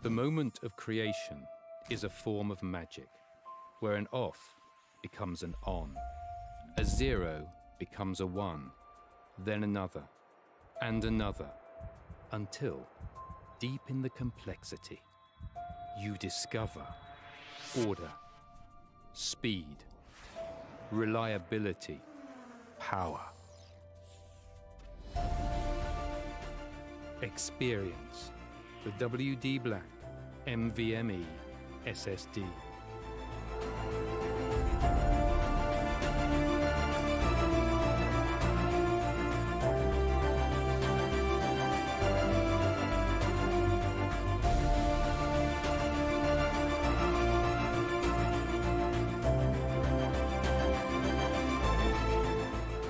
The moment of creation is a form of magic, where an off becomes an on, a 0 becomes a 1, then another, and another, until, deep in the complexity, you discover order, speed, reliability, power. Experience the WD Black NVMe SSD.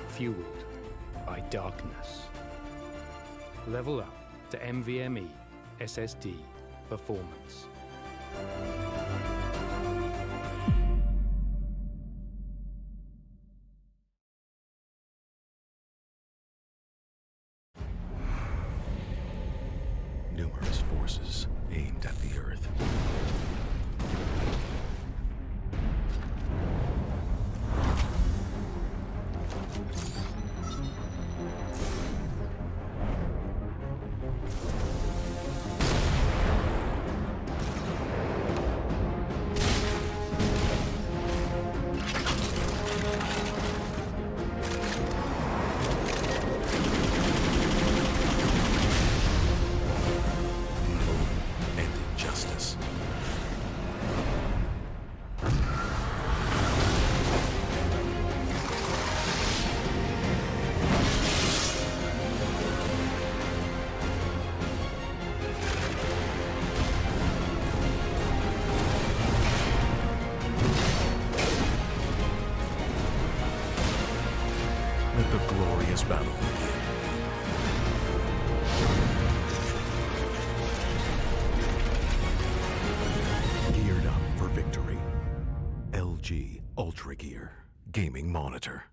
Fueled by darkness. Level up to NVMe SSD performance. Numerous forces aimed at the Earth. Let the glorious battle begin. Geared up for victory. LG Ultragear Gaming Monitor.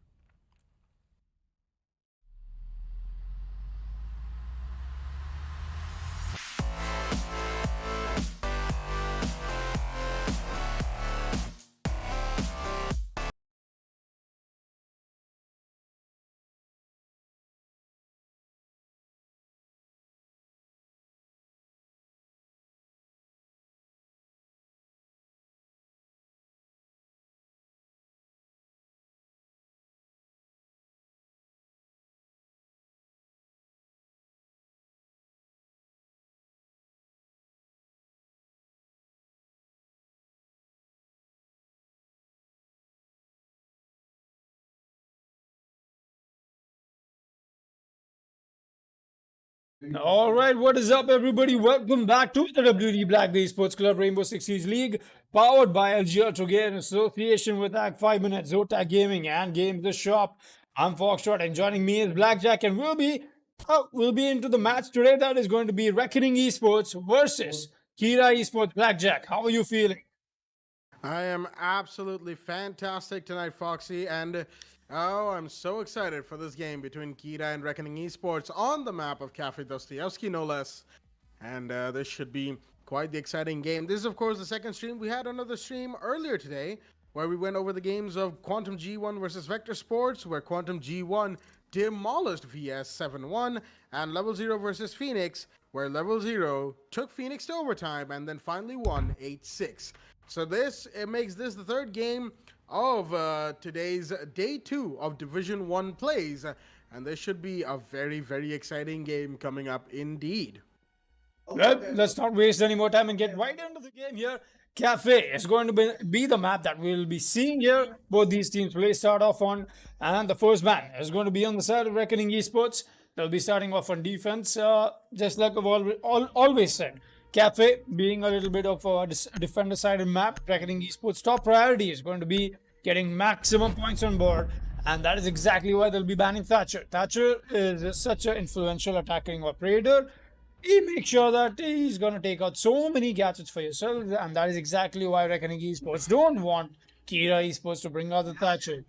All right, what is up, everybody? Welcome back to the WD Black the Esports Club Rainbow Six Siege League, powered by LG Ultragear in association with Fibernet, Zotac Gaming, and Games the Shop. I'm Foxtrot, and joining me is Blackjack, and we'll be into the match today. That is going to be Reckoning Esports versus Kira Esports. Blackjack, how are you feeling? I am absolutely fantastic tonight, Foxy, and I'm so excited for this game between Kira and Reckoning Esports on the map of Cafe Dostoevsky, no less. And this should be quite the exciting game. This is, of course, the second stream. We had another stream earlier today where we went over the games of Quantum G1 versus Vector Sports, where Quantum G1 demolished VS 7-1, and Level 0 versus Phoenix, where Level 0 took Phoenix to overtime and then finally won 8-6. So it makes this the third game of today's day 2 of Division 1 plays, and this should be a very, very exciting game coming up indeed. Let's not waste any more time and get right into the game here. Cafe is going to be the map that we'll be seeing here. Both these teams will start off on, and the first man is going to be on the side of Reckoning Esports. They'll be starting off on defense, just like I've always said. Cafe being a little bit of a defender-sided map, Reckoning Esports' top priority is going to be getting maximum points on board, and that is exactly why they'll be banning Thatcher. Thatcher is such an influential attacking operator. He makes sure that he's going to take out so many gadgets for yourself, and that is exactly why Reckoning Esports don't want Kira Esports to bring out the Thatcher.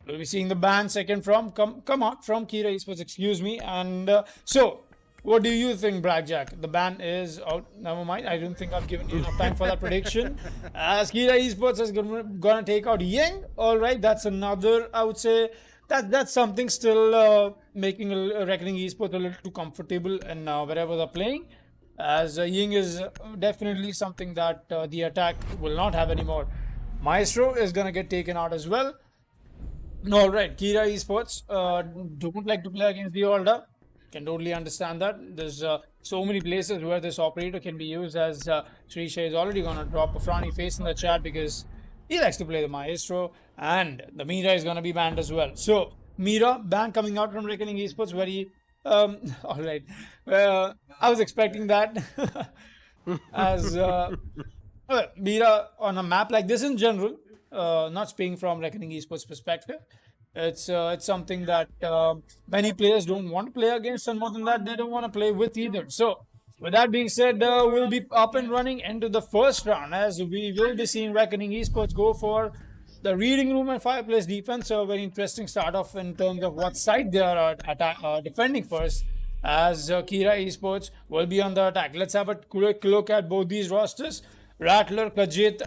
We'll be seeing the ban second from come out from Kira Esports, excuse me. And so What do you think, Blackjack? The ban is out. Never mind. I don't think I've given you enough time for that prediction. As Kira Esports is gonna take out Ying. All right, that's another. I would say that's something still making Reckoning Esports a little too comfortable and wherever they're playing. As Ying is definitely something that the attack will not have anymore. Maestro is gonna get taken out as well. All right, Kira Esports don't like to play against the Alda. Can totally understand that. There's so many places where this operator can be used, as Srisha is already going to drop a frowny face in the chat because he likes to play the Maestro, and the Mira is going to be banned as well. So, Mira ban coming out from Reckoning Esports, very... all right. I was expecting that. As Mira on a map like this in general, not speaking from Reckoning Esports perspective, it's something that many players don't want to play against, and more than that, they don't want to play with either. So, with that being said, we'll be up and running into the first round, as we will be seeing Reckoning Esports go for the reading room and fireplace defense. So, a very interesting start off in terms of what side they are defending first, as Kira Esports will be on the attack. Let's have a quick look at both these rosters. Rattler, Kajit,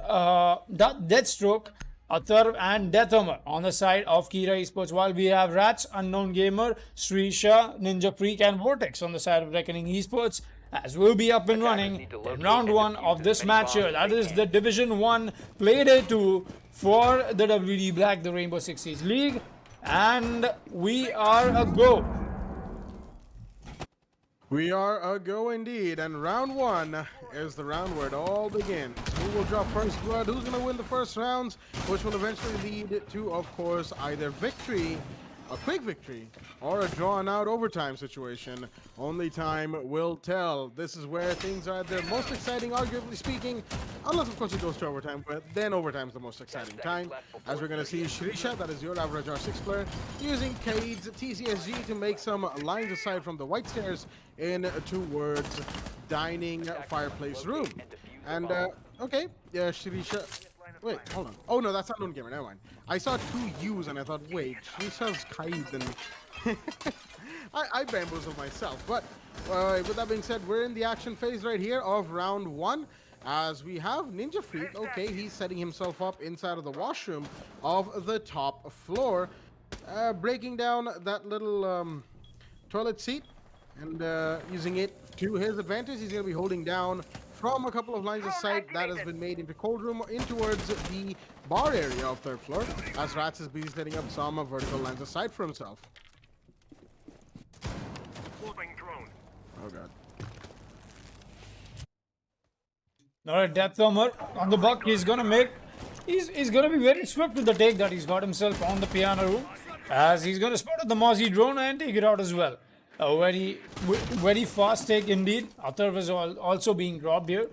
Deathstroke, Atharv and Deathammer on the side of Kira Esports, while we have Rats, Unknown Gamer, Srisha, Ninja Freak and Vortex on the side of Reckoning Esports, as we'll be up and running in round 1 of this match here. That is the Division 1 Play Day 2 for the WD Black, the Rainbow Six Siege League, and we are a go. We are a go indeed, and round 1 is the round where it all begins. Who will draw first blood? Who's going to win the first rounds? Which will eventually lead to, of course, either victory, a quick victory, or a drawn-out overtime situation. Only time will tell. This is where things are at their most exciting, arguably speaking, unless, of course, it goes to overtime, but then overtime is the most exciting time, as we're going to see Shrisha, that is your average R6 player, using Cade's TCSG to make some lines aside from the white stairs in towards dining fireplace room. And, okay, yeah, Shrisha... Wait, hold on. Oh, no, that's Unknown Gamer. Never mind. I saw 2 U's and I thought, wait, Shrisha's Kaid and... I bamboozled myself. But with that being said, we're in the action phase right here of round 1. As we have Ninja Freak. Okay, he's setting himself up inside of the washroom of the top floor. Breaking down that little toilet seat and using it to his advantage. He's going to be holding down from a couple of lines of sight that has been made into cold room in towards the bar area of 3rd floor, as Rats is busy setting up some vertical lines of sight for himself. Oh god. Alright, Deathammer on the buck. He's gonna be very swift with the take that he's got himself on the piano room, as he's gonna spot the Mozzie drone and take it out as well. A very fast take indeed. Atharv is also being dropped here.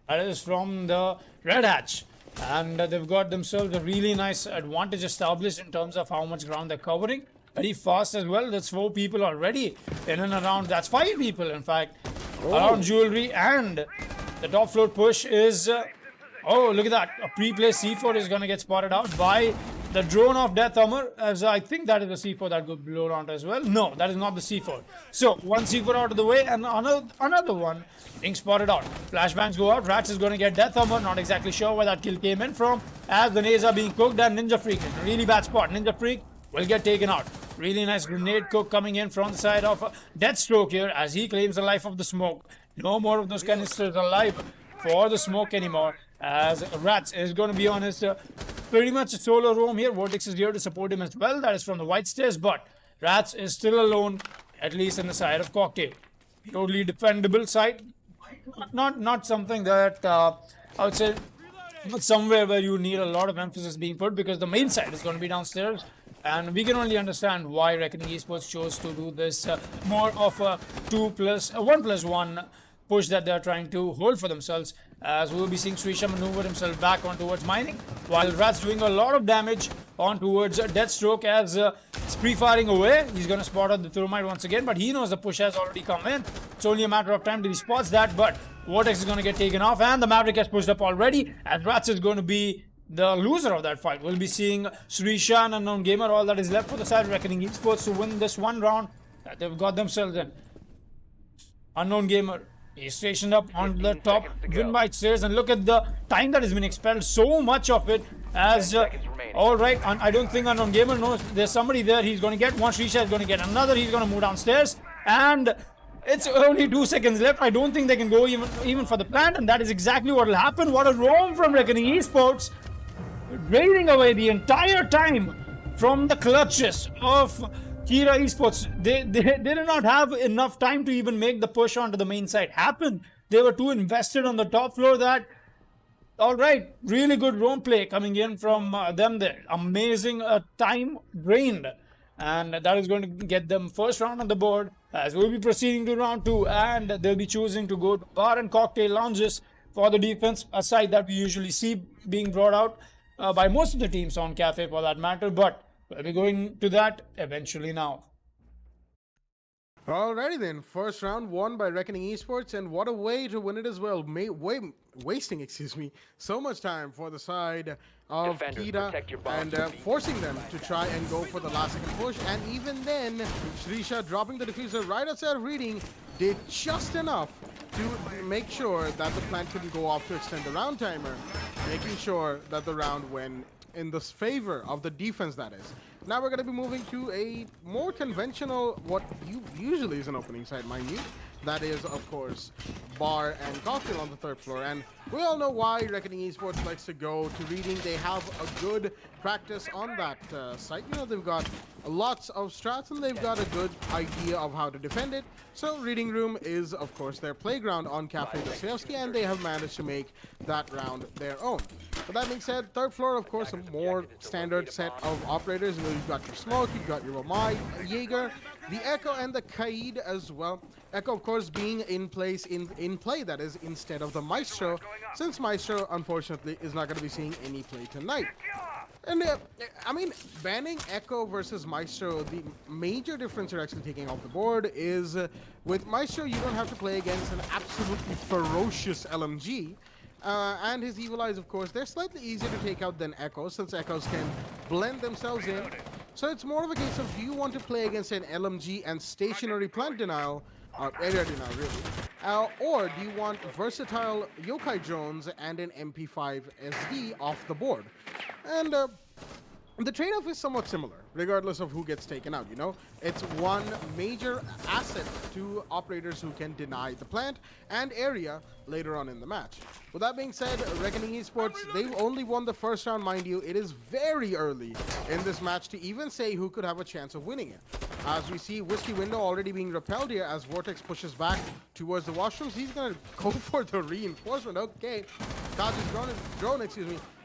That is from the Red Hatch. And they've got themselves a really nice advantage established in terms of how much ground they're covering. Very fast as well. That's 4 people already in and around. That's 5 people, in fact, around Jewelry. And the top floor push is... oh, look at that. A pre-placed C4 is going to get spotted out by the drone of Deathammer, as I think that is the C4 that got blown out as well. No, that is not the C4. So, one C4 out of the way and another one being spotted out. Flashbangs go out. Rats is going to get Deathammer. Not exactly sure where that kill came in from, as the nades are being cooked, and Ninja Freak in a really bad spot. Ninja Freak will get taken out. Really nice grenade cook coming in from the side of Deathstroke here, as he claims the life of the smoke. No more of those canisters alive for the smoke anymore, as Rats is going to be on his pretty much a solo roam here. Vortex is here to support him as well. That is from the white stairs, but Rats is still alone, at least in the side of Cocktail. Totally defendable side. Not something that I would say, not somewhere where you need a lot of emphasis being put, because the main side is going to be downstairs. And we can only understand why Reckoning Esports chose to do this more of a 1+1 push that they are trying to hold for themselves, as we will be seeing Srisha maneuver himself back on towards mining, while Rat's doing a lot of damage on towards Deathstroke, as it's pre-firing away. He's going to spot out the thermite once again, but he knows the push has already come in. It's only a matter of time till he spots that, but Vortex is going to get taken off, and the Maverick has pushed up already, as Rats is going to be the loser of that fight. We'll be seeing Srisha and Unknown Gamer, all that is left for the side of Reckoning Esports, to win this one round that they've got themselves in. Unknown Gamer is stationed up on the top win by stairs, and look at the time that has been expelled. So much of it as all right. And I don't think Unknown Gamer knows there's somebody there. He's going to get one. Srisha is going to get another. He's going to move downstairs, and it's only 2 seconds left. I don't think they can go even for the plant, and that is exactly what will happen. What a roam from Reckoning Esports, raiding away the entire time from the clutches of Kira Esports. They did not have enough time to even make the push onto the main side happen. They were too invested on the top floor that, all right, really good roam play coming in from them there. Amazing time drained. And that is going to get them first round on the board, as we'll be proceeding to round 2, and they'll be choosing to go to bar and cocktail lounges for the defense, a side that we usually see being brought out by most of the teams on Cafe for that matter, but we'll be going to that eventually now. Alrighty then, first round won by Reckoning Esports, and what a way to win it as well. Wasting, so much time for the side of Kira and forcing them to try and go for the last second push. And even then, Srisha dropping the diffuser right outside of reading did just enough to make sure that the plant couldn't go off to extend the round timer, making sure that the round went in the favor of the defense, that is. Now we're going to be moving to a more conventional, what usually is an opening side, mind you. That is, of course, bar and cocktail on the 3rd floor. And we all know why Reckoning Esports likes to go to reading. They have a good practice on that site. You know, they've got lots of strats and they've got a good idea of how to defend it. So reading room is, of course, their playground on Cafe Dostoevsky, and they have managed to make that round their own. But that being said, 3rd floor, of course, a more standard set of operators. You know, you've got your Smoke, you've got your Romai, Jaeger, the Echo, and the Kaid as well. Echo, of course, being in place in play, that is, instead of the Maestro, since Maestro, unfortunately, is not going to be seeing any play tonight. And, I mean, banning Echo versus Maestro, the major difference you're actually taking off the board is with Maestro, you don't have to play against an absolutely ferocious LMG. And his Evil Eyes, of course, they're slightly easier to take out than Echoes, since Echoes can blend themselves in. So it's more of a case of, do you want to play against an LMG and stationary plant denial, area denial really, or do you want versatile yokai drones and an MP5 SD off the board? And the trade-off is somewhat similar, regardless of who gets taken out, you know? It's one major asset to operators who can deny the plant and area later on in the match. With that being said, Reckoning Esports, they've only won the first round, mind you. It is very early in this match to even say who could have a chance of winning it. As we see Whiskey Window already being repelled here as Vortex pushes back towards the washrooms. He's going to go for the reinforcement. Okay, Kaj's drone,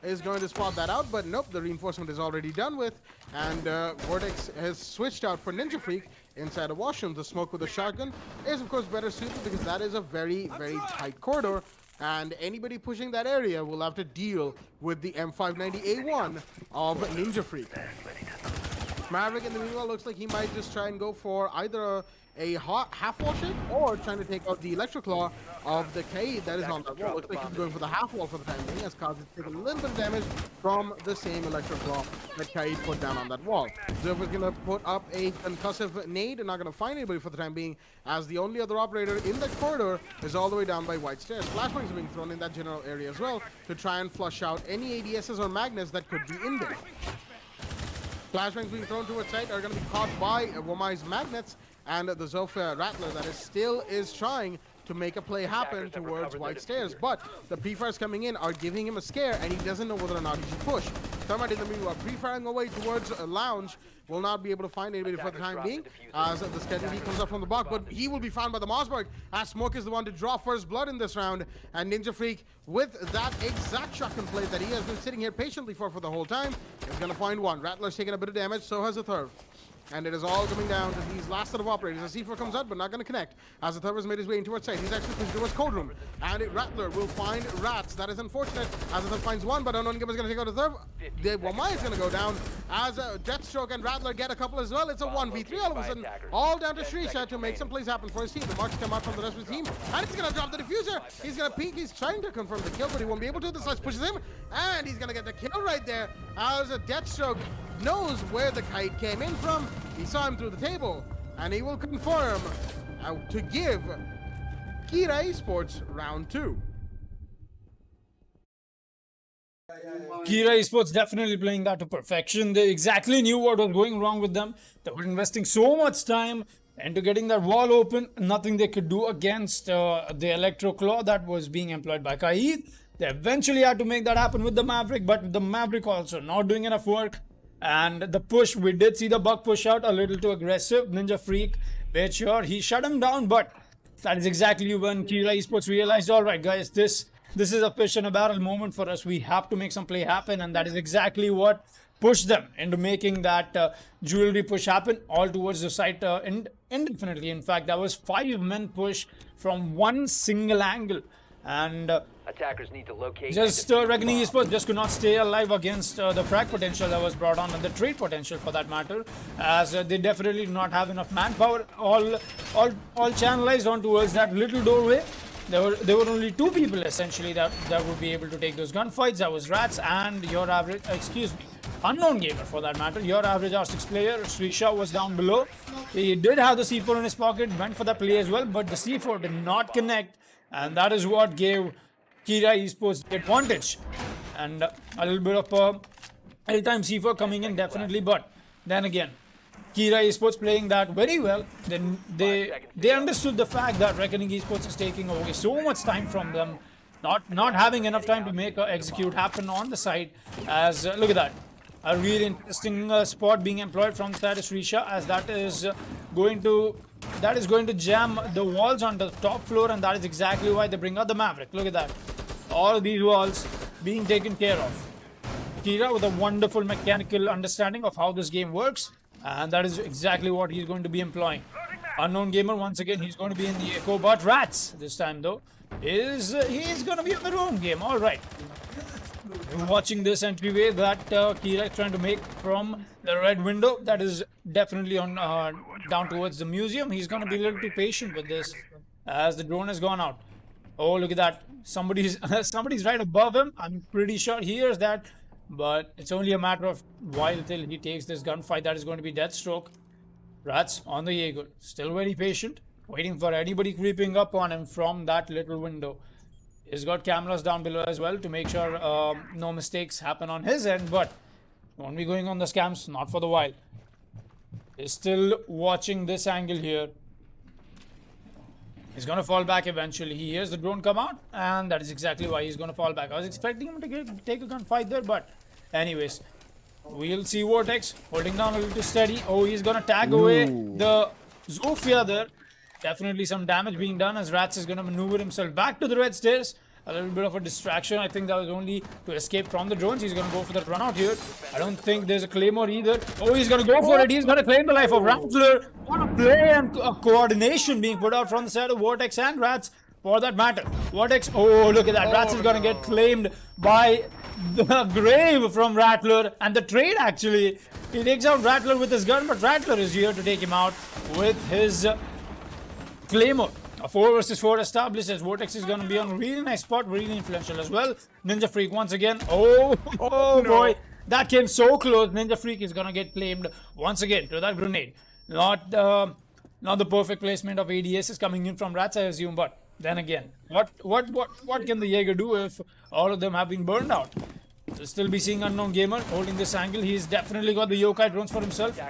is going to spot that out, but nope, the reinforcement is already done with, and Vortex has switched out for Ninja Freak inside a washroom. The Smoke with the shotgun is, of course, better suited because that is a very, very tight corridor, and anybody pushing that area will have to deal with the M590A1 of Ninja Freak. Maverick, in the meanwhile, looks like he might just try and go for either a half-wall shake or trying to take out the Electric Claw of the Kaid that is on that wall. Looks like he's going for the half-wall for the time being, as Kaz is taking a little bit of damage from the same Electric Claw that Kaid put down on that wall. Zerf is going to put up a concussive nade and not going to find anybody for the time being, as the only other operator in that corridor is all the way down by White Stairs. Flashbangs are being thrown in that general area as well to try and flush out any ADSs or magnets that could be in there. Flashbangs being thrown towards site are going to be caught by Womai's magnets, and the Zofia Rattler that is trying to make a play happen towards White Stairs, but the pre-fires coming in are giving him a scare, and he doesn't know whether or not he should push. Thermite in the meanwhile pre-firing away towards a lounge, will not be able to find anybody for the time being, as the Skeleton comes up from the block, but he will be found by the Mossberg, as Smoke is the one to draw first blood in this round, and Ninja Freak, with that exact shotgun play that he has been sitting here patiently for the whole time, is going to find one. Rattler's taking a bit of damage, so has the Thurv. And it is all coming down to these last set of operators. The C4 comes out, but not going to connect. As the Thurv has made his way into towards side, he's actually pushing towards Cold Room. And Rattler will find Rats. That is unfortunate, as the Thurv finds one, but Unknown Gamer is going to take out the Thurv. The Wamai is going to go down, as Deathstroke and Rattler get a couple as well. It's a 1v3 all of a sudden, all down to Srisha to make some plays happen for his team. The marks come out from the rest of his team, and he's going to drop the diffuser. He's going to peek. He's trying to confirm the kill, but he won't be able to. The Slice pushes him, and he's going to get the kill right there, as Deathstroke knows where the kite came in from. He saw him through the table, and he will confirm to give Kira Esports round 2. Kira Esports definitely playing that to perfection. They exactly knew what was going wrong with them. They were investing so much time into getting that wall open. Nothing they could do against the Electro Claw that was being employed by Kaid. They eventually had to make that happen with the Maverick, but the Maverick also not doing enough work. And the push, we did see the Buck push out a little too aggressive. Ninja Freak made sure he shut him down, but that is exactly when Kira Esports realized, all right, guys, this is a fish in a barrel moment for us. We have to make some play happen, and that is exactly what pushed them into making that jewelry push happen all towards the site indefinitely. In fact, that was 5 men push from one single angle, and Attackers need to locate. just Reckoning Esports just could not stay alive against the frag potential that was brought on, and the trade potential for that matter, as they definitely do not have enough manpower. All channelized on towards that little doorway. There were only 2 people essentially that would be able to take those gunfights. That was Rats and your average, Unknown Gamer for that matter. Your average R6 player, Srisha, was down below. He did have the C4 in his pocket, went for that play as well, but the C4 did not connect, and that is what gave Kira Esports the advantage. And a little bit of L-time C4 coming in definitely, but then again, Kira Esports playing that very well. Then they understood the fact that Reckoning Esports is taking away so much time from them, not having enough time to make execute happen on the side. As look at that, a really interesting spot being employed from Status Risha, as that is going to jam the walls on the top floor, and that is exactly why they bring out the Maverick. Look at that, all of these walls being taken care of. Kira with a wonderful mechanical understanding of how this game works. And that is exactly what he's going to be employing. Unknown Gamer, once again, he's going to be in the Echo, but Rats, this time though, he's going to be on the own game. All right. Watching this entryway that Kira is trying to make from the red window, that is definitely on down towards the museum. He's going to be a little too patient with this as the drone has gone out. Oh, look at that. Somebody's right above him. I'm pretty sure he hears that. But it's only a matter of while till he takes this gunfight. That is going to be Deathstroke. Rats on the Jaeger. Still very patient. Waiting for anybody creeping up on him from that little window. He's got cameras down below as well to make sure no mistakes happen on his end. But won't be going on the scams. Not for the while. He's still watching this angle here. He's going to fall back eventually. He hears the drone come out, and that is exactly why he's going to fall back. I was expecting him to take a gunfight there, but anyways, we'll see Vortex holding down a little steady. Oh, he's going to tag away the Zofia there. Definitely some damage being done as Rats is going to maneuver himself back to the red stairs. A little bit of a distraction. I think that was only to escape from the drones. He's going to go for the run out here. I don't think there's a Claymore either. Oh, he's going to go for it. He's going to claim the life of Rattler. What a play and coordination being put out from the side of Vortex and Rats for that matter. Vortex, oh, look at that. Rats is going to get claimed by the grave from Rattler. And the trade actually. He takes out Rattler with his gun, but Rattler is here to take him out with his Claymore. A 4 versus 4 established as Vortex is going to be on a really nice spot, really influential as well. Ninja Freak once again. Oh no. Boy, that came so close. Ninja Freak is going to get claimed once again to that grenade. Not the perfect placement of ADS is coming in from Rats, I assume, but then again, what can the Jaeger do if all of them have been burned out? We'll still be seeing Unknown Gamer holding this angle. He's definitely got the yokai drones for himself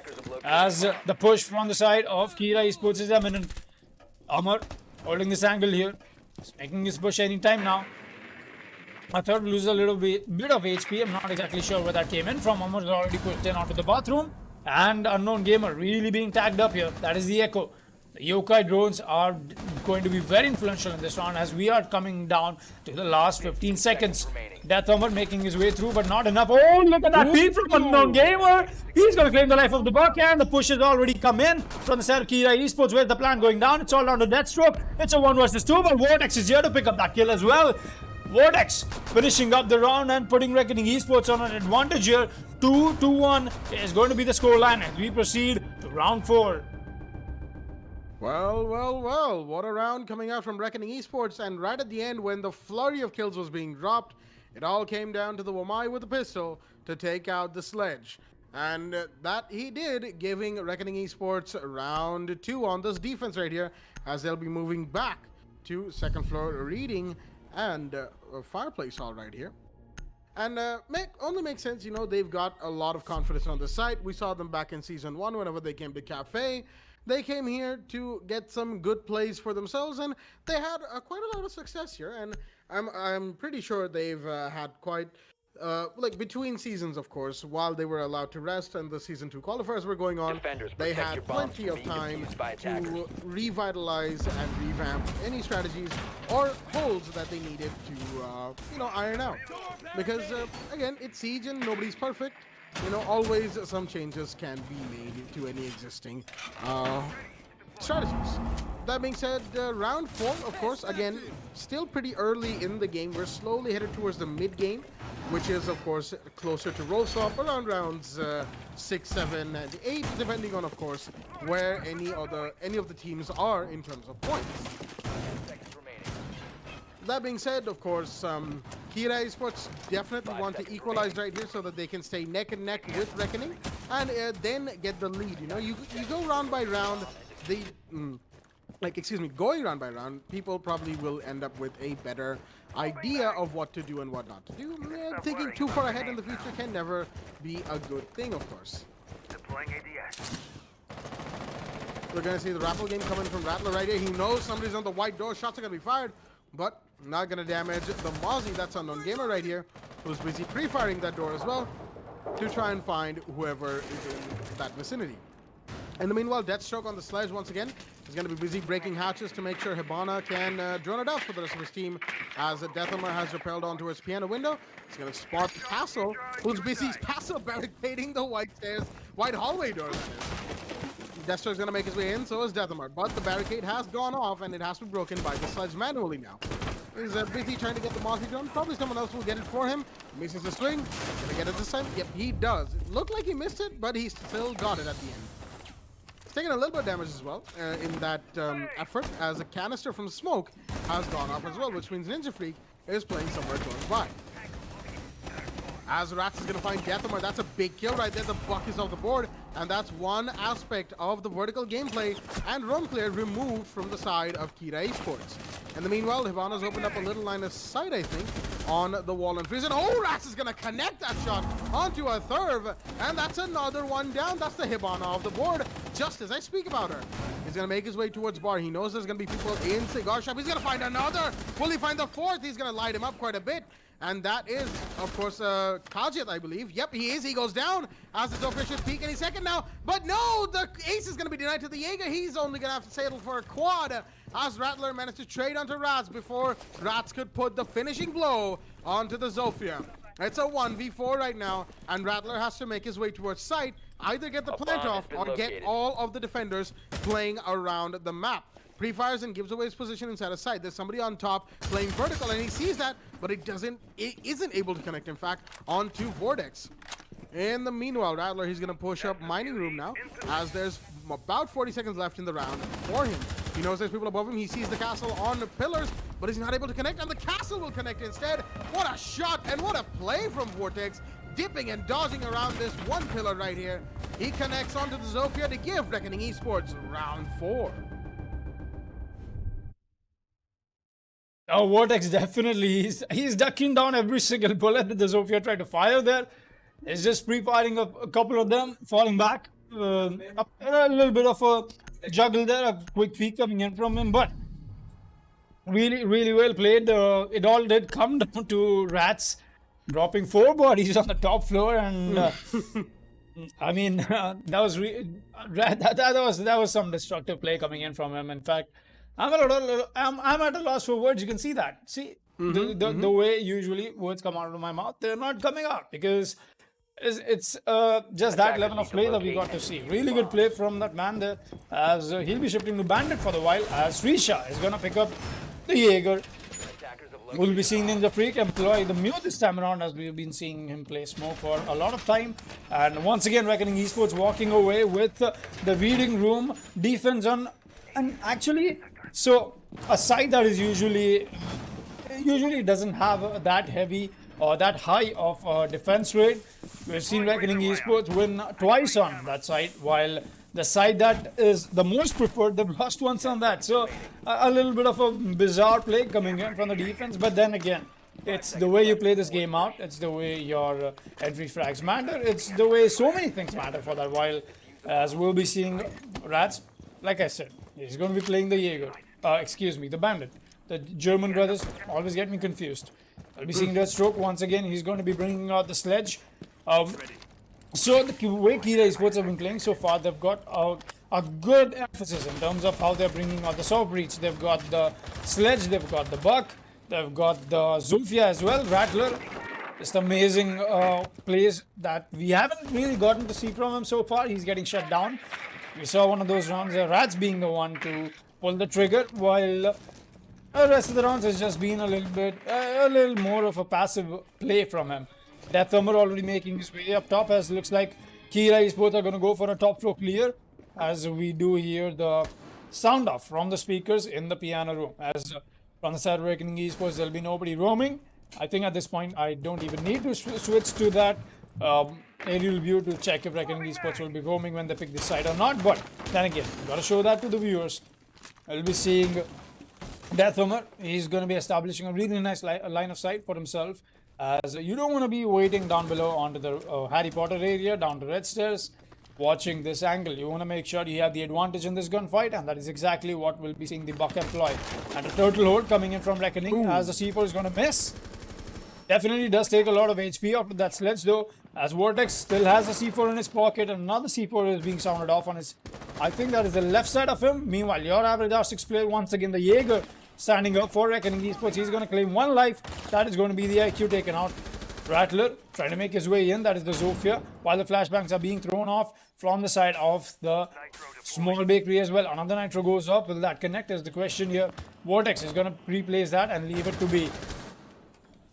as the push from the side of Kira Esports is imminent. Amar holding this angle here. He's making his push anytime now. I thought we lose a little bit of HP. I'm not exactly sure where that came in from. Amar's already pushed in onto the bathroom. And Unknown Gamer really being tagged up here. That is the Echo. The yokai drones are going to be very influential in this round as we are coming down to the last 15 seconds. Death Hammer making his way through, but not enough. Oh, look at that peep from Unknown Gamer. He's going to claim the life of the buck, and the push has already come in from the side of Kira Esports. Where's the plan going down? It's all down to Deathstroke. It's a 1 versus 2, but Vortex is here to pick up that kill as well. Vortex finishing up the round and putting Reckoning Esports on an advantage here. 2-1 is going to be the scoreline as we proceed to round 4. Well, what a round coming out from Reckoning Esports, and right at the end when the flurry of kills was being dropped, it all came down to the Wamai with the pistol to take out the sledge. And that he did, giving Reckoning Esports round 2 on this defense right here, as they'll be moving back to second floor reading and fireplace all right here. And only makes sense, you know, they've got a lot of confidence on the site. We saw them back in Season 1 whenever they came to Cafe. They came here to get some good plays for themselves, and they had quite a lot of success here. And I'm pretty sure they've had quite, like between seasons, of course, while they were allowed to rest and the Season 2 qualifiers were going on, Defenders, they protect had your bombs plenty from of being time defused by attackers. to revitalize and revamp any strategies or holes that they needed to, you know, iron out. Because, again, it's Siege and nobody's perfect. You know, always some changes can be made to any existing strategies. That being said, round 4, of course, again, still pretty early in the game. We're slowly headed towards the mid game, which is, of course, closer to roll swap, around rounds 6, 7, and 8, depending on, of course, where any of the teams are in terms of points. That being said, of course, Kira Esports definitely want to equalize right here so that they can stay neck and neck with Reckoning and then get the lead. You know, you go round by round, going round by round, people probably will end up with a better idea of what to do and what not to do. Thinking too far ahead in the future can never be a good thing, of course. Deploying ADS. We're going to see the Rappel game coming from Rattler right here. He knows somebody's on the white door. Shots are going to be fired, but not going to damage the Mozzie. That's Unknown Gamer right here, who's busy pre-firing that door as well to try and find whoever is in that vicinity. In the meanwhile, Deathstroke on the sledge once again is going to be busy breaking hatches to make sure Hibana can drone it out for the rest of his team as Deathamar has repelled onto his piano window. He's going to spot Castle, who's busy Castle barricading the white hallway door, that is. Deathstroke's going to make his way in, so is Deathamar. But the barricade has gone off and it has to be broken by the sledge manually now. He's busy trying to get the Mozzie drone. Probably someone else will get it for him. Misses the swing. Gonna get it this time. Yep, he does. It looked like he missed it, but he still got it at the end. Taking a little bit of damage as well in that effort, as a canister from smoke has gone off as well, which means Ninja Freak is playing somewhere close by. As Rats is going to find Deathamar, that's a big kill right there. The buck is off the board, and that's one aspect of the vertical gameplay and roam clear removed from the side of Kira Esports. In the meanwhile, Hibana's opened up a little line of sight, I think, on the wall and freeze. And oh, Rats is going to connect that shot onto a third, and that's another one down. That's the Hibana off the board, just as I speak about her. He's going to make his way towards bar. He knows there's going to be people in cigar shop. He's going to find another. Will he find the fourth? He's going to light him up quite a bit. And that is, of course, Kajit, I believe. Yep, he is. He goes down as his official peak any second now. But no, the ace is going to be denied to the Jaeger. He's only going to have to settle for a quad as Rattler managed to trade onto Rats before Rats could put the finishing blow onto the Zofia. It's a 1v4 right now, and Rattler has to make his way towards site, either get the plant off or get all of the defenders playing around the map. Pre-fires and gives away his position inside a site. There's somebody on top playing vertical, and he sees that, but it isn't able to connect, in fact, onto Vortex. In the meanwhile, Rattler, he's going to push up Mining Room now, as there's about 40 seconds left in the round for him. He knows there's people above him. He sees the castle on the pillars, but he's not able to connect, and the castle will connect instead. What a shot, and what a play from Vortex, dipping and dodging around this one pillar right here. He connects onto the Zofia to give Reckoning Esports round 4. Oh, Vortex definitely. He's ducking down every single bullet that the Zofia tried to fire there. He's just pre-firing a couple of them, falling back. A little bit of a juggle there, a quick peek coming in from him, but really, really well played. It all did come down to Rats dropping 4 bodies on the top floor, and I mean that was some destructive play coming in from him. In fact, I'm at a loss for words. You can see that. See the way usually words come out of my mouth, they're not coming out because it's just that level of play that we got to see. Really good play from that man there, as he'll be shifting to Bandit for the while, as Risha is gonna pick up the Jaeger. We'll be seeing Ninja Freak employ the Mew this time around, as we've been seeing him play Smoke for a lot of time. And once again, Reckoning Esports walking away with the reading room defense on. And actually, so a side that is usually doesn't have that heavy or that high of defense rate. We've seen Reckoning Esports win twice on that side, while the side that is the most preferred, they've lost once on that. So a little bit of a bizarre play coming in from the defense. But then again, it's the way you play this game out. It's the way your entry frags matter. It's the way so many things matter for that. While as we'll be seeing Rats, like I said, he's going to be playing the Jaeger. The Bandit. The German brothers always get me confused. I'll be seeing Deathstroke once again. He's going to be bringing out the sledge. So the way Kira Esports have been playing so far, they've got a good emphasis in terms of how they're bringing out the soft breach. They've got the sledge, they've got the buck, they've got the Zulfia as well, Rattler. Just amazing plays that we haven't really gotten to see from him so far. He's getting shut down. We saw one of those rounds, Rats being the one to pull the trigger, while the rest of the rounds has just been a little more of a passive play from him. Death Thumber already making his way up top, as looks like Kira Esports are going to go for a top floor clear, as we do hear the sound off from the speakers in the piano room. As from the side of Reckoning Esports, there'll be nobody roaming. I think at this point I don't even need to switch to that aerial view to check if Reckoning Esports will be roaming when they pick this side or not. But then again, got to show that to the viewers. I'll be seeing Death Thumber. He's going to be establishing a really nice line of sight for himself. As you don't want to be waiting down below onto the Harry Potter area, down to red stairs, watching this angle. You want to make sure you have the advantage in this gunfight, and that is exactly what we'll be seeing the Buck employ. And a turtle hold coming in from Reckoning. As the C4 is going to miss. Definitely does take a lot of HP after that sledge though, as Vortex still has a C4 in his pocket, and another C4 is being sounded off on his, I think that is the left side of him. Meanwhile, your average R6 player, once again the Jaeger, standing up for Reckoning Esports. He's going to claim one life. That is going to be the IQ taken out. Rattler trying to make his way in. That is the Zofia. While the flashbangs are being thrown off from the side of the small bakery as well. Another nitro goes up. Will that connect is the question here. Vortex is going to replace that and leave it to be.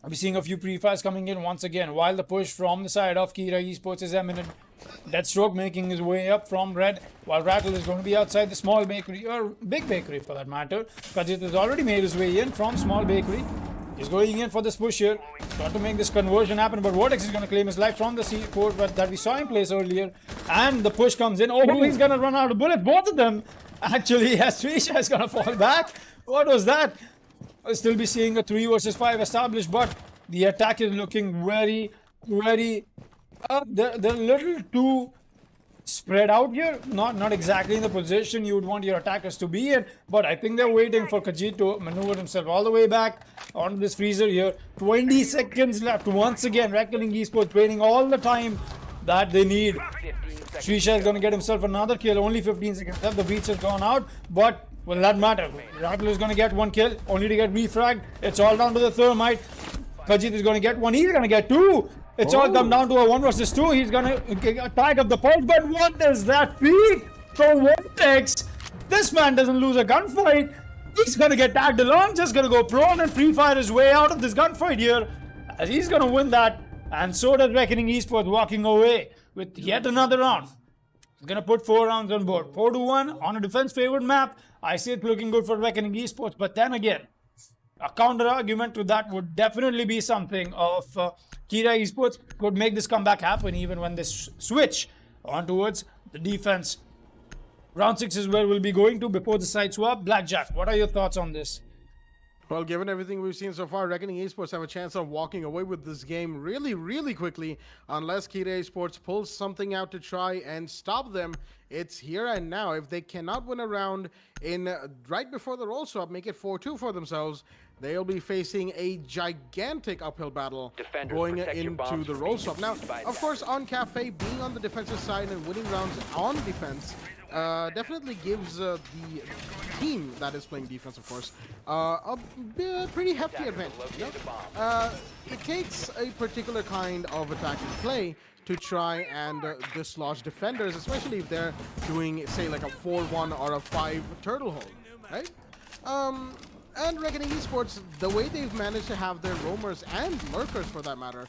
I'll be seeing a few pre-fires coming in once again. While the push from the side of Kira Esports is imminent. Deathstroke making his way up from red, while Rattle is going to be outside the small bakery, or big bakery for that matter. Kajit has already made his way in from small bakery. He's going in for this push here. He's got to make this conversion happen, but Vortex is going to claim his life from the C4 that we saw him place earlier. And the push comes in. Oh, he's going to run out of bullets. Both of them. Actually, Trisha is going to fall back. What was that? I'll still be seeing a 3 versus 5 established, but the attack is looking very they're a little too spread out here. Not exactly in the position you would want your attackers to be in, but I think they're waiting for Kajit to maneuver himself all the way back onto this freezer here. 20 seconds left. Once again, Reckoning Esports waiting all the time that they need. Srisha is going to get himself another kill. Only 15 seconds left. The breach has gone out, but will that matter? Rattle is going to get one kill, only to get refragged. It's all down to the thermite. Kajit is going to get one. He's going to get two. It's all come down to a 1 versus 2. He's going to tag up the pulse. But what is that peak from Vortex? This man doesn't lose a gunfight. He's going to get tagged along. Just going to go prone and free fire his way out of this gunfight here. As he's going to win that. And so does Reckoning Esports, walking away with yet another round. He's going to put 4 rounds on board. 4-1 on a defense favored map. I see it looking good for Reckoning Esports. But then again, a counter argument to that would definitely be something of Kira Esports could make this comeback happen even when they switch on towards the defense. Round 6 is where we'll be going to before the side swap. Blackjack, what are your thoughts on this? Well, given everything we've seen so far, Reckoning Esports have a chance of walking away with this game really quickly, unless Kira Esports pulls something out to try and stop them. It's here and now. If they cannot win a round in right before the roll swap, make it 4-2 for themselves, they'll be facing a gigantic uphill battle going into the roll swap. Now, of course, on Cafe, being on the defensive side and winning rounds on defense definitely gives the team that is playing defense, of course, a pretty hefty advantage. You know? It takes a particular kind of attacking play to try and dislodge defenders, especially if they're doing, say, like a 4-1 or a 5 turtle hold, right? And Reckoning Esports, the way they've managed to have their roamers and lurkers, for that matter,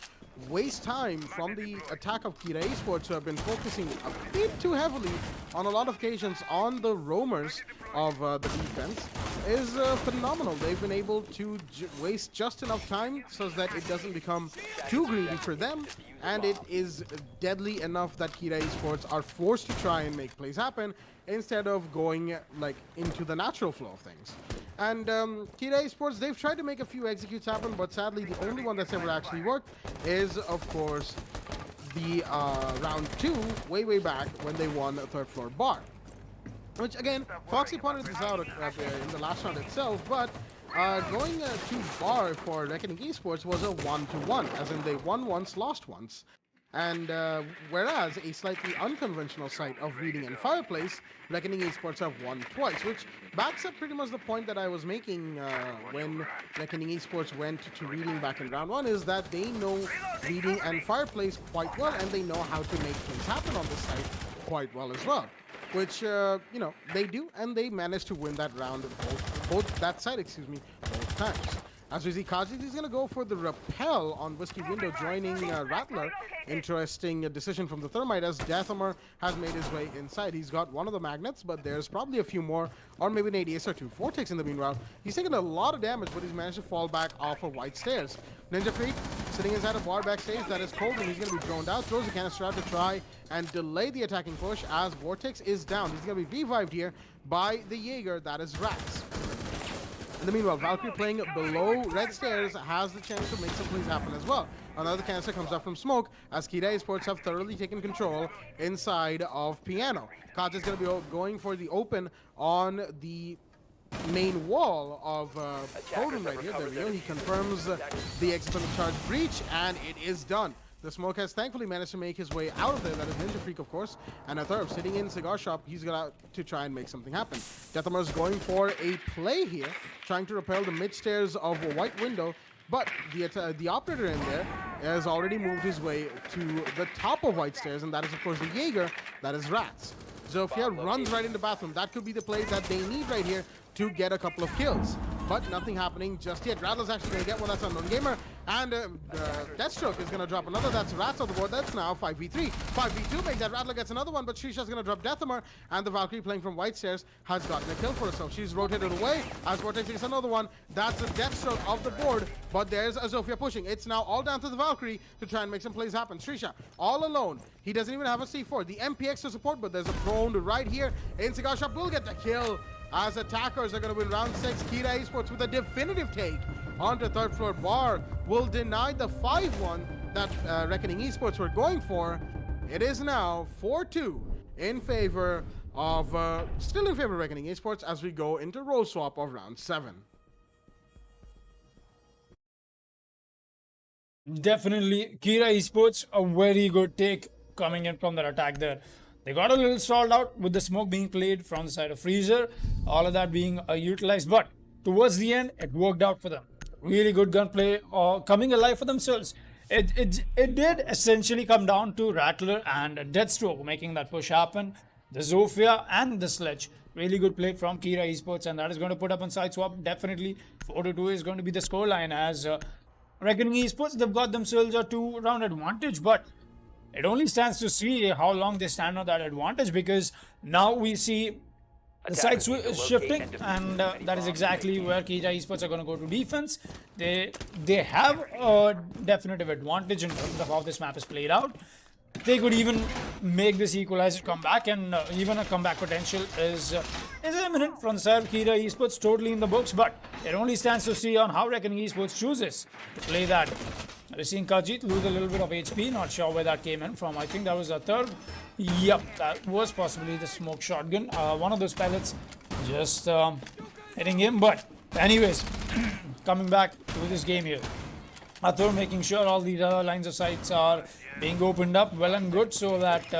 waste time from the attack of Kira Esports, who have been focusing a bit too heavily on a lot of occasions on the roamers of the defense. is phenomenal. They've been able to waste just enough time so that it doesn't become too greedy for them, and it is deadly enough that Kira Esports are forced to try and make plays happen instead of going like into the natural flow of things. And Kira Esports, they've tried to make a few executes happen, but sadly the only one that's ever actually worked is, of course, the round 2 way back when they won a third floor bar. Which again, Foxy pointed this out in the last round itself, but going to bar for Reckoning Esports was a 1-1, as in they won once, lost once. And whereas a slightly unconventional site of Reading and Fireplace, Reckoning Esports have won twice, which backs up pretty much the point that I was making when Reckoning Esports went to Reading back in round 1, is that they know Reading and Fireplace quite well, and they know how to make things happen on this site quite well as well. Which, you know, they do, and they managed to win that round, both times. As we see, Kajit is going to go for the rappel on Whiskey Window, joining Rattler. Interesting decision from the Thermite, as Deathomer has made his way inside. He's got one of the magnets, but there's probably a few more, or maybe an ADS or two. Vortex in the meanwhile. He's taken a lot of damage, but he's managed to fall back off of White Stairs. Ninja Freak sitting inside a bar backstage. That is cold, and he's going to be droned out. Throws a canister out to try and delay the attacking push, as Vortex is down. He's going to be revived here by the Jaeger. That is Rats. In the meanwhile, Valkyrie playing below Red Stairs has the chance to make some plays happen as well. Another canister comes up from smoke, as Kira Esports have thoroughly taken control inside of Piano. Kaj is going to be going for the open on the main wall of Golden right here. There we go. He confirms the exit from the charge breach, and it is done. The Smoke has thankfully managed to make his way out of there. That is Ninja Freak, of course. And Atharv sitting in Cigar Shop. He's got to try and make something happen. Deathomer is going for a play here, trying to repel the mid-stairs of a White Window. But the operator in there has already moved his way to the top of White Stairs. And that is, of course, the Jaeger. That is Rats. Zofia runs right into bathroom. That could be the play that they need right here to get a couple of kills. But nothing happening just yet. Rattler's actually going to get one. That's Unknown Gamer. And Deathstroke is going to drop another. That's Rats on the board. That's now 5v3. 5v2 makes that. Rattler gets another one, but Shisha's going to drop Deathomer. And the Valkyrie playing from White Stairs has gotten a kill for herself. She's rotated away as Vortex takes another one. That's a Deathstroke of the board. But there's a Zofia pushing. It's now all down to the Valkyrie to try and make some plays happen. Shisha all alone. He doesn't even have a C4. The MPX to support, but there's a prone right here. In Cigar Shop will get the kill, as attackers are going to win round 6. Kira Esports with a definitive take onto third floor bar will deny the 5-1 that Reckoning Esports were going for. It is now 4-2 in favor of, still in favor of Reckoning Esports as we go into role swap of round 7. Definitely, Kira Esports, a very good take coming in from their attack there. They got a little stalled out with the smoke being played from the side of Freezer, all of that being utilized, but towards the end, it worked out for them. Really good gunplay, coming alive for themselves. It did essentially come down to Rattler and Deathstroke making that push happen. The Zofia and the Sledge. Really good play from Kira Esports, and that is going to put up on side swap. Definitely 4-2 is going to be the scoreline, as Reckoning Esports, they've got themselves a 2-round advantage, but it only stands to see how long they stand on that advantage, because now we see the side shifting, and that is exactly where Kira Esports are going to go to defense. They have a definitive advantage in terms of how this map is played out. They could even make this equalizer come back, and even a comeback potential is imminent from the side of Kira Esports, totally in the books, but it only stands to see on how Reckoning Esports chooses to play that. We're seeing Kajit lose a little bit of HP, not sure where that came in from. I think that was a third. Yep, that was possibly the smoke shotgun. One of those pellets just hitting him, but anyways, coming back to this game here. Athor making sure all these other lines of sights are being opened up well and good, so that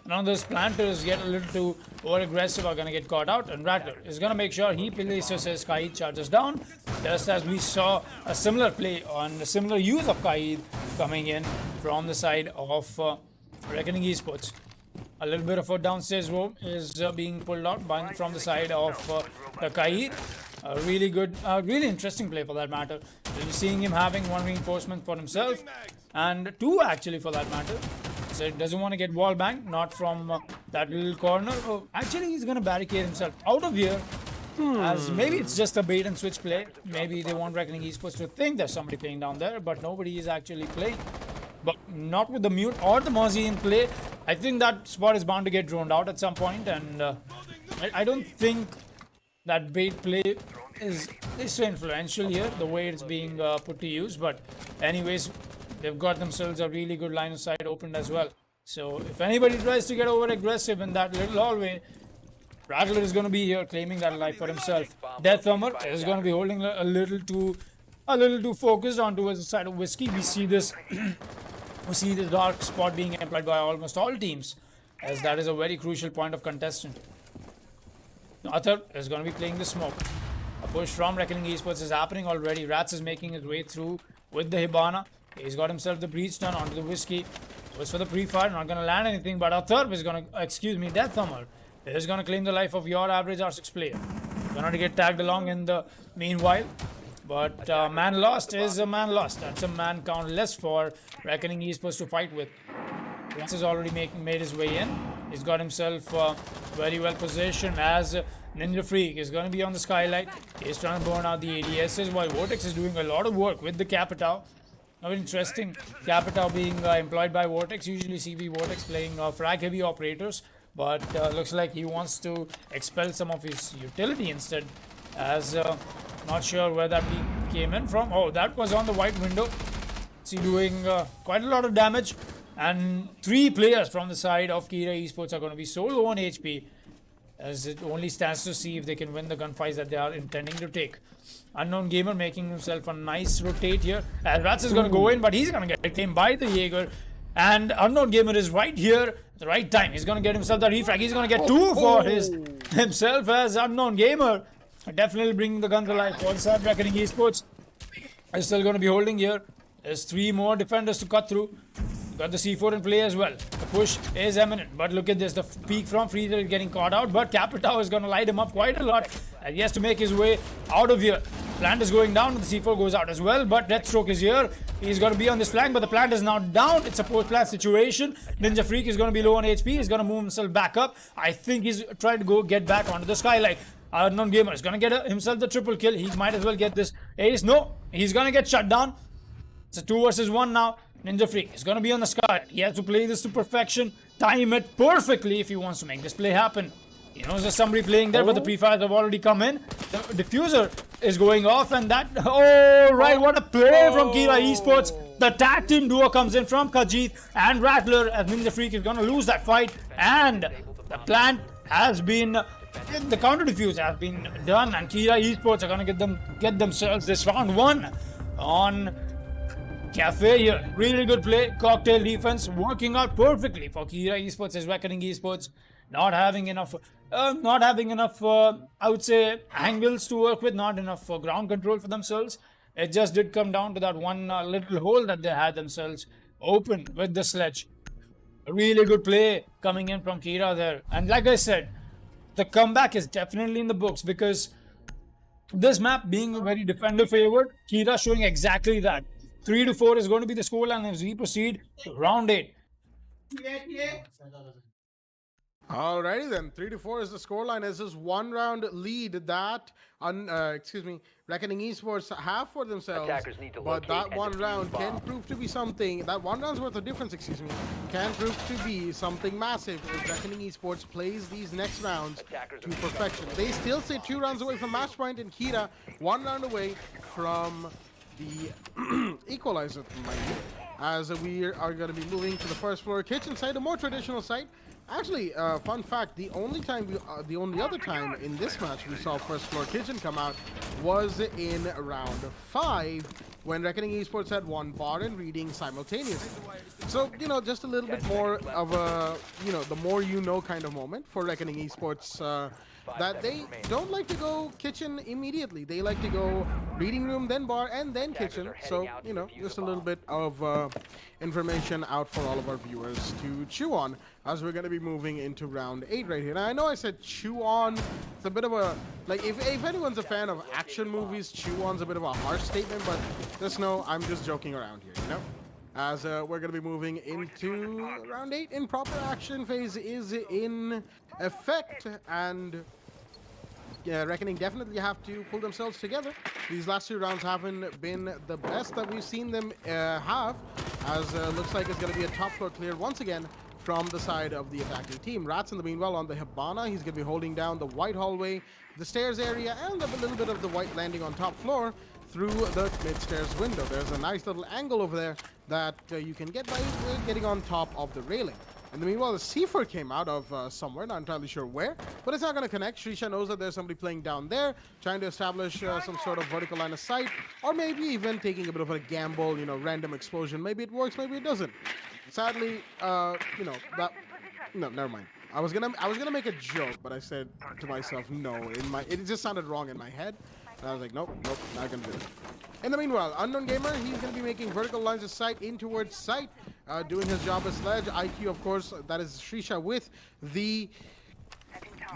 none of those planters get a little too over aggressive are going to get caught out. And Rattler is going to make sure he places his Kaid charges down, just as we saw a similar play on a similar use of Kaid coming in from the side of Reckoning Esports. A little bit of a downstairs roam is being pulled out from the side of Kaid. A really good, really interesting play for that matter. We'll be seeing him having one reinforcement for himself, and two actually for that matter. So it doesn't want to get wall banged, not from that little corner. Oh, actually, he's going to barricade himself out of here. As maybe it's just a bait and switch play. Maybe they want Reckoning Esports to think there's somebody playing down there, but nobody is actually playing. But not with the mute or the Mozzie in play. I think that spot is bound to get droned out at some point, and I don't think that bait play is so influential here, the way it's being put to use. But anyways, they've got themselves a really good line of sight opened as well. So if anybody tries to get over aggressive in that little hallway, Rattler is going to be here claiming that life for himself. Death Hammer is going to be holding a little too focused on towards the side of Whiskey. We see this we see this dark spot being employed by almost all teams, as that is a very crucial point of contention. Arthur is going to be playing the smoke. A push from Reckoning Esports is happening already. Rats is making his way through with the Hibana. He's got himself the breach done onto the Whiskey. Goes for the pre-fire, not going to land anything, but Arthur is going to, Death Hammer is going to claim the life of your average R6 player. Going to get tagged along in the meanwhile. But man lost is a man lost. That's a man count less for Reckoning Esports to fight with. Rats is already made his way in. He's got himself very well positioned as Ninja Freak is going to be on the skylight. He's trying to burn out the ADSs while Vortex is doing a lot of work with the Capitao. Now interesting, Capitao being employed by Vortex. Usually CB Vortex playing frag heavy operators. But looks like he wants to expel some of his utility instead. As not sure where that came in from. Oh, that was on the white window. See, doing quite a lot of damage. And 3 players from the side of Kira Esports are going to be so low on HP, as it only stands to see if they can win the gunfights that they are intending to take. Unknown Gamer making himself a nice rotate here. As Rats is going to go in, but he's going to get claimed by the Jaeger. And Unknown Gamer is right here at the right time. He's going to get himself the refrag. He's going to get 2 for himself as Unknown Gamer. Definitely bringing the gun to life. One side, Reckoning Esports is still going to be holding here. There's 3 more defenders to cut through. Got the C4 in play as well. The push is imminent. But look at this. The peak from Freezer is getting caught out. But Capitao is going to light him up quite a lot. And he has to make his way out of here. Plant is going down. The C4 goes out as well. But Deathstroke is here. He's going to be on this flank. But the plant is now down. It's a post-plant situation. Ninja Freak is going to be low on HP. He's going to move himself back up. I think he's trying to get back onto the skylight. Unknown Gamer is going to get himself the triple kill. He might as well get this ace. No, he's going to get shut down. It's a 2 versus 1 now. Ninja Freak is going to be on the sky. He has to play this to perfection. Time it perfectly if he wants to make this play happen. He knows there's somebody playing there, but the pre-fires have already come in. The diffuser is going off, and that... Oh, right. What a play from Kira Esports. The tag team duo comes in from Khajiit and Rattler, as Ninja Freak is going to lose that fight. And the plant has been... The counter defuse has been done, and Kira Esports are going to get themselves this round 1 on Cafe here. Really good play. Cocktail defense working out perfectly for Kira Esports as Reckoning Esports. Not having enough, I would say, angles to work with. Not enough ground control for themselves. It just did come down to that one little hole that they had themselves open with the sledge. A really good play coming in from Kira there. And like I said, the comeback is definitely in the books, because this map being very defender favored, Kira showing exactly that. 3-4 is going to be the scoreline as we proceed to round 8. Alrighty then, 3-4 is the scoreline. As this 1 round lead that Reckoning Esports have for themselves. Attackers need to But locate that 1 and round defuse the can bomb. prove to be something. That 1 round's worth of difference, can prove to be something massive if Reckoning Esports plays these next rounds to perfection. They still sit 2 rounds away from match point, and Kira 1 round away from the equalizer, mind you, as we are going to be moving to the first floor kitchen site, a more traditional site. Actually, fun fact, the only other time in this match we saw first floor kitchen come out was in round 5, when Reckoning Esports had 1 bar and reading simultaneously. So, just a little bit more of a, the more you know kind of moment for Reckoning Esports, that they don't like to go kitchen immediately. They like to go reading room, then bar, and then kitchen. So, just a little bit of information out for all of our viewers to chew on as we're going to be moving into round 8 right here. Now, I know I said chew on. It's a bit of a, like, if anyone's a fan of action movies, chew on's a bit of a harsh statement, but just know I'm just joking around here, As we're going to be moving into round 8 in proper action phase is in effect, and Reckoning definitely have to pull themselves together. These last 2 rounds haven't been the best that we've seen them have, as looks like it's going to be a top floor clear once again from the side of the attacking team. Rats in the meanwhile on the Hibana. He's going to be holding down the white hallway, the stairs area, and a little bit of the white landing on top floor through the mid-stairs window. There's a nice little angle over there that you can get by getting on top of the railing. In the meanwhile, the C4 came out of somewhere, not entirely sure where, but it's not going to connect. Shrisha knows that there's somebody playing down there, trying to establish some sort of vertical line of sight, or maybe even taking a bit of a gamble, you know, random explosion. Maybe it works, maybe it doesn't. Sadly, you know, that... No, never mind. I was gonna make a joke, but I said to myself, no. It just sounded wrong in my head. And I was like, nope, not gonna do it. In the meanwhile, Unknown Gamer, he's gonna be making vertical lines of sight in towards sight, doing his job as Sledge. IQ, of course, that is Shrisha with the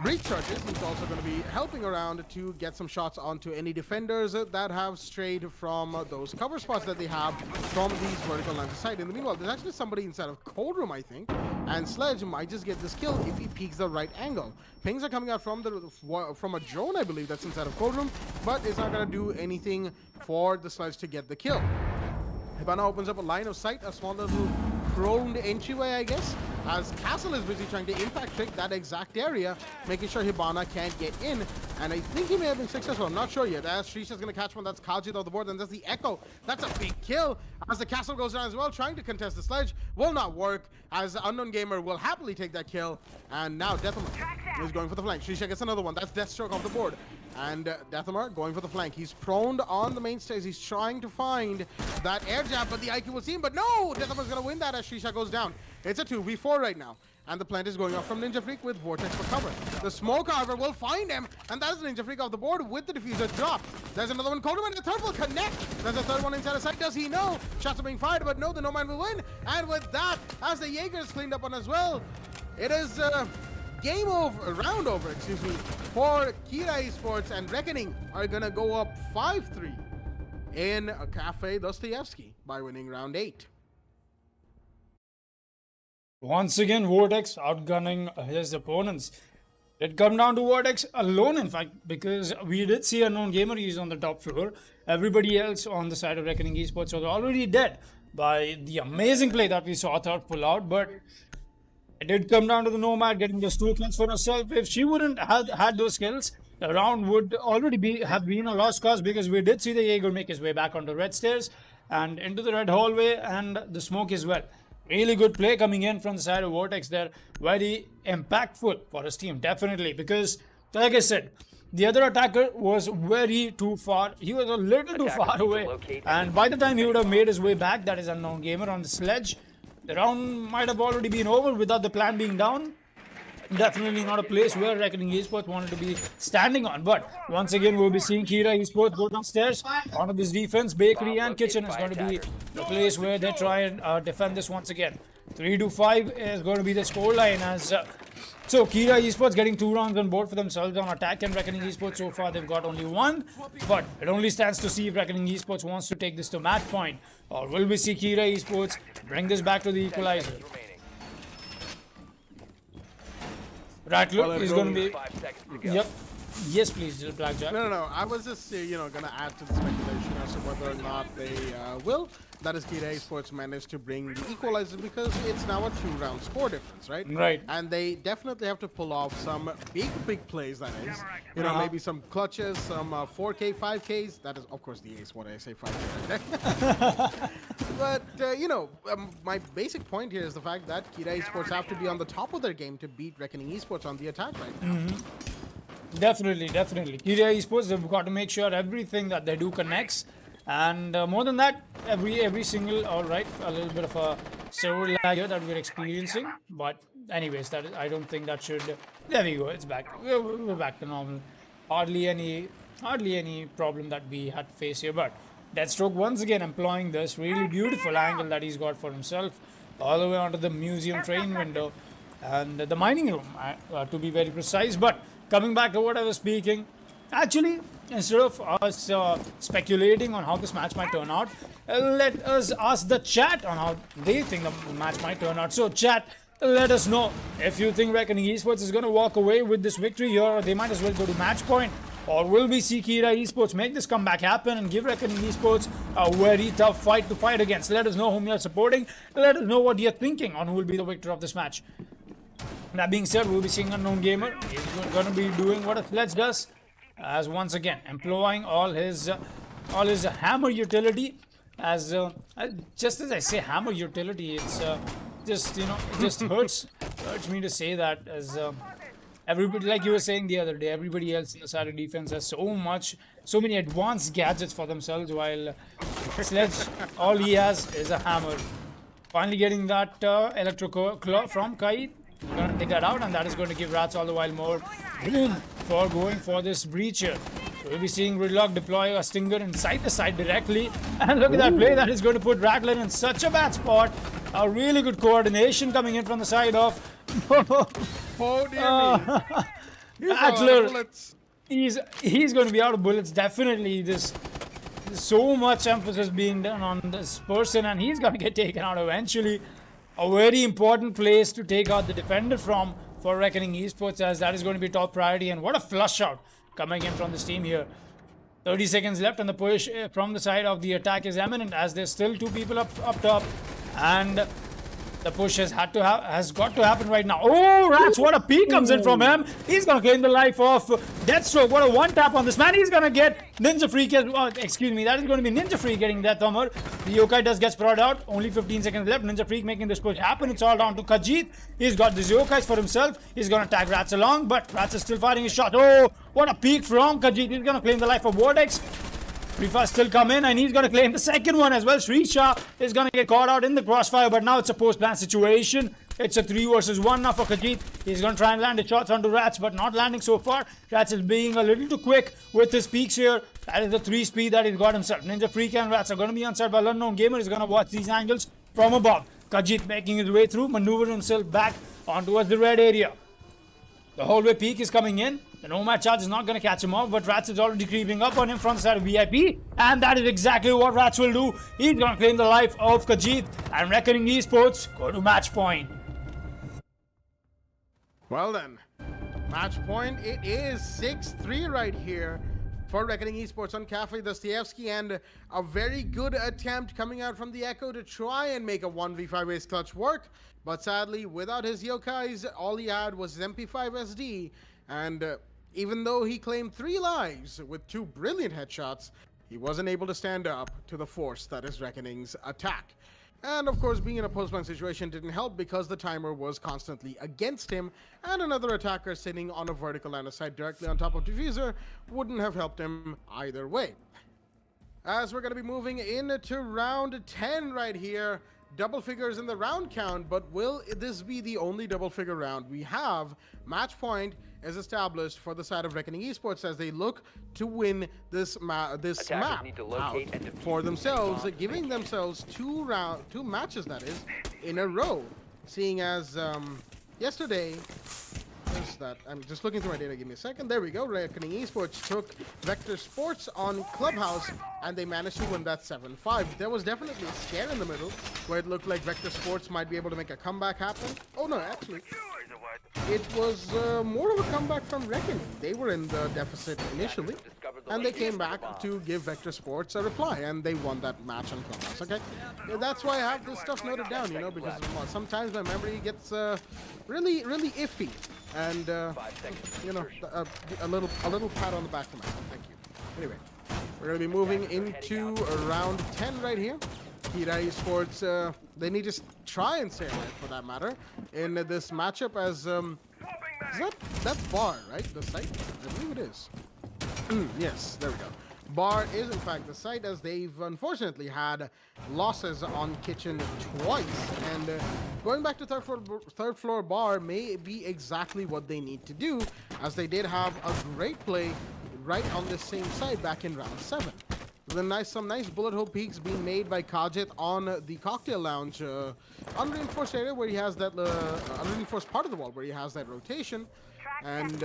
breach charges. He's also going to be helping around to get some shots onto any defenders that have strayed from those cover spots that they have from these vertical lines of sight. In the meanwhile, there's actually somebody inside of Cold Room, I think, and Sledge might just get this kill if he peeks the right angle. Pings are coming out from a drone, I believe, that's inside of Cold Room, but it's not going to do anything for the Sledge to get the kill. Hibana opens up a line of sight, a small little chromed entryway, I guess, as Castle is busy trying to impact trick that exact area, making sure Hibana can't get in. And I think he may have been successful. I'm not sure yet. As Shrisha's going to catch one, that's Kajit off the board, and that's the Echo. That's a big kill. As the Castle goes down as well, trying to contest the Sledge. Will not work, as Unknown Gamer will happily take that kill. And now Deathhammer is going for the flank. Shrisha gets another one. That's Deathstroke off the board. And Deathhammer going for the flank. He's prone on the main stairs. He's trying to find that air jab, but the IQ will see him. But no! Deathhammer's going to win that as Shrisha goes down. It's a 2v4 right now. And the plant is going off from Ninja Freak with Vortex for cover. The Smoke, however, will find him. And that's Ninja Freak off the board with the diffuser drop. There's another one. Coldman, the third will connect. There's a third one inside the site. Does he know? Shots are being fired, but no, the No Man will win. And with that, as the Jaeger's cleaned up on as well, it is round over, excuse me, for Kira Esports, and Reckoning are going to go up 5-3 in Cafe Dostoevsky by winning round 8. Once again, Vortex outgunning his opponents. It come down to Vortex alone, in fact, because we did see Unknown Gamer. He's on the top floor. Everybody else on the side of Reckoning Esports was already dead by the amazing play that we saw Third pull out, but it did come down to the Nomad getting those 2 kills for herself. If she wouldn't have had those kills, the round would already have been a lost cause, because we did see the Jaeger make his way back onto red stairs and into the red hallway and the smoke as well. Really good play coming in from the side of Vortex there. Very impactful for his team, definitely, because, like I said, the other attacker was very too far. He was a little too far away. And by the time he would have made his way back, that is Unknown Gamer on the Sledge, the round might have already been over without the plan being down. Definitely not a place where Reckoning Esports wanted to be standing on. But once again, we'll be seeing Kira Esports go downstairs. Onto this defense, bakery and kitchen is going to be the place where they try and defend this once again. 3-5 is going to be the scoreline, as so Kira Esports getting 2 rounds on board for themselves on attack, and Reckoning Esports so far they've got only 1. But it only stands to see if Reckoning Esports wants to take this to match point, or will we see Kira Esports bring this back to the equalizer. Rattler is going to be... 5 seconds to go. Yep. Yes, please, Blackjack. No. I was just, going to add to the speculation as to whether or not they will. That is, Kira Esports managed to bring the equalizer, because it's now a 2-round score difference, right? Right. And they definitely have to pull off some big plays, that is. You know, maybe some clutches, some 4K, 5Ks. That is, of course, the ace. What did I say, 5K? But, my basic point here is the fact that Kira Esports have to be on the top of their game to beat Reckoning Esports on the attack right now. Definitely. Kira Esports, they've got to make sure everything that they do connects. And more than that, every single, all right, a little bit of a server lag here that we're experiencing. But anyways, I don't think that should... There we go, it's back. We're back to normal. Hardly any problem that we had to face here. But Deathstroke once again employing this really beautiful angle that he's got for himself, all the way onto the museum train window and the mining room, to be very precise. But coming back to what I was speaking, actually, instead of us speculating on how this match might turn out, let us ask the chat on how they think the match might turn out. So chat, Let us know if you think Reckoning Esports is going to walk away with this victory here, or they might as well go to match point. Or will we see Kira Esports make this comeback happen and give Reckoning Esports a very tough fight to fight against? Let us know whom you're supporting. Let us know what you're thinking on who will be the victor of this match. That being said, we'll be seeing Unknown Gamer. He's going to be doing what a Sledge does, as once again employing all his hammer utility. As just as I say hammer utility, it's just, you know, it just hurts me to say that, as everybody, like you were saying the other day, everybody else in the side of defense has so many advanced gadgets for themselves, while Sledge, all he has is a hammer. Finally getting that electro claw from Kaid. Gonna take that out, and that is going to give Rats all the while more room for going for this breach here. So we'll be seeing Gridlock deploy a stinger inside the side directly, and look at that play. That is going to put Rattler in such a bad spot. A really good coordination coming in from the side of Oh dear me. Rattler. He's going to be out of bullets, definitely. There's so much emphasis being done on this person, and he's going to get taken out eventually. A very important place to take out the defender from for Reckoning Esports, as that is going to be top priority. And what a flush out coming in from this team here. 30 seconds left, and the push from the side of the attack is imminent, as there's still two people up top, and the push has got to happen right now. Oh, Rats, what a peek comes in from him. He's going to claim the life of Deathstroke. What a one tap on this man. He's going to get Ninja Freak. Excuse me, that is going to be Ninja Freak getting Death Hammer. The yokai does get brought out. Only 15 seconds left. Ninja Freak making this push happen. It's all down to Khajiit. He's got these yokais for himself. He's going to tag Rats along, but Rats is still firing his shot. Oh, what a peek from Khajiit. He's going to claim the life of Vortex. Rifa still come in, and he's going to claim the second one as well. Srisha is going to get caught out in the crossfire, but now it's a post-plan situation. It's a 3 versus 1 now for Khajiit. He's going to try and land his shots onto Rats, but not landing so far. Rats is being a little too quick with his peaks here. That is the 3 speed that he's got himself. Ninja Freak and Rats are going to be on side, while Unknown Gamer is going to watch these angles from above. Khajiit making his way through, maneuvering himself back on towards the red area. The hallway peak is coming in. The Nomad charge is not going to catch him off, but Rats is already creeping up on him from the side of VIP. And that is exactly what Rats will do. He's going to claim the life of Khajiit, and Reckoning Esports go to match point. Well then, match point. It is 6-3 right here for Reckoning Esports on Cafe Dostoevsky, and a very good attempt coming out from the Echo to try and make a 1v5 ace clutch work. But sadly, without his yokais, all he had was his MP5 SD, and even though he claimed 3 lives with 2 brilliant headshots, he wasn't able to stand up to the force that is Reckoning's attack. And of course, being in a post-plan situation didn't help, because the timer was constantly against him, and another attacker sitting on a vertical line of sight directly on top of Diffuser wouldn't have helped him either way. As we're going to be moving into round 10 right here, double figures in the round count, but will this be the only double figure round? We have match point is established for the side of Reckoning Esports as they look to win this map out for themselves, giving themselves two matches, that is, in a row. Seeing as yesterday, I'm just looking through my data, give me a second. There we go. Reckoning Esports took Vector Sports on Clubhouse, and they managed to win that 7-5. There was definitely a scare in the middle where it looked like Vector Sports might be able to make a comeback happen. Oh no, actually, it was more of a comeback from Reckoning. They were in the deficit initially, and they came back to give Vector Sports a reply, and they won that match on Clubhouse. Okay, yeah, that's why I have this stuff noted down, you know, because sometimes my memory gets really iffy, and you know, a little pat on the back for myself. Thank you. Anyway, we're gonna be moving into round 10 right here. Kira Esports, they need to try and stay alive, for that matter, in this matchup, as that's Bar, right? The site? I believe it is. Yes, there we go. Bar is in fact the site, as they've unfortunately had losses on Kitchen twice, and going back to third floor Bar may be exactly what they need to do, as they did have a great play right on this same side back in round 7. Some nice bullet hole peaks being made by Khajiit on the cocktail lounge, unreinforced area where he has that unreinforced part of the wall where he has that rotation, and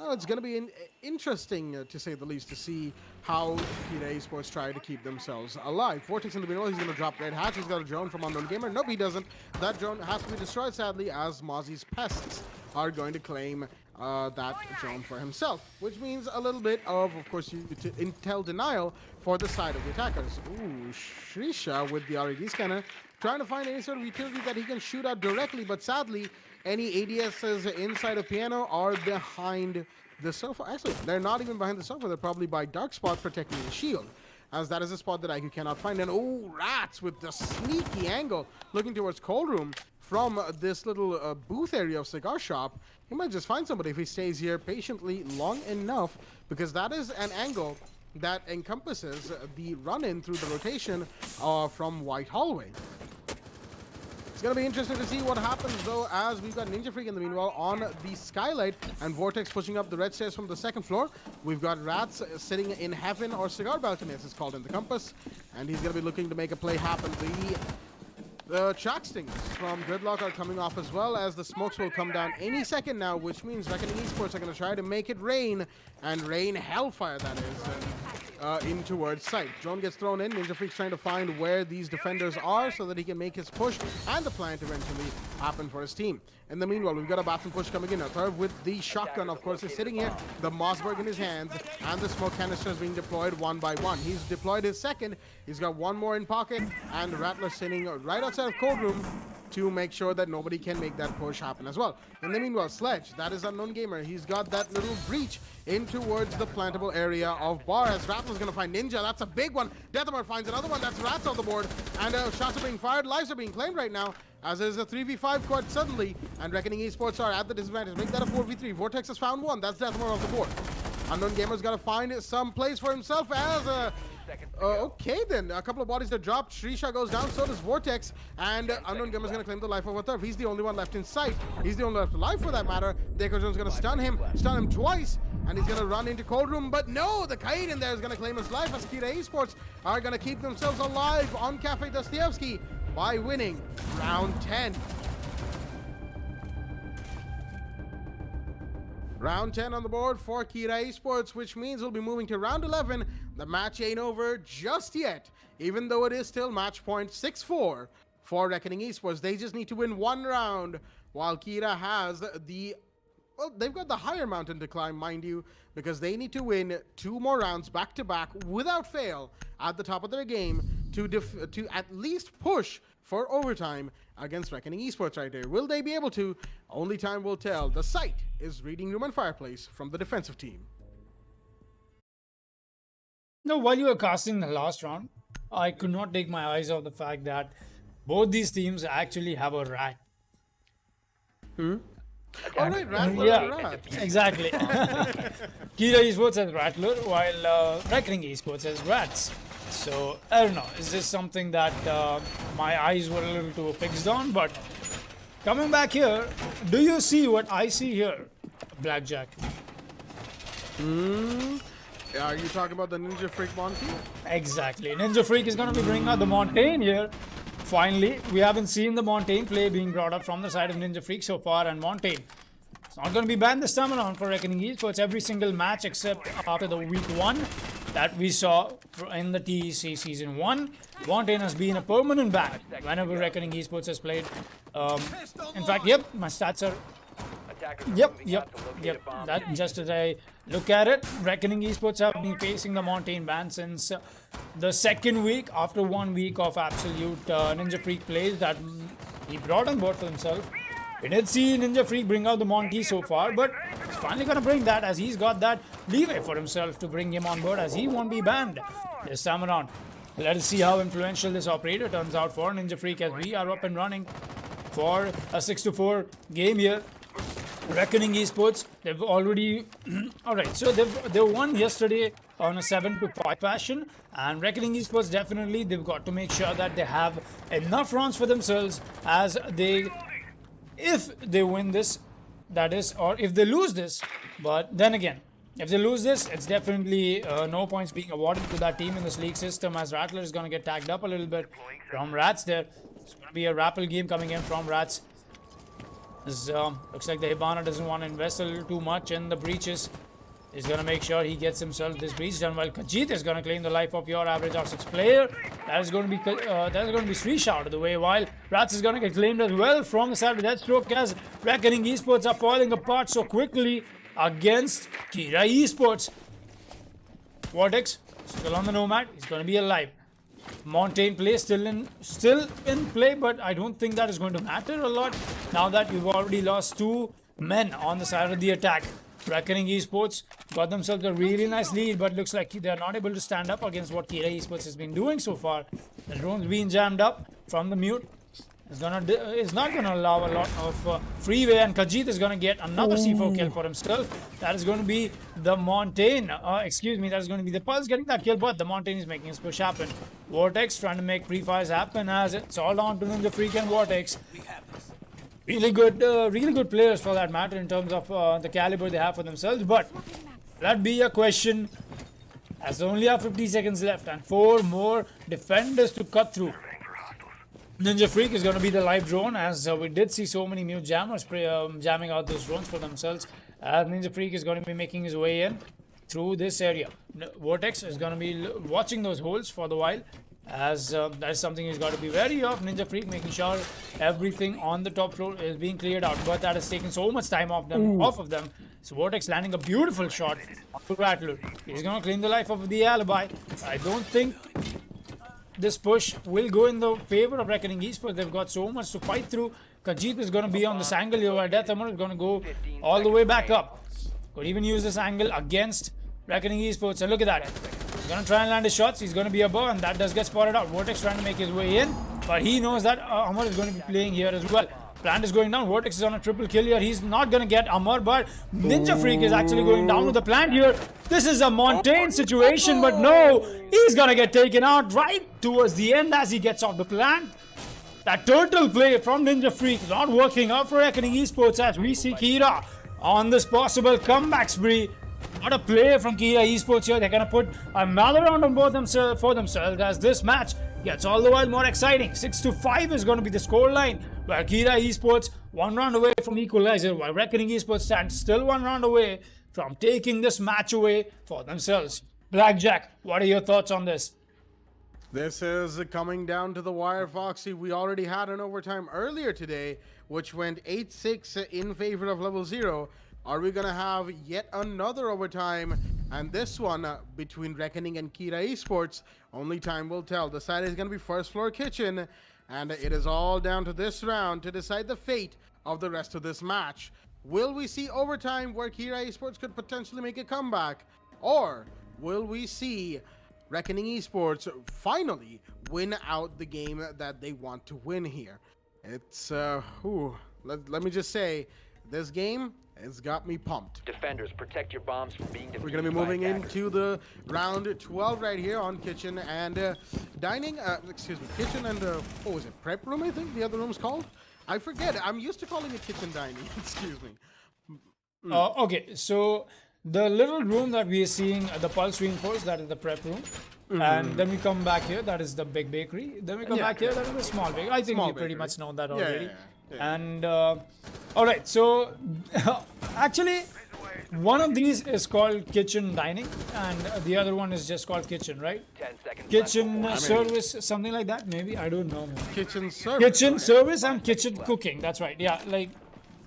It's going to be interesting, to say the least, to see how Kita Esports try to keep themselves alive. Vortex in the middle, he's going to drop Red Hatch. He's got a drone from Unknown Gamer. Nope, he doesn't. That drone has to be destroyed, sadly, as Mozzie's pests are going to claim that drone for himself, which means a little bit of course, intel denial for the side of the attackers. Ooh, Shrisha with the RED scanner, trying to find any sort of utility that he can shoot at directly, but sadly, any ADSs inside of Piano are behind the sofa. Actually, they're not even behind the sofa. They're probably by Dark Spot protecting the shield, as that is a spot that IQ cannot find. And oh, Rats with the sneaky angle looking towards Cold Room from this little booth area of Cigar Shop. He might just find somebody if he stays here patiently long enough, because that is an angle that encompasses the run-in through the rotation from White Hallway. It's going to be interesting to see what happens, though, as we've got Ninja Freak in the meanwhile on the skylight and Vortex pushing up the red stairs from the second floor. We've got Rats sitting in Heaven, or Cigar Balcony as it's called in the compass, and he's going to be looking to make a play happen. The track stings from Gridlock are coming off, as well as the smokes will come down any second now, which means Reckoning Esports are going to try to make it rain, and rain hellfire, that is, in towards site. Drone gets thrown in. Ninja Freak's trying to find where these defenders are so that he can make his push and the plant eventually happen for his team. In the meanwhile, we've got a bathroom push coming in. A third with the shotgun, of course, is sitting here. The Mossberg in his hands, and the smoke canister is being deployed one by one. He's deployed his second. He's got one more in pocket, and Rattler sitting right outside of Cold Room to make sure that nobody can make that push happen as well. In the meanwhile, Sledge, that is Unknown Gamer. He's got that little breach in towards the plantable area of Bar, as Rattler's going to find Ninja. That's a big one. Deathhammer finds another one. That's Rats on the board. And shots are being fired. Lives are being claimed right now, as there's a 3v5 quad suddenly, and Reckoning Esports are at the disadvantage. Make that a 4v3. Vortex has found one. That's Deathhammer off the board. Unknown Gamer's got to find some place for himself as okay then, a couple of bodies that dropped. Shrisha goes down, so does Vortex, and Unknown Gamer's going to claim the life of a third. He's the only one left in sight. He's the only one left alive, for that matter. Decojone's going to stun him twice, and he's going to run into Cold Room, but no, the Kaid in there is going to claim his life, as Kita Esports are going to keep themselves alive on Cafe Dostoevsky by winning round 10. Round 10 on the board for Kita Esports, which means we'll be moving to round 11. The match ain't over just yet, even though it is still match point 6-4 for Reckoning Esports. They just need to win one round, while Kita has the... well, they've got the higher mountain to climb, mind you, because they need to win 2 more rounds back-to-back without fail at the top of their game to at least push for overtime against Reckoning Esports right there. Will they be able to? Only time will tell. The site is reading Room and Fireplace from the defensive team. Now, while you were casting the last round, I could not take my eyes off the fact that both these teams actually have a rat. Alright, Rattler. Yeah, Rat. exactly. Kita Esports has Rattler, while Reckoning Esports has Rats. So, I don't know, is this something that my eyes were a little too fixed on? But coming back here, do you see what I see here, Blackjack? Are you talking about the Ninja Freak Monty? Exactly. Ninja Freak is going to be bringing out the Montaigne here. Finally, we haven't seen the Montaigne play being brought up from the side of Ninja Freak so far, and Montaigne, it's not going to be banned this time around for Reckoning Esports. Every single match except after the week 1 that we saw in the TEC Season 1, Montaigne has been a permanent ban whenever Reckoning Esports has played. In fact, yep, my stats are... Yep. That just as I look at it, Reckoning Esports have been facing the Montaigne ban since the second week, after 1 week of absolute Ninja Freak plays that he brought on board for himself. We did see Ninja Freak bring out the Monty so far, but he's finally going to bring that, as he's got that leeway for himself to bring him on board, as he won't be banned this time around. Let us see how influential this operator turns out for Ninja Freak, as we are up and running for a 6-4 game here. Reckoning Esports, they've already... Alright, so they won yesterday on a 7-5 fashion, and Reckoning Esports definitely, they've got to make sure that they have enough rounds for themselves, as they... if they win this, that is, or if they lose this. But then again, if they lose this, it's definitely no points being awarded to that team in this league system, as Rattler is going to get tagged up a little bit from Rats there. It's going to be a Rappel game coming in from Rats. Looks like the Hibana doesn't want to invest a little too much in the breaches. He's going to make sure he gets himself this breach done, while Khajiit is going to claim the life of your average R6 player. That is going to be Srish out of the way, while Rats is going to get claimed as well from the side of Deathstroke, as Reckoning Esports are falling apart so quickly against Kira Esports. Vortex still on the Nomad. He's going to be alive. Montaigne play still in play, but I don't think that is going to matter a lot now that you've already lost 2 men on the side of the attack. Reckoning Esports got themselves a really nice lead, but looks like they're not able to stand up against what Kira Esports has been doing so far. The drone's being jammed up from the mute. It's not gonna allow a lot of freeway, and Khajiit is gonna get another C4 kill for himself. That is going to be the Montaigne. That is going to be the Pulse getting that kill, but the Montaigne is making his push happen. Vortex trying to make pre-fires happen, as it's all down to Ninja Freak and Vortex. Really good players for that matter in terms of the caliber they have for themselves. But that be a question, as they only have 50 seconds left and 4 more defenders to cut through. Ninja Freak is going to be the live drone, as we did see so many mute jammers jamming out those drones for themselves. As Ninja Freak is going to be making his way in through this area. Vortex is going to be watching those holes for the while, as that is something he's got to be wary of. Ninja Freak making sure everything on the top floor is being cleared out, but that has taken so much time off of them. So Vortex landing a beautiful shot to Rattler. He's going to claim the life of the alibi. I don't think this push will go in the favor of Reckoning Esports. They've got so much to fight through. Khajiit is going to be on this angle here, while Death Hammer is going to go all the way back up. Could even use this angle against Reckoning Esports, and look at that. He's going to try and land his shots. He's going to be above, and that does get spotted out. Vortex trying to make his way in, but he knows that Amar is going to be playing here as well. Plant is going down. Vortex is on a triple kill here. He's not going to get Amar, but Ninja Freak is actually going down with the plant here. This is a Montaigne situation, but no, he's going to get taken out right towards the end as he gets off the plant. That turtle play from Ninja Freak not working out for Reckoning Esports, as we see Kira on this possible comeback spree. What a play from Kira Esports here. They're going to put another round on both for themselves, as this match gets all the while more exciting. 6-5 is going to be the scoreline, where Kira Esports 1 round away from equalizer, while Reckoning Esports stands still 1 round away from taking this match away for themselves. Blackjack, what are your thoughts on this? This is coming down to the wire, Foxy. We already had an overtime earlier today, which went 8-6 in favor of level 0. Are we going to have yet another overtime? And this one between Reckoning and Kira Esports, only time will tell. The side is going to be First Floor Kitchen, and it is all down to this round to decide the fate of the rest of this match. Will we see overtime where Kira Esports could potentially make a comeback? Or will we see Reckoning Esports finally win out the game that they want to win here? It's, let me just say, this game has got me pumped. Defenders, protect your bombs from being defeated. We're going to be moving into the round 12 right here on Kitchen and Dining. Kitchen and, what was it, Prep Room, I think the other room's called? I forget. I'm used to calling it Kitchen Dining. Excuse me. Okay, so the little room that we are seeing, the Pulse Reinforced, that is the Prep Room. And then we come back here, that is the Big Bakery. Then we come back here, that is the Small Bakery. I think you pretty much know that already. Yeah. And, alright, so actually, one of these is called Kitchen Dining, and the other one is just called Kitchen, right? 10 seconds Kitchen Service, something like that, maybe? I don't know. Kitchen Service. Kitchen Service and Kitchen Cooking, that's right. Yeah, like,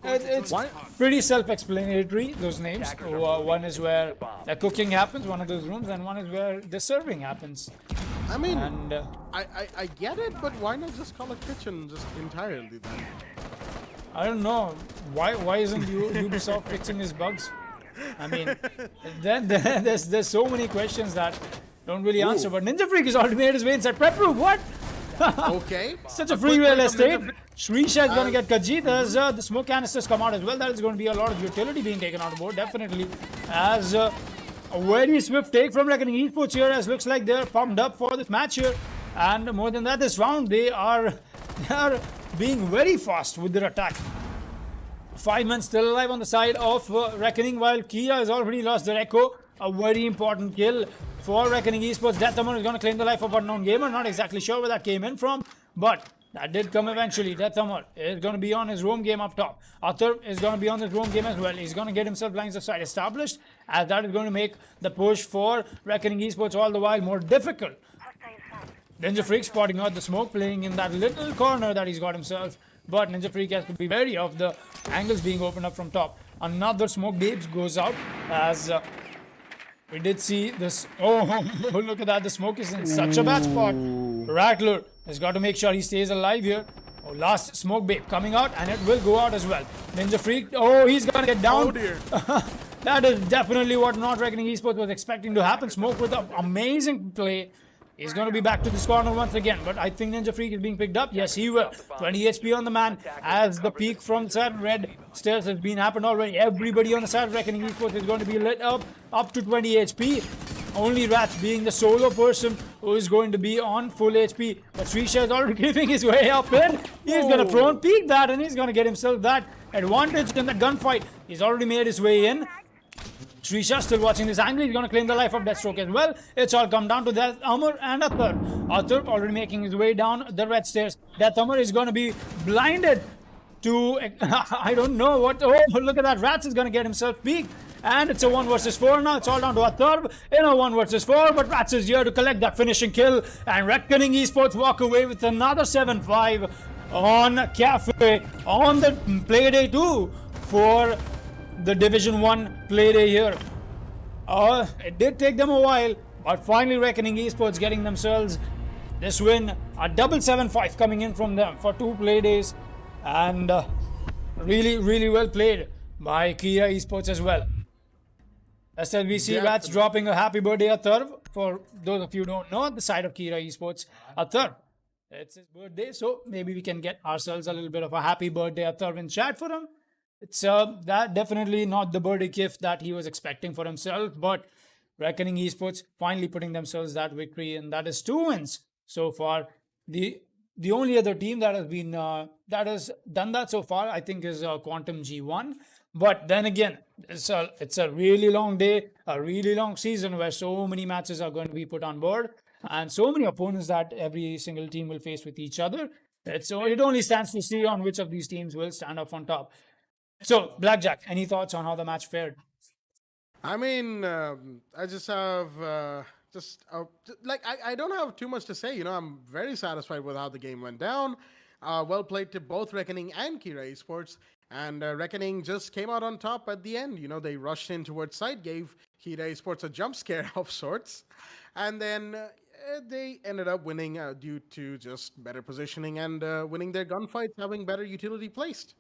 it's pretty self-explanatory, those names. One is where the cooking happens, one of those rooms, and one is where the serving happens. I mean, and, I get it, but why not just call it Kitchen just entirely then? I don't know. Why isn't Ubisoft fixing his bugs? I mean, then there's so many questions that don't really answer. But Ninja Freak has already made his way inside Prep Room. What? Okay. Such a free real estate. Shrisha is going to get Khajiit as the smoke canisters come out as well. That is going to be a lot of utility being taken on board, definitely. As a very swift take from Reckoning Esports here, as looks like they're pumped up for this match here. And more than that, this round, they are being very fast with their attack. 5 men still alive on the side of Reckoning, while Kia has already lost their Echo. A very important kill for Reckoning Esports. Death Hammer is going to claim the life of Unknown Gamer. Not exactly sure where that came in from, but That did come eventually. Death Hammer is going to be on his roam game up top. Arthur is going to be on his roam game as well. He's going to get himself lines of sight established, as that is going to make the push for Reckoning Esports all the while more difficult. Ninja Freak spotting out the smoke, playing in that little corner that he's got himself. But Ninja Freak has to be wary of the angles being opened up from top. Another smoke babes goes out as we did see this. Oh, look at that. The smoke is in such a bad spot. Rattler has got to make sure he stays alive here. Oh, last smoke babe coming out, and it will go out as well. Ninja Freak. Oh, he's going to get down. Oh, dear. That is definitely what Not Reckoning Esports was expecting to happen. Smoke with an amazing play. He's going to be back to this corner once again, but I think Ninja Freak is being picked up. Yes, he will. 20 HP on the man as the peak from side red stairs has been happened already. Everybody on the side of Reckoning Esports is going to be lit up to 20 HP. Only Rats being the solo person who is going to be on full HP. But Srisha is already giving his way up in. He's going to prone peek that, and he's going to get himself that advantage in the gunfight. He's already made his way in. Srisha still watching this angle. He's going to claim the life of Deathstroke as well. It's all come down to Death Hammer and Arthur. Arthur already making his way down the red stairs. Death Hammer is going to be blinded to... I don't know what... Oh, look at that. Rats is going to get himself peaked. And it's a 1 versus 4 now. It's all down to Arthur in a 1 versus 4. But Rats is here to collect that finishing kill. And Reckoning Esports walk away with another 7-5 on Cafe on the Playday 2 for the Division 1 Playday here. It did take them a while, but finally Reckoning Esports getting themselves this win. A double 7-5 coming in from them for 2 Playdays. And really well played by Kia Esports as well. SLVC Rats dropping a happy birthday Arthur. For those of you who don't know, the side of Kira Esports, Arthur. It's his birthday, so maybe we can get ourselves a little bit of a happy birthday Arthur in chat for him. It's that definitely not the birthday gift that he was expecting for himself, but Reckoning Esports finally putting themselves that victory, and that is 2 wins so far. The only other team that has been that has done that so far, I think, is Quantum G1. But then again, it's a really long day, a really long season where so many matches are going to be put on board, and so many opponents that every single team will face with each other. It only stands to see on which of these teams will stand up on top. So, Blackjack, any thoughts on how the match fared? I mean, I just have I don't have too much to say. I'm very satisfied with how the game went down. Well played to both Reckoning and Kira Esports. And Reckoning just came out on top at the end. They rushed in towards side, gave Kira Esports a jump scare of sorts. And then they ended up winning due to just better positioning and winning their gunfights, having better utility placed.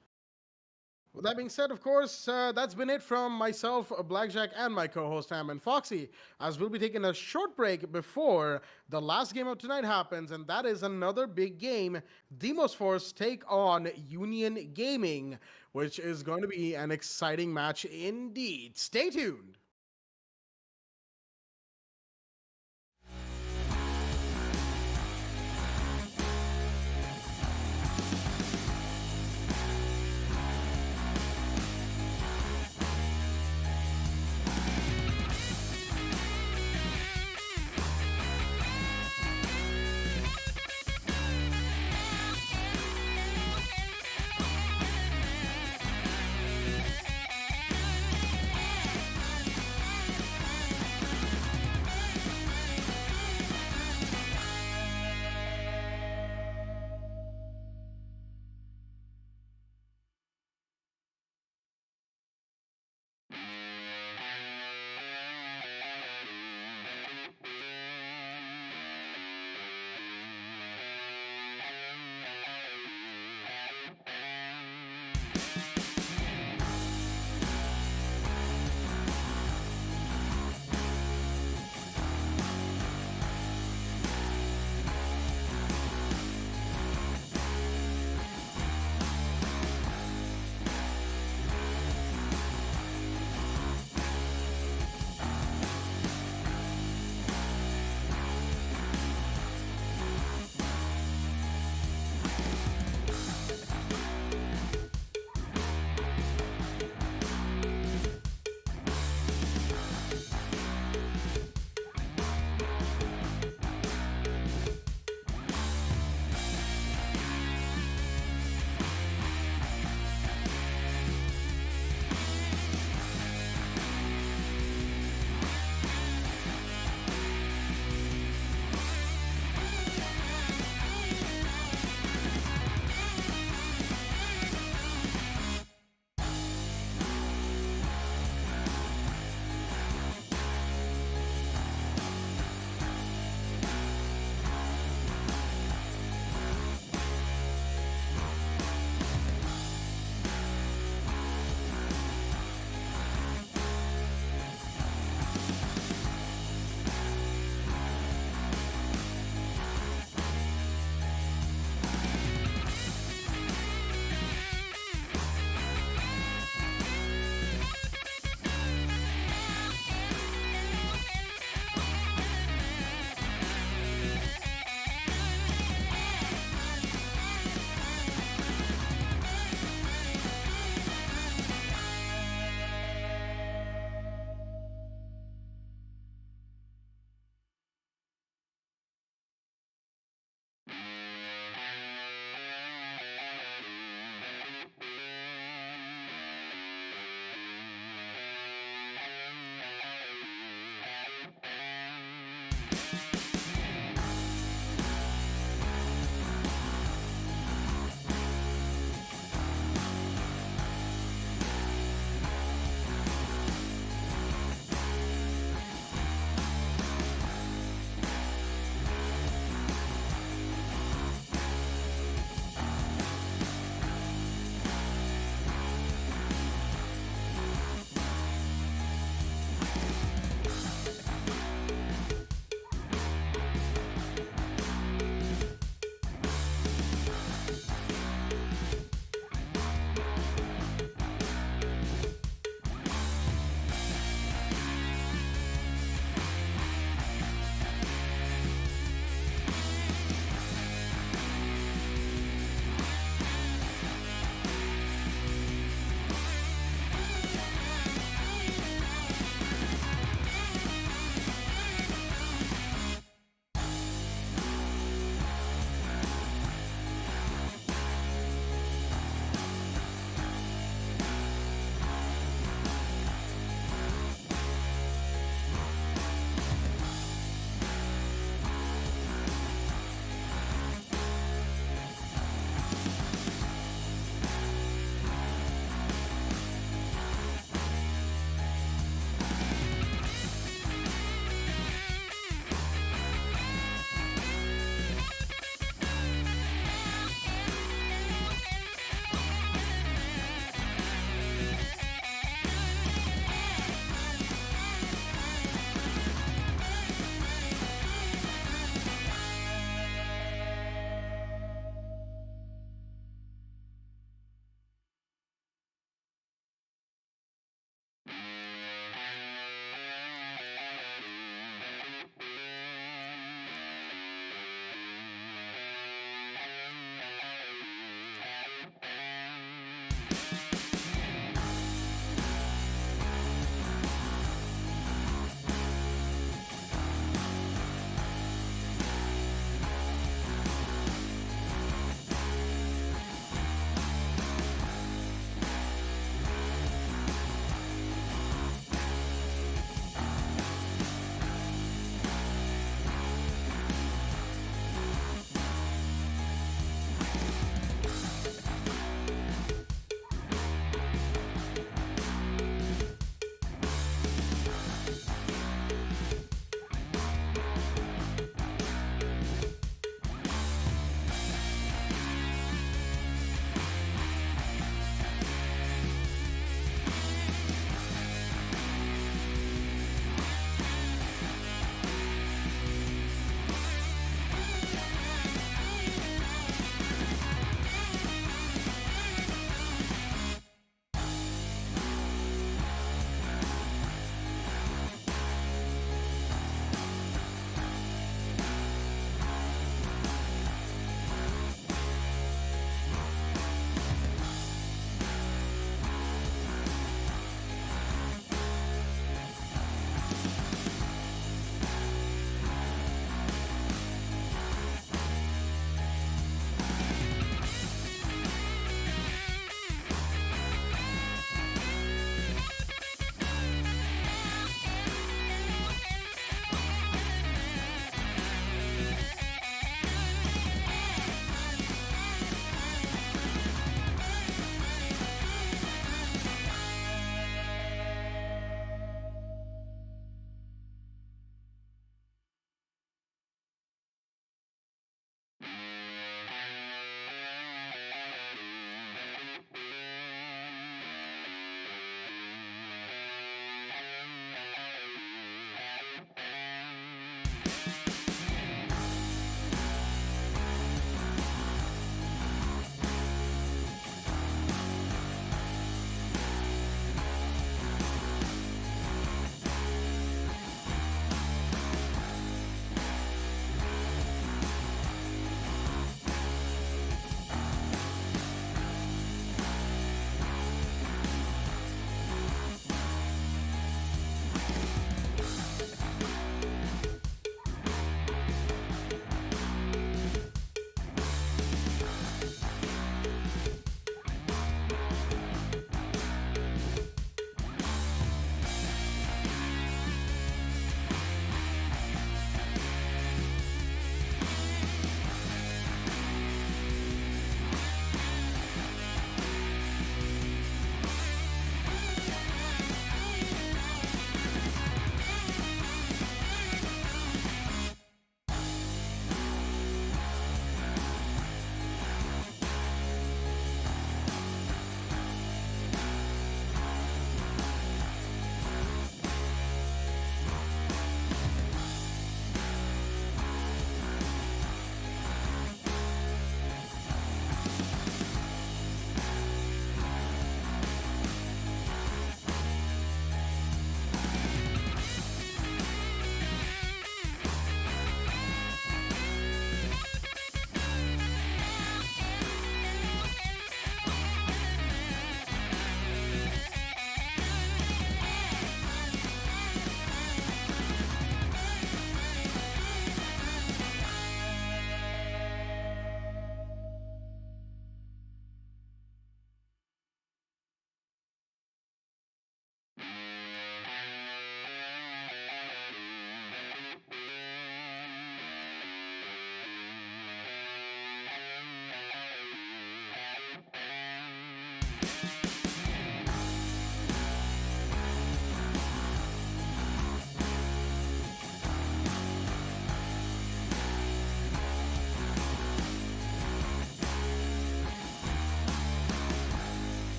With that being said, of course, that's been it from myself, Blackjack, and my co-host, Ham and Foxy, as we'll be taking a short break before the last game of tonight happens, and that is another big game. Demos Force take on Union Gaming, which is going to be an exciting match indeed. Stay tuned.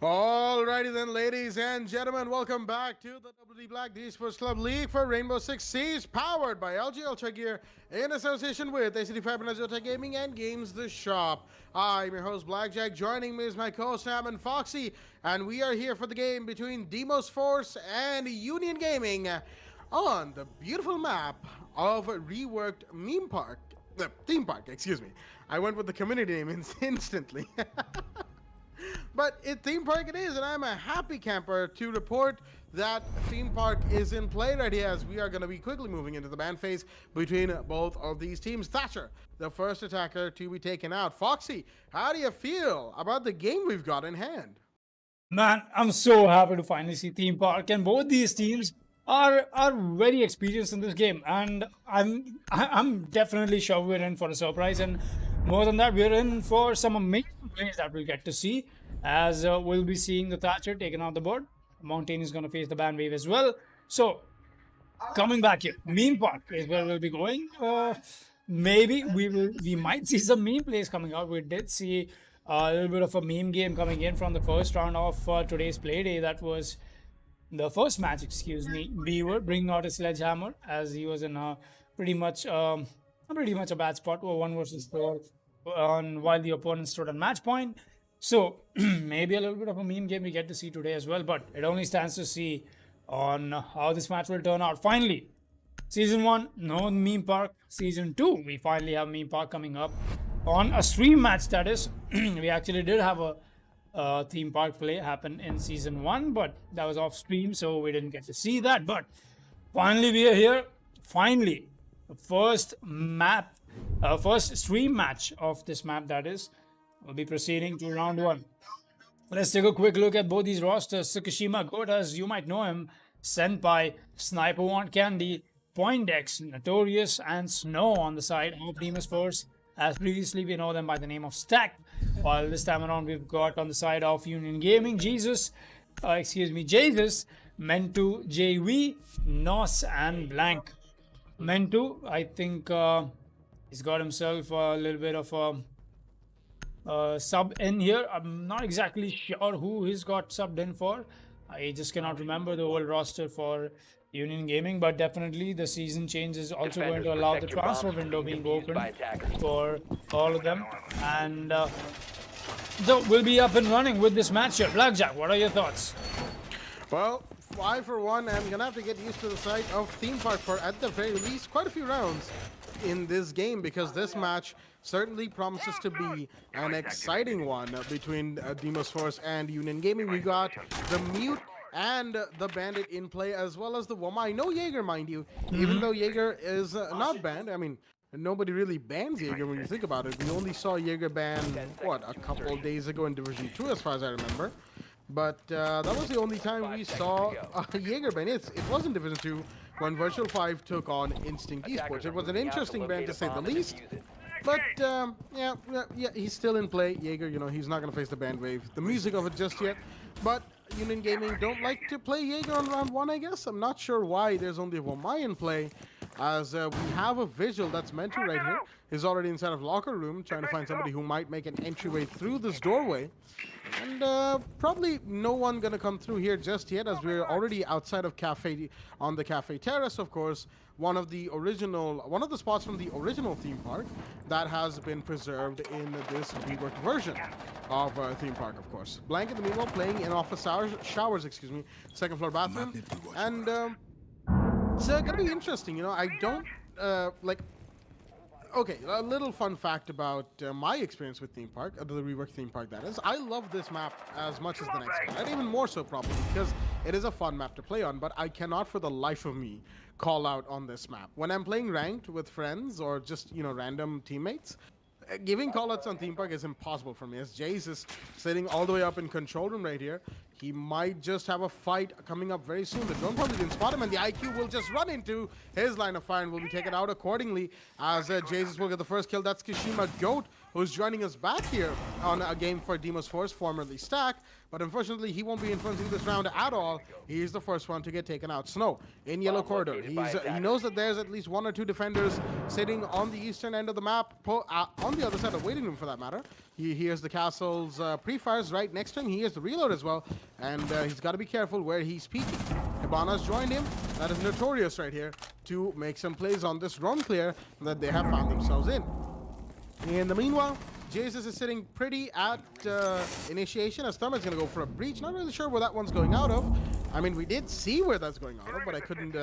Alrighty then, ladies and gentlemen, welcome back to the WD Black the Esports Club League for Rainbow Six Siege, powered by LG Ultragear in association with ACD Fibernet, Zotac Gaming, and Games the Shop. I'm your host Blackjack. Joining me is my co-host Sam and Foxy, and we are here for the game between Demos Force and Union Gaming on the beautiful map of reworked theme park. Excuse me, I went with the community name instantly. But theme park it is, and I'm a happy camper to report that theme park is in play right here, as we are going to be quickly moving into the ban phase between both of these teams. Thatcher, the first attacker to be taken out. Foxy, how do you feel about the game we've got in hand? Man, I'm so happy to finally see Theme Park, and both these teams are very experienced in this game, and I'm definitely sure we're in for a surprise, and more than that, we're in for some amazing plays that we'll get to see, as we'll be seeing the Thatcher taken off the board. Mountain is going to face the Band Wave as well. So, coming back here, meme park is where we'll be going. Maybe we might see some meme plays coming out. We did see a little bit of a meme game coming in from the first round of today's play day. That was the first match, excuse me. Beaver bringing out a sledgehammer as he was in a pretty much a bad spot, 1 versus 4, while the opponent stood on match point. So maybe a little bit of a meme game we get to see today as well, but it only stands to see on how this match will turn out. Finally, Season 1, no meme park. Season 2, we finally have meme park coming up on a stream match, that is. We actually did have a theme park play happen in Season 1, but that was off stream, so we didn't get to see that. But finally, we are here. Finally, the first map, first stream match of this map, that is. We'll be proceeding to round 1. Let's take a quick look at both these rosters. Tsukishima Goat, as you might know him, Senpai, Sniper Want Candy, Poindex, Notorious, and Snow on the side of Demon's Force. As previously, we know them by the name of Stack. While this time around, we've got on the side of Union Gaming, Jesus, Mentu, JV, Nos, and Blank. Mentu, I think he's got himself a little bit of a sub in here. I'm not exactly sure who he's got subbed in for. I just cannot remember the whole roster for Union Gaming, but definitely the season change is also going to allow the transfer window being open for all of them. And so we'll be up and running with this match here. Blackjack, what are your thoughts? Well, I for one am gonna have to get used to the sight of theme park for at the very least quite a few rounds in this game, because this match certainly promises to be an exciting one between Demon's Force and Union Gaming. We got the Mute and the Bandit in play, as well as the Womai. No Jaeger, mind you, even though Jaeger is not banned. I mean, nobody really bans Jaeger when you think about it. We only saw Jaeger ban, what, a couple days ago in Division 2, as far as I remember. But that was the only time we saw a Jaeger ban. It was in Division 2 when Virtual 5 took on Instinct Esports. It was an interesting ban, to say the least. But, yeah, he's still in play. Jaeger, you know, he's not going to face the Band Wave, the music of it just yet. But Union Gaming don't like to play Jaeger on round 1, I guess. I'm not sure why there's only a Womai in play, as we have a visual that's meant to right here. He's already inside of locker room, trying to find somebody who might make an entryway through this doorway. And probably no one gonna come through here just yet, as we're already outside of cafe, on the cafe terrace, of course. One of the spots from the original theme park that has been preserved in this reworked version of theme park, of course. Blank in the meanwhile playing in office showers, excuse me, second floor bathroom, and it's gonna be interesting. You know, I don't like. Okay, a little fun fact about my experience with theme park, the reworked theme park, that is. I love this map as much as the next one, and even more so probably because it is a fun map to play on, but I cannot for the life of me call out on this map. When I'm playing ranked with friends or just, you know, random teammates, giving callouts on theme park is impossible for me, as Jace is sitting all the way up in control room right here. He might just have a fight coming up very soon. The drone probably didn't spot him, and the IQ will just run into his line of fire and will be taken out accordingly, as Jace will get the first kill. That's Kishima Goat, who's joining us back here on a game for Demon's Force, formerly Stack. But unfortunately, he won't be influencing this round at all. He's the first one to get taken out. Snow in yellow corridor. He knows that there's at least 1 or 2 defenders sitting on the eastern end of the map, on the other side of the waiting room for that matter. He hears the castle's pre-fires right next to him. He hears the reload as well, and he's got to be careful where he's peeking. Hibana's joined him. That is Notorious right here to make some plays on this run clear that they have found themselves in. In the meanwhile, Jesus is sitting pretty at initiation, as Thurman's going to go for a breach. Not really sure where that one's going out of. I mean, we did see where that's going out of, but I couldn't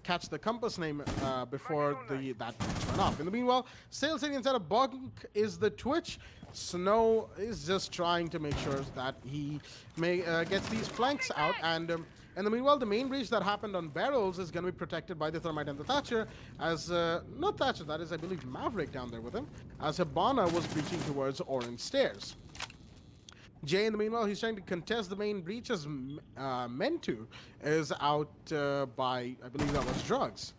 catch the compass name before that went off. In the meanwhile, still sitting inside a bunk is the Twitch. Snow is just trying to make sure that he gets these flanks out, and in the meanwhile, the main breach that happened on Barrels is going to be protected by the Thermite and the Thatcher, as, not Thatcher, that is, I believe, Maverick down there with him, as Hibana was breaching towards Orange Stairs. Jay, in the meanwhile, he's trying to contest the main breach, as Mentu is out by, I believe that was Drugs.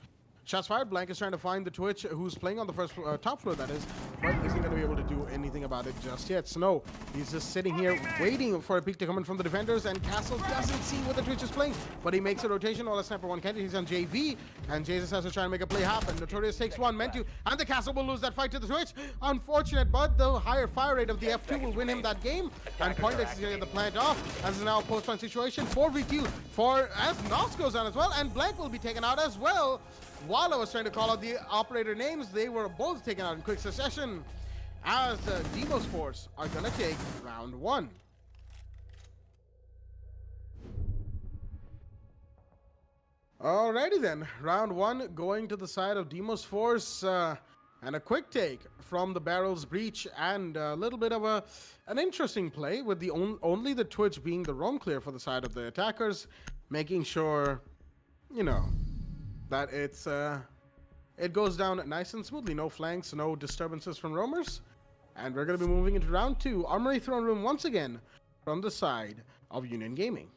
Shots fired. Blank is trying to find the Twitch, who's playing on the first top floor, that is, but isn't going to be able to do anything about it just yet. Snow, he's just sitting here waiting for a peek to come in from the defenders, and Castle doesn't see what the Twitch is playing, but he makes a rotation while a Sniper 1 can't. He's on JV, and Jesus has to try and make a play happen. Notorious takes one, meant to, and the Castle will lose that fight to the Twitch. Unfortunate, but the higher fire rate of the F2 will win him that game, and Pointex is going to get the plant off, as is now a post-point situation. 4v2 for, as Nos goes on as well, and Blank will be taken out as well. While I was trying to call out the operator names, they were both taken out in quick succession, as Demos Force are gonna take round 1. Alrighty then, round 1 going to the side of Demos Force, and a quick take from the Barrels Breach, and a little bit of an interesting play with the only the Twitch being the roam clear for the side of the attackers, making sure, you know, that it goes down nice and smoothly. No flanks, no disturbances from roamers. And we're going to be moving into round 2. Armory Throne Room once again from the side of Union Gaming.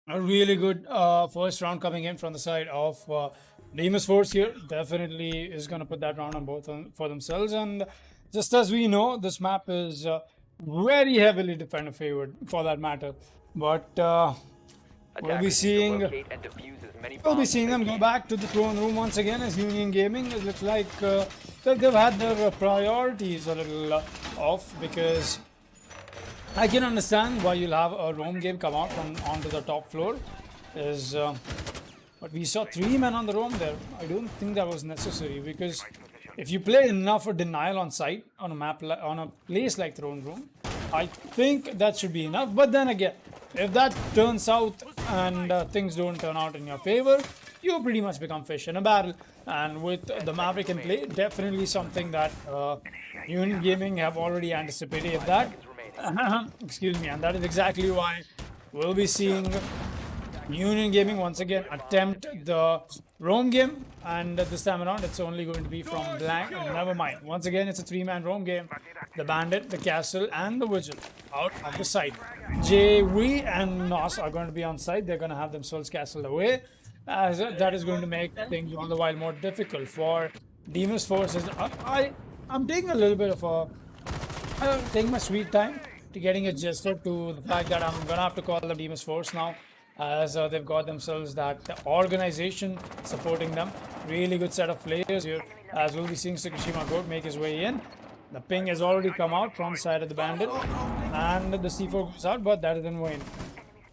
A really good first round coming in from the side of Demus Force here. Definitely is going to put that round on both for themselves. And just as we know, this map is very heavily defender favored for that matter. But we'll be seeing them go back to the throne room once again as Union Gaming. It looks like they've had their priorities a little off, because I can understand why you'll have a roam game come out from onto the top floor. But we saw 3 men on the roam there. I don't think that was necessary, because if you play enough for denial on site on a map on a place like throne room, I think that should be enough. But then again, if that turns out and things don't turn out in your favor, you pretty much become fish in a barrel. And with the Maverick in play, definitely something that Union Gaming have already anticipated that. Excuse me, and that is exactly why we'll be seeing Union Gaming once again attempt the roam game, and this time around it's only going to be from Blank. Never mind. Once again, it's a 3-man roam game. The Bandit, the Castle, and the Vigil out of the side. JV and Nos are going to be on side. They're going to have themselves castled away, as that is going to make things all the while more difficult for Demon's Forces. I'm taking a little bit of taking my sweet time to getting adjusted to the fact that I'm going to have to call the Demon's Force now, as they've got themselves that organization supporting them. Really good set of players here, as we'll be seeing Tsukushima Goat make his way in. The ping has already come out from the side of the Bandit, and the C4 goes out, but that isn't Wayne.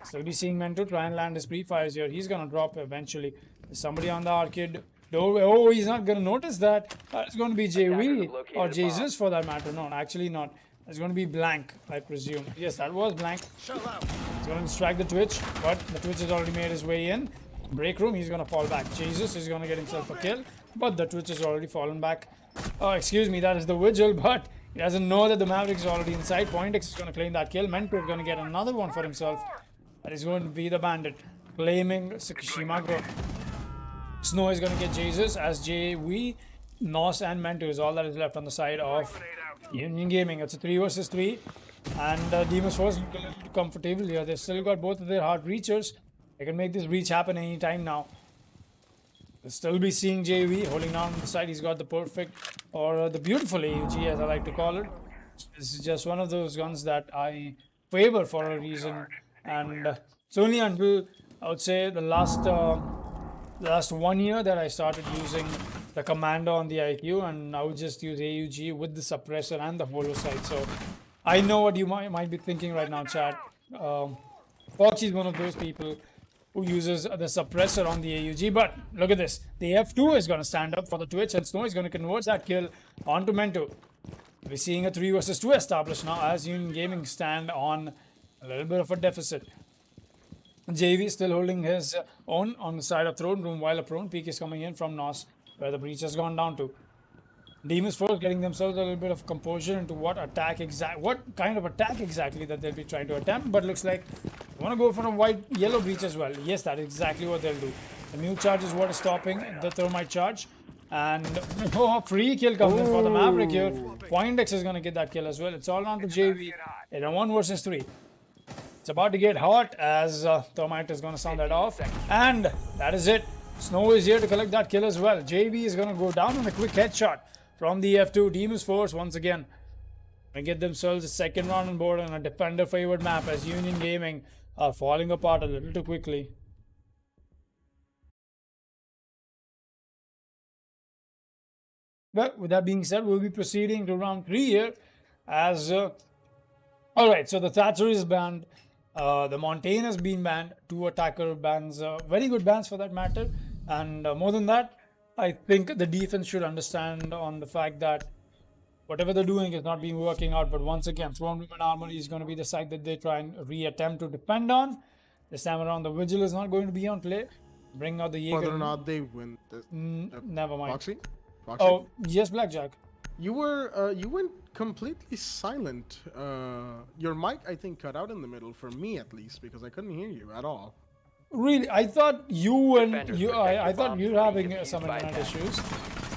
So we'll be seeing Mento try and land his pre-fires here. He's gonna drop eventually. There's somebody on the arcade doorway. Oh, he's not gonna notice that. It's gonna be JV or Jesus for that matter. No, actually not. It's going to be Blank, I presume. Yes, that was Blank. He's going to strike the Twitch, but the Twitch has already made his way in. Break room, he's going to fall back. Jesus is going to get himself a kill, but the Twitch has already fallen back. Oh, excuse me, that is the Vigil, but he doesn't know that the Maverick is already inside. Pointex is going to claim that kill. Mento is going to get another one for himself. That is going to be the Bandit, claiming Tsukushima Go. Snow is going to get Jesus, as JV, Nos, and Mento is all that is left on the side of Union Gaming. It's a 3 versus 3, and Demon's Force look a little comfortable here. They've still got both of their hard reachers. They can make this breach happen anytime now. We'll still be seeing JV holding down on the side. He's got the perfect, or the beautiful AUG, as I like to call it. This is just one of those guns that I favor for a reason, and it's only until, I would say, the last 1 year that I started using the Commander on the IQ, and I would just use AUG with the suppressor and the holo sight. So I know what you might be thinking right now, chat. Foxy is one of those people who uses the suppressor on the AUG, but look at this. The F2 is going to stand up for the Twitch, and Snow is going to convert that kill onto Mento. We're seeing a 3 versus 2 established now, as Union Gaming stand on a little bit of a deficit. JV is still holding his own on the side of throne room, while a prone peek is coming in from Nos, where the breach has gone down to. Demon's Force getting themselves a little bit of composure into what kind of attack exactly that they'll be trying to attempt, but looks like they want to go for a white-yellow breach as well. Yes, that is exactly what they'll do. The mute charge is what is stopping the thermite charge, and free kill comes in for the Maverick here. Pointex is going to get that kill as well. It's all down to JV in a 1 versus 3. It's about to get hot, as Thermite is going to sound that off, and that is it. Snow is here to collect that kill as well. JB is going to go down on a quick headshot from the F2. Demon's Force once again and get themselves a second round on board on a defender favored map as Union Gaming are falling apart a little too quickly. But with that being said, we'll be proceeding to round 3 here as alright, so the Thatcher is banned, the Montaigne has been banned, 2 attacker bans, very good bans for that matter, and more than that, I think the defense should understand on the fact that whatever they're doing is not being working out. But once again, Throne Room and Armory is going to be the side that they try and re-attempt to defend on. This time around, the Vigil is not going to be on play. Bring out the Jaeger. Whether or not they win this. Never mind. Foxy? Oh, yes, Blackjack. You went completely silent. Your mic, I think, cut out in the middle for me at least because I couldn't hear you at all. Really, I thought you and Defenders you. protect I your thought bombs you were from having being some defused by internet attackers. issues,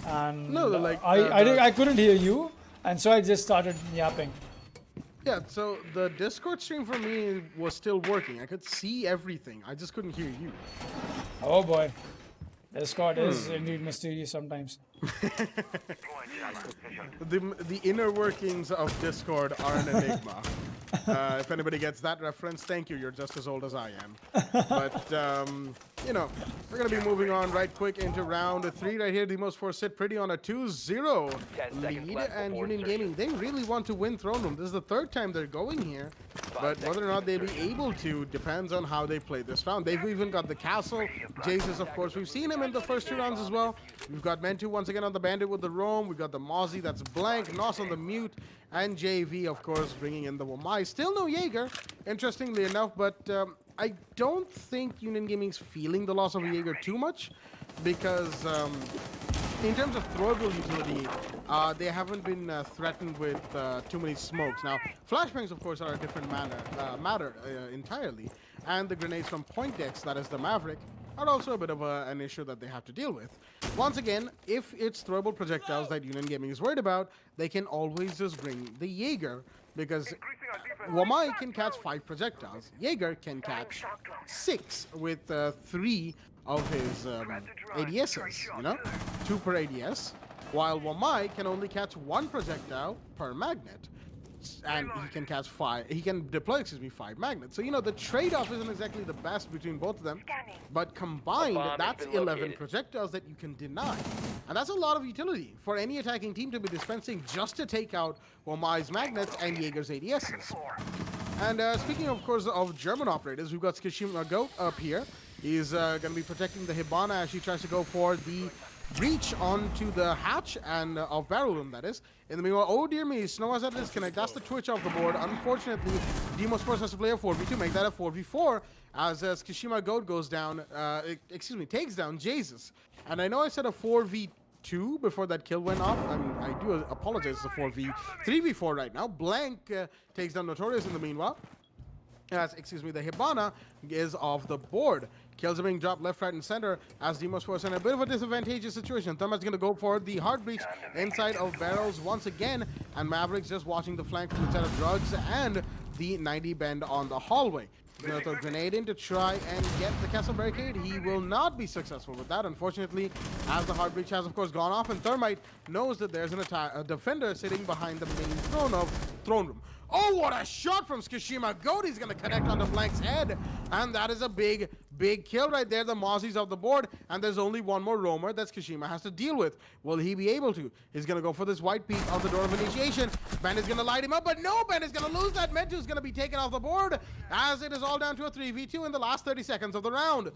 and No, like, I couldn't hear you, and so I just started yapping. Yeah, so the Discord stream for me was still working. I could see everything. I just couldn't hear you. Oh boy, Discord is indeed mysterious sometimes. The inner workings of Discord are an enigma. If anybody gets that reference, thank you. You're just as old as I am. But, you know, we're going to be moving on right quick into round 3 right here. Demos Force sit pretty on a 2-0 10 seconds lead. left And before Union insertion. Gaming, they really want to win Throne Room. This is the 3rd time they're going here. But whether or not they'll be able to depends on how they play this round. They've even got the Castle. Jesus, of course, we've seen him in the first 2 rounds as well. We've got Mentu once again on the Bandit with the Roam. We've got the Mozzie, that's blank. Nos on the Mute. And JV, of course, bringing in the Wamai. Still no Jaeger, interestingly enough. But I don't think Union Gaming's feeling the loss of a Jaeger too much. Because in terms of throwable utility, they haven't been threatened with too many smokes. Now, flashbangs, of course, are a different matter entirely. And the grenades from Point Decks, that is the Maverick, are also a bit of an issue that they have to deal with. Once again, if it's throwable projectiles that Union Gaming is worried about, they can always just bring the Jaeger, because Wamai can catch 5 projectiles. Jaeger can catch 6 with 3 of his ADSs, you know? 2 per ADS, while Wamai can only catch 1 projectile per magnet. And he can catch 5, he can deploy, 5 magnets. So, you know, the trade-off isn't exactly the best between both of them. But combined, bomb has that's been 11 located. projectiles that you can deny. And that's a lot of utility for any attacking team to be dispensing just to take out Wamai's magnets and Jaeger's ADSs. And speaking, of course, of German operators, we've got Skishima Goat up here. He's going to be protecting the Hibana as she tries to go for the breach onto the hatch and of Barrel Room, that is. In the meanwhile, oh dear me, Snow has a disconnect. That's the Twitch off the board. Unfortunately, Demos Force has to play a 4v2, make that a 4v4 as Skishima Goat goes down, takes down Jesus. And I know I said a 4v2 before that kill went off. I do apologize, it's a 3v4 right now. Blank takes down Notorious in the meanwhile. As, the Hibana is off the board. Kills are being dropped left, right, and center as Demos Force in a bit of a disadvantageous situation. Thermat's going to go for the hard breach inside of Barrels once again, and Maverick's just watching the flank from inside of Drugs and the 90 bend on the hallway. He's going to throw a grenade in to try and get the castle barricade. He will not be successful with that, unfortunately, as the hard breach has, of course, gone off, and Thermite knows that there's a defender sitting behind the main throne room. Oh, what a shot from Skishima Goat. He's going to connect on the Blank's head. And that is a big, big kill right there. The Mozzie's off the board. And there's only one more roamer that Skishima has to deal with. Will he be able to? He's going to go for this white peak of the door of initiation. Ben is going to light him up. But no, Ben is going to lose that. Mentu is going to be taken off the board. As it is all down to a 3v2 in the last 30 seconds of the round.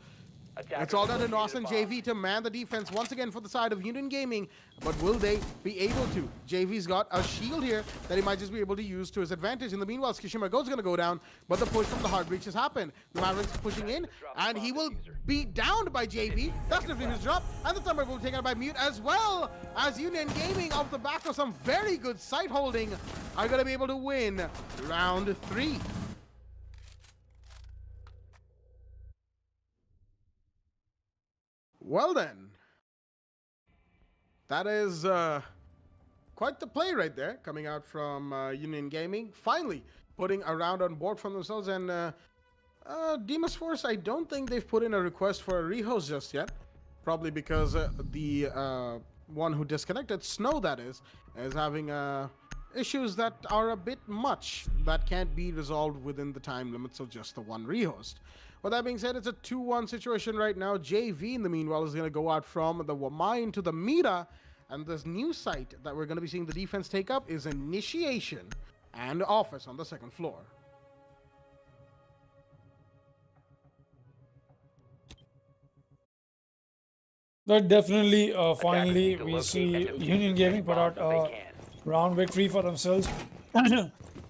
It's all down to Nos and JV to man the defense once again for the side of Union Gaming. But will they be able to? JV's got a shield here that he might just be able to use to his advantage. In the meanwhile, Skishima Goat's going to go down, but the push from the hard breach has happened. The Maverick's pushing in, and he will be downed by JV. That's the his drop, and the Thunder will be taken out by Mute, as well as Union Gaming, off the back of some very good site holding, are going to be able to win round 3. Well then, that is quite the play right there, coming out from Union Gaming. Finally putting a round on board from themselves, and Demos Force, I don't think they've put in a request for a rehost just yet. Probably because the one who disconnected, Snow that is having issues that are a bit much that can't be resolved within the time limits of just the one rehost. With that being said, it's a 2-1 situation right now. JV, in the meanwhile, is going to go out from the mine to the Mira, and this new site that we're going to be seeing the defense take up is Initiation and Office on the second floor. But definitely, Attackers finally, need to we locate see and defuse Union as Gaming many put out bombs as a they can. round victory for themselves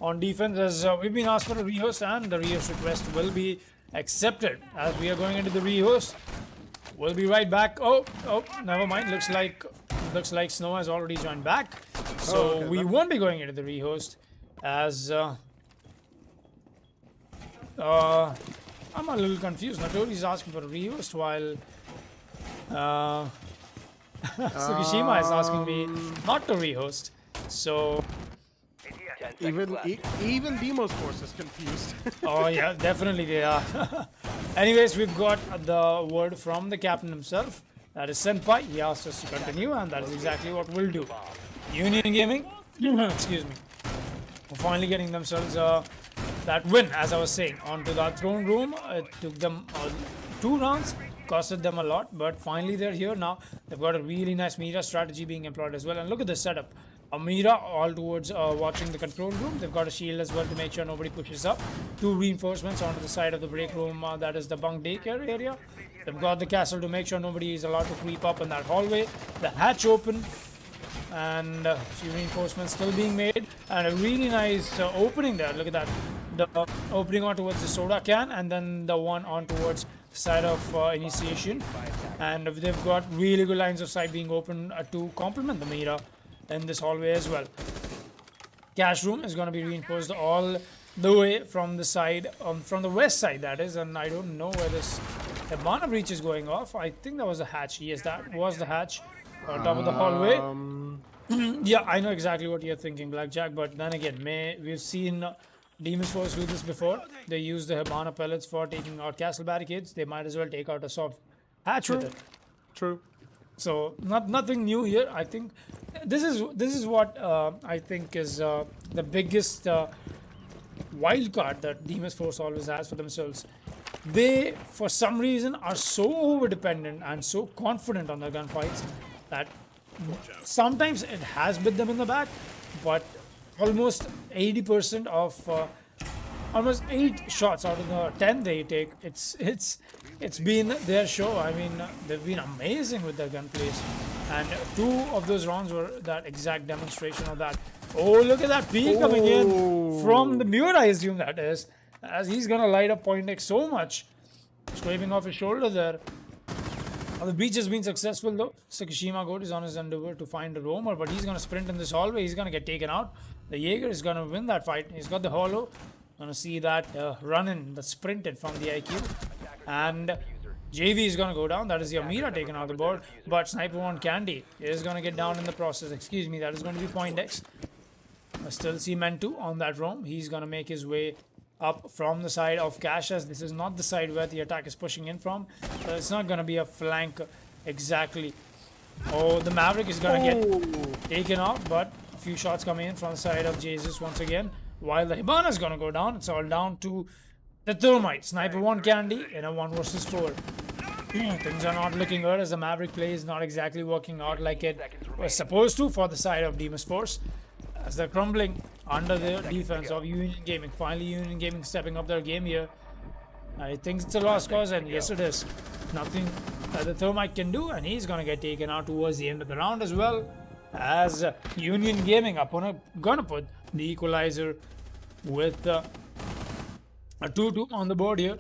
on defense, as we've been asked for a rehost, and the rehost request will be accepted as we are going into the rehost. We'll be right back. Oh, never mind. Looks like Snow has already joined back, so okay, we won't be going into the rehost as I'm a little confused. Notori's asking for a rehost while Tsukishima is asking me not to rehost. So, 10 seconds left. Even Demo's force is confused. oh yeah, definitely they are. Anyways, we've got the word from the captain himself. That is Senpai. He asked us to continue, and that is exactly what we'll do. Union Gaming, excuse me, finally getting themselves that win, as I was saying, onto that throne room. It took them 2 rounds, costed them a lot, but finally they're here now. They've got a really nice Mira strategy being employed as well. And look at this setup. A Mira all towards watching the control room. They've got a shield as well to make sure nobody pushes up. 2 reinforcements onto the side of the break room, that is the bunk daycare area. They've got the castle to make sure nobody is allowed to creep up in that hallway. The hatch open, and few reinforcements still being made, and a really nice opening there. Look at that, the opening on towards the soda can, and then the one on towards the side of Initiation, and they've got really good lines of sight being open to complement the Mira in this hallway as well. Cash room is going to be reinforced all the way from the side, from the west side, that is, and I don't know where this Hibana breach is going off. I think that was the hatch. Yes, that was the hatch on top of the hallway. Yeah, I know exactly what you're thinking, Blackjack, but then again, we've seen Demon's Force do this before. They use the Hibana pellets for taking out castle barricades. They might as well take out a soft hatch with it. True. So nothing new here. I think this is what I think is the biggest wild card that Demon's Force always has for themselves. They, for some reason, are so over dependent and so confident on their gunfights that sometimes it has bit them in the back, but almost 80% of almost 8 shots out of the 10 they take, it's been their show. I mean, they've been amazing with their gunplays, and 2 of those rounds were that exact demonstration of that. Oh, look at that peek coming in from the Muir, I assume that is, as he's gonna light up Point X so much, scraping off his shoulder there. The breach has been successful though. Tsukishima Goat is on his endeavor to find a roamer, but he's gonna sprint in this hallway. He's gonna get taken out. The Jaeger is gonna win that fight. He's got the hollow. Gonna see that run in, the sprinted from the IQ. And JV is gonna go down. That is the Amira taken out of the board. But Sniper 1 Candy is gonna get down in the process. Excuse me, that is going to be Point X. I still see Mentu on that roam. He's gonna make his way up from the side of Cash, as this is not the side where the attack is pushing in from. So it's not gonna be a flank exactly. Oh, the Maverick is gonna get taken out, but a few shots coming in from the side of Jesus once again. While the Hibana is gonna go down, it's all down to the Thermite. Sniper 1 Candy in a 1 versus 4. Things are not looking good, as the Maverick play is not exactly working out like it was supposed to for the side of Demon's Force, as they're crumbling under the defense of Union Gaming. Finally, Union Gaming stepping up their game here. I think it's a lost cause, and yes, it is. Nothing that the Thermite can do, and he's gonna get taken out towards the end of the round as well, as Union Gaming gonna put the equalizer with a 2-2 on the board here.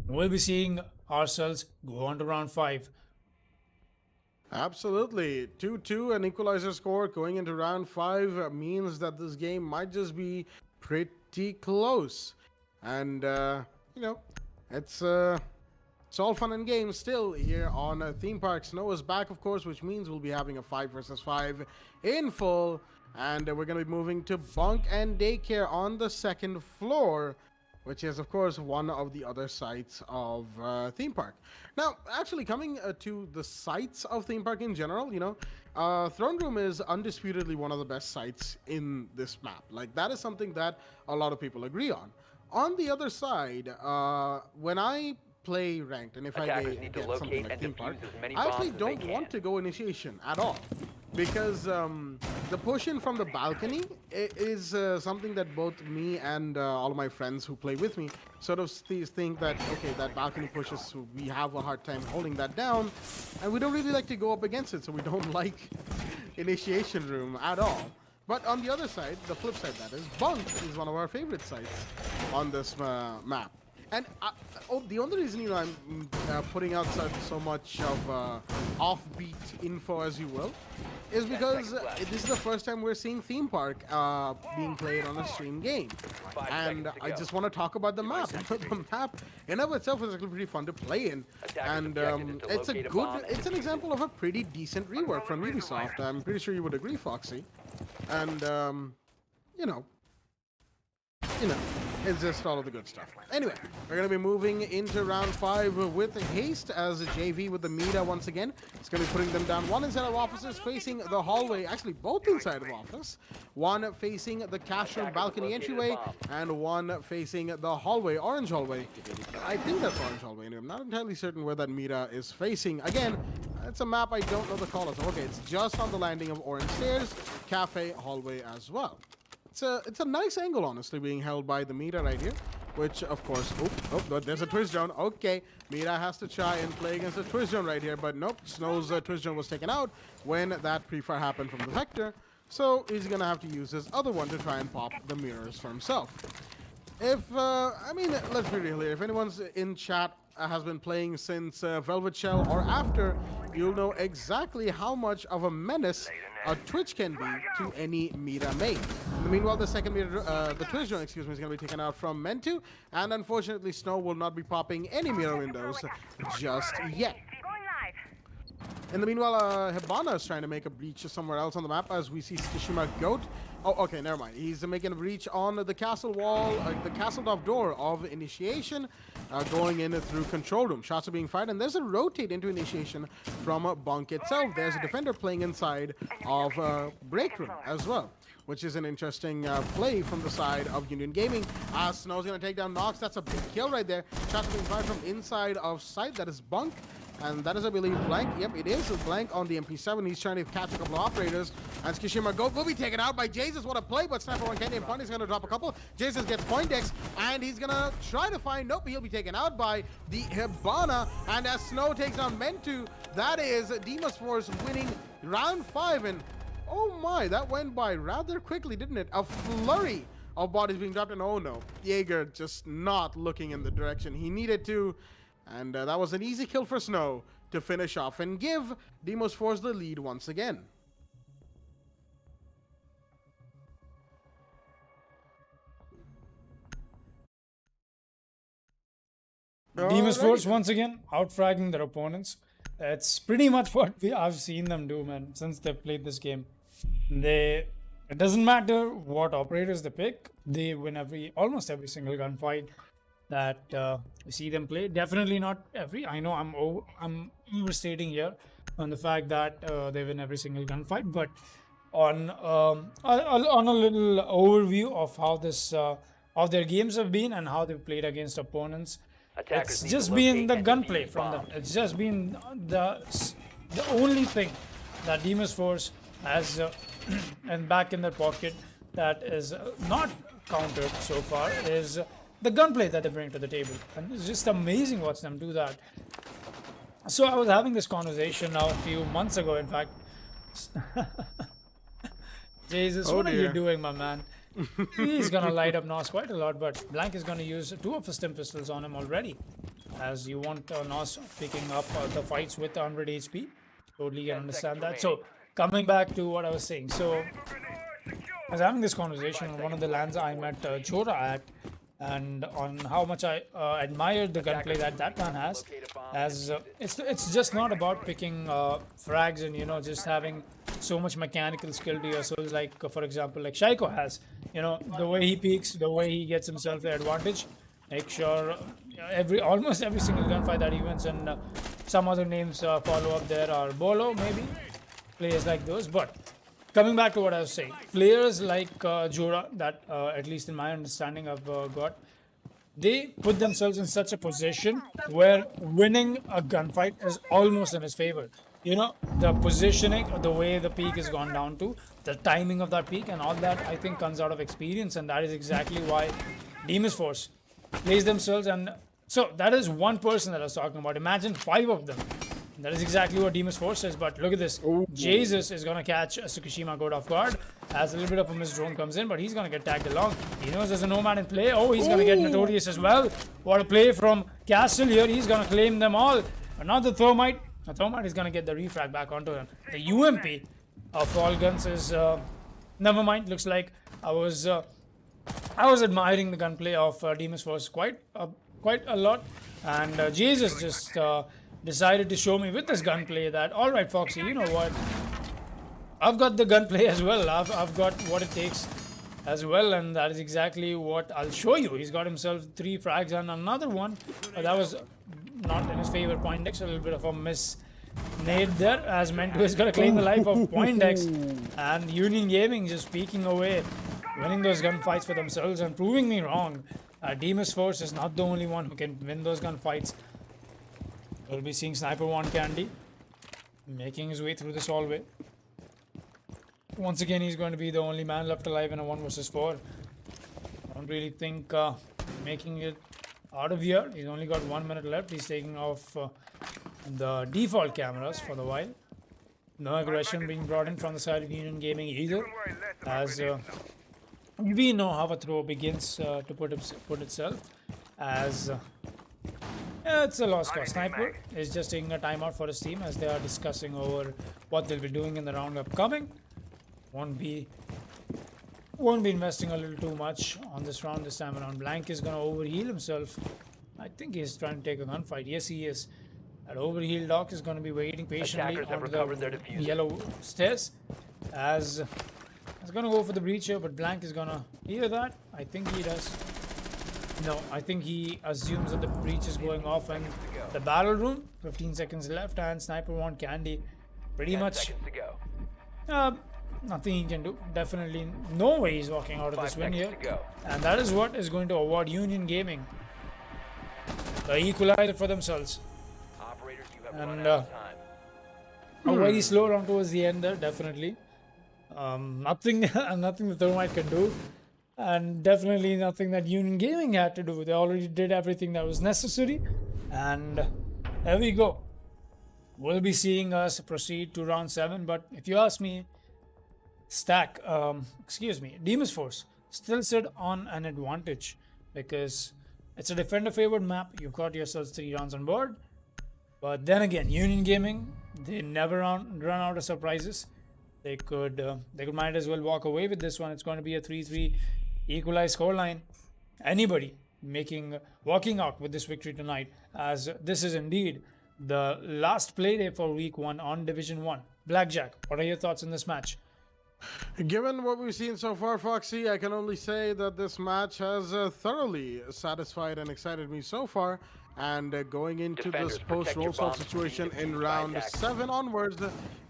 We'll be seeing ourselves go on to round 5. Absolutely. 2-2, an equalizer score going into round 5 means that this game might just be pretty close. And, you know, it's all fun and games still here on Theme Park. Snow is back, of course, which means we'll be having a 5 versus 5 in full. And we're going to be moving to Bunk and Daycare on the second floor. which is, of course, one of the other sites of theme park. Now, actually, coming to the sites of theme park in general, Throne Room is undisputedly one of the best sites in this map. Like, that is something that a lot of people agree on. On the other side, when I play ranked, and if Attackers I need to get something locate like and theme defuse park, as many I actually bombs as they don't want can. to go initiation at all, because the push in from the balcony is something that both me and all of my friends who play with me sort of think that, okay, that balcony pushes, so we have a hard time holding that down, and we don't really like to go up against it, so we don't like initiation room at all. But on the other side, the flip side, that is, Bunk is one of our favorite sites on this map. And the only reason, I'm putting out so much of offbeat info, as you will, is because this is the first time we're seeing theme park being played on a stream game. And I just want to talk about the map. The map in of itself is actually pretty fun to play in. And it's an example of a pretty decent rework from Ubisoft. I'm pretty sure you would agree, Foxy. And, it's just all of the good stuff. Anyway, we're going to be moving into round 5 with haste as JV with the Mira once again. It's going to be putting them down. One inside of offices facing the hallway. Actually, both inside of office. One facing the cash room balcony entryway, and one facing the hallway, orange hallway. I think that's orange hallway. I'm not entirely certain where that Mira is facing. Again, it's a map I don't know the call of. Okay, it's just on the landing of orange stairs, cafe, hallway as well. It's a nice angle, honestly, being held by the Mira right here, which, of course, there's a twist zone. Okay, Mira has to try and play against the twist zone right here, but nope, Snow's twist zone was taken out when that pre-fire happened from the Vector, so he's gonna have to use his other one to try and pop the mirrors for himself. Let's be real here. If anyone's in chat has been playing since Velvet Shell or after, you'll know exactly how much of a menace a Twitch can be to any Mira main. Meanwhile, the second Mira, the Twitch zone, is going to be taken out from Mentu, and unfortunately, Snow will not be popping any Mira windows just yet. In the meanwhile, Hibana is trying to make a breach somewhere else on the map as we see Tsushima Goat. Oh, okay, never mind. He's making a breach on the castle wall, the castle top door of initiation, going in through control room. Shots are being fired, and there's a rotate into initiation from Bunk itself. There's a defender playing inside of break room as well, which is an interesting play from the side of Union Gaming. Snow's going to take down Nox. That's a big kill right there. Shots are being fired from inside of sight. That is Bunk. And that is, I believe, Blank. Yep, it is Blank on the MP7. He's trying to catch a couple of operators. And Tsushima Goat will be taken out by Jesus. What a play, but Sniper 1 Candy and Pun is going to drop a couple. Jesus gets Poindex, and he's going to try to find... Nope, he'll be taken out by the Hibana. And as Snow takes down Mentu, that is Demon's Force winning round 5. And oh my, that went by rather quickly, didn't it? A flurry of bodies being dropped, and oh no, Jaeger just not looking in the direction he needed to. And that was an easy kill for Snow to finish off and give Demos Force the lead once again. Demon's Force once again outfragging their opponents. It's pretty much what I've seen them do, man, since they've played this game. It doesn't matter what operators they pick, they win almost every single gunfight that we see them play. Definitely not every. I know I'm overstating here on the fact that they win every single gunfight, but on a little overview of how this of their games have been and how they've played against opponents, it's just been the gunplay from them. It's just been the only thing that Demon's Force has and back in their pocket that is not countered so far is the gunplay that they bring to the table. And it's just amazing watching them do that. So I was having this conversation now a few months ago, in fact. Jesus, what are you doing, my man? He's gonna light up Nos quite a lot, but Blank is gonna use 2 of his stim pistols on him already, as you want Nos picking up the fights with 100 HP. Totally can understand that. So coming back to what I was saying, so I was having this conversation on one of the lands I met Chora at, and on how much I admired the gunplay that man has. As it's just not about picking frags and just having so much mechanical skill to yourselves, like for example like Shaiko has. The way he peeks, the way he gets himself the advantage, make sure almost every single gunfight that he wins, and some other names follow up there are Bolo, maybe players like those. But coming back to what I was saying, players like Jora, that at least in my understanding I've got, they put themselves in such a position where winning a gunfight is almost in his favor. You know, the positioning, the way the peak has gone down to, the timing of that peak, and all that, I think comes out of experience, and that is exactly why Demon's Force plays themselves. And so that is one person that I was talking about. Imagine 5 of them. That is exactly what Demon's Force is. But look at this. Jesus is going to catch Tsukushima caught off guard as a little bit of a missed drone comes in, but he's going to get tagged along. He knows there's a nomad in play. Oh, he's going to get Notorious as well. What a play from Castle here. He's going to claim them all. Another Thermite. The Thermite is going to get the refrag back onto him. The UMP of all guns is... never mind. Looks like I was admiring the gunplay of Demon's Force quite a lot. And Jesus just... decided to show me with this gunplay that, all right, Foxy, you know what? I've got the gunplay as well. I've got what it takes as well, and that is exactly what I'll show you. He's got himself 3 frags and another one. That was not in his favor. Poindex, a little bit of a miss nade there, as Mento is going to claim the life of Poindex. And Union Gaming just peeking away, winning those gunfights for themselves and proving me wrong. Demon's Force is not the only one who can win those gunfights. We'll be seeing Sniper 1 Candy making his way through this hallway. Once again, he's going to be the only man left alive in a 1 versus 4. I don't really think making it out of here. He's only got 1 minute left. He's taking off the default cameras for the while. No aggression being brought in from the side of Union Gaming either, as we know how a throw begins to put itself, as it's a lost cause. Sniper is just taking a timeout for his team as they are discussing over what they'll be doing in the round upcoming. Won't be investing a little too much on this round this time around. Blank is going to overheal himself. I think he's trying to take a gunfight. Yes, he is. That overheal Doc is going to be waiting patiently on the yellow stairs, as he's going to go for the breach here, but Blank is going to hear that. I think he does. No, I think he assumes that the breach is going off in the battle room. 15 seconds left, and Sniper 1 Candy pretty much nothing he can do. Definitely no way he's walking out of this win here. And that is what is going to award Union Gaming the equalizer for themselves. And a very slow round towards the end there, definitely. Nothing the Thermite can do. And definitely nothing that Union Gaming had to do. They already did everything that was necessary. And there we go. We'll be seeing us proceed to round 7. But if you ask me, Demon's Force still sit on an advantage, because it's a defender favored map. You've got yourselves 3 rounds on board. But then again, Union Gaming, they never run out of surprises. They could might as well walk away with this one. It's going to be a 3-3 equalized scoreline. Anybody walking out with this victory tonight, as this is indeed the last play day for week 1 on Division 1. Blackjack, what are your thoughts on this match? Given what we've seen so far, Foxy, I can only say that this match has thoroughly satisfied and excited me so far. And going into this post-roll stop situation in round 7 onwards,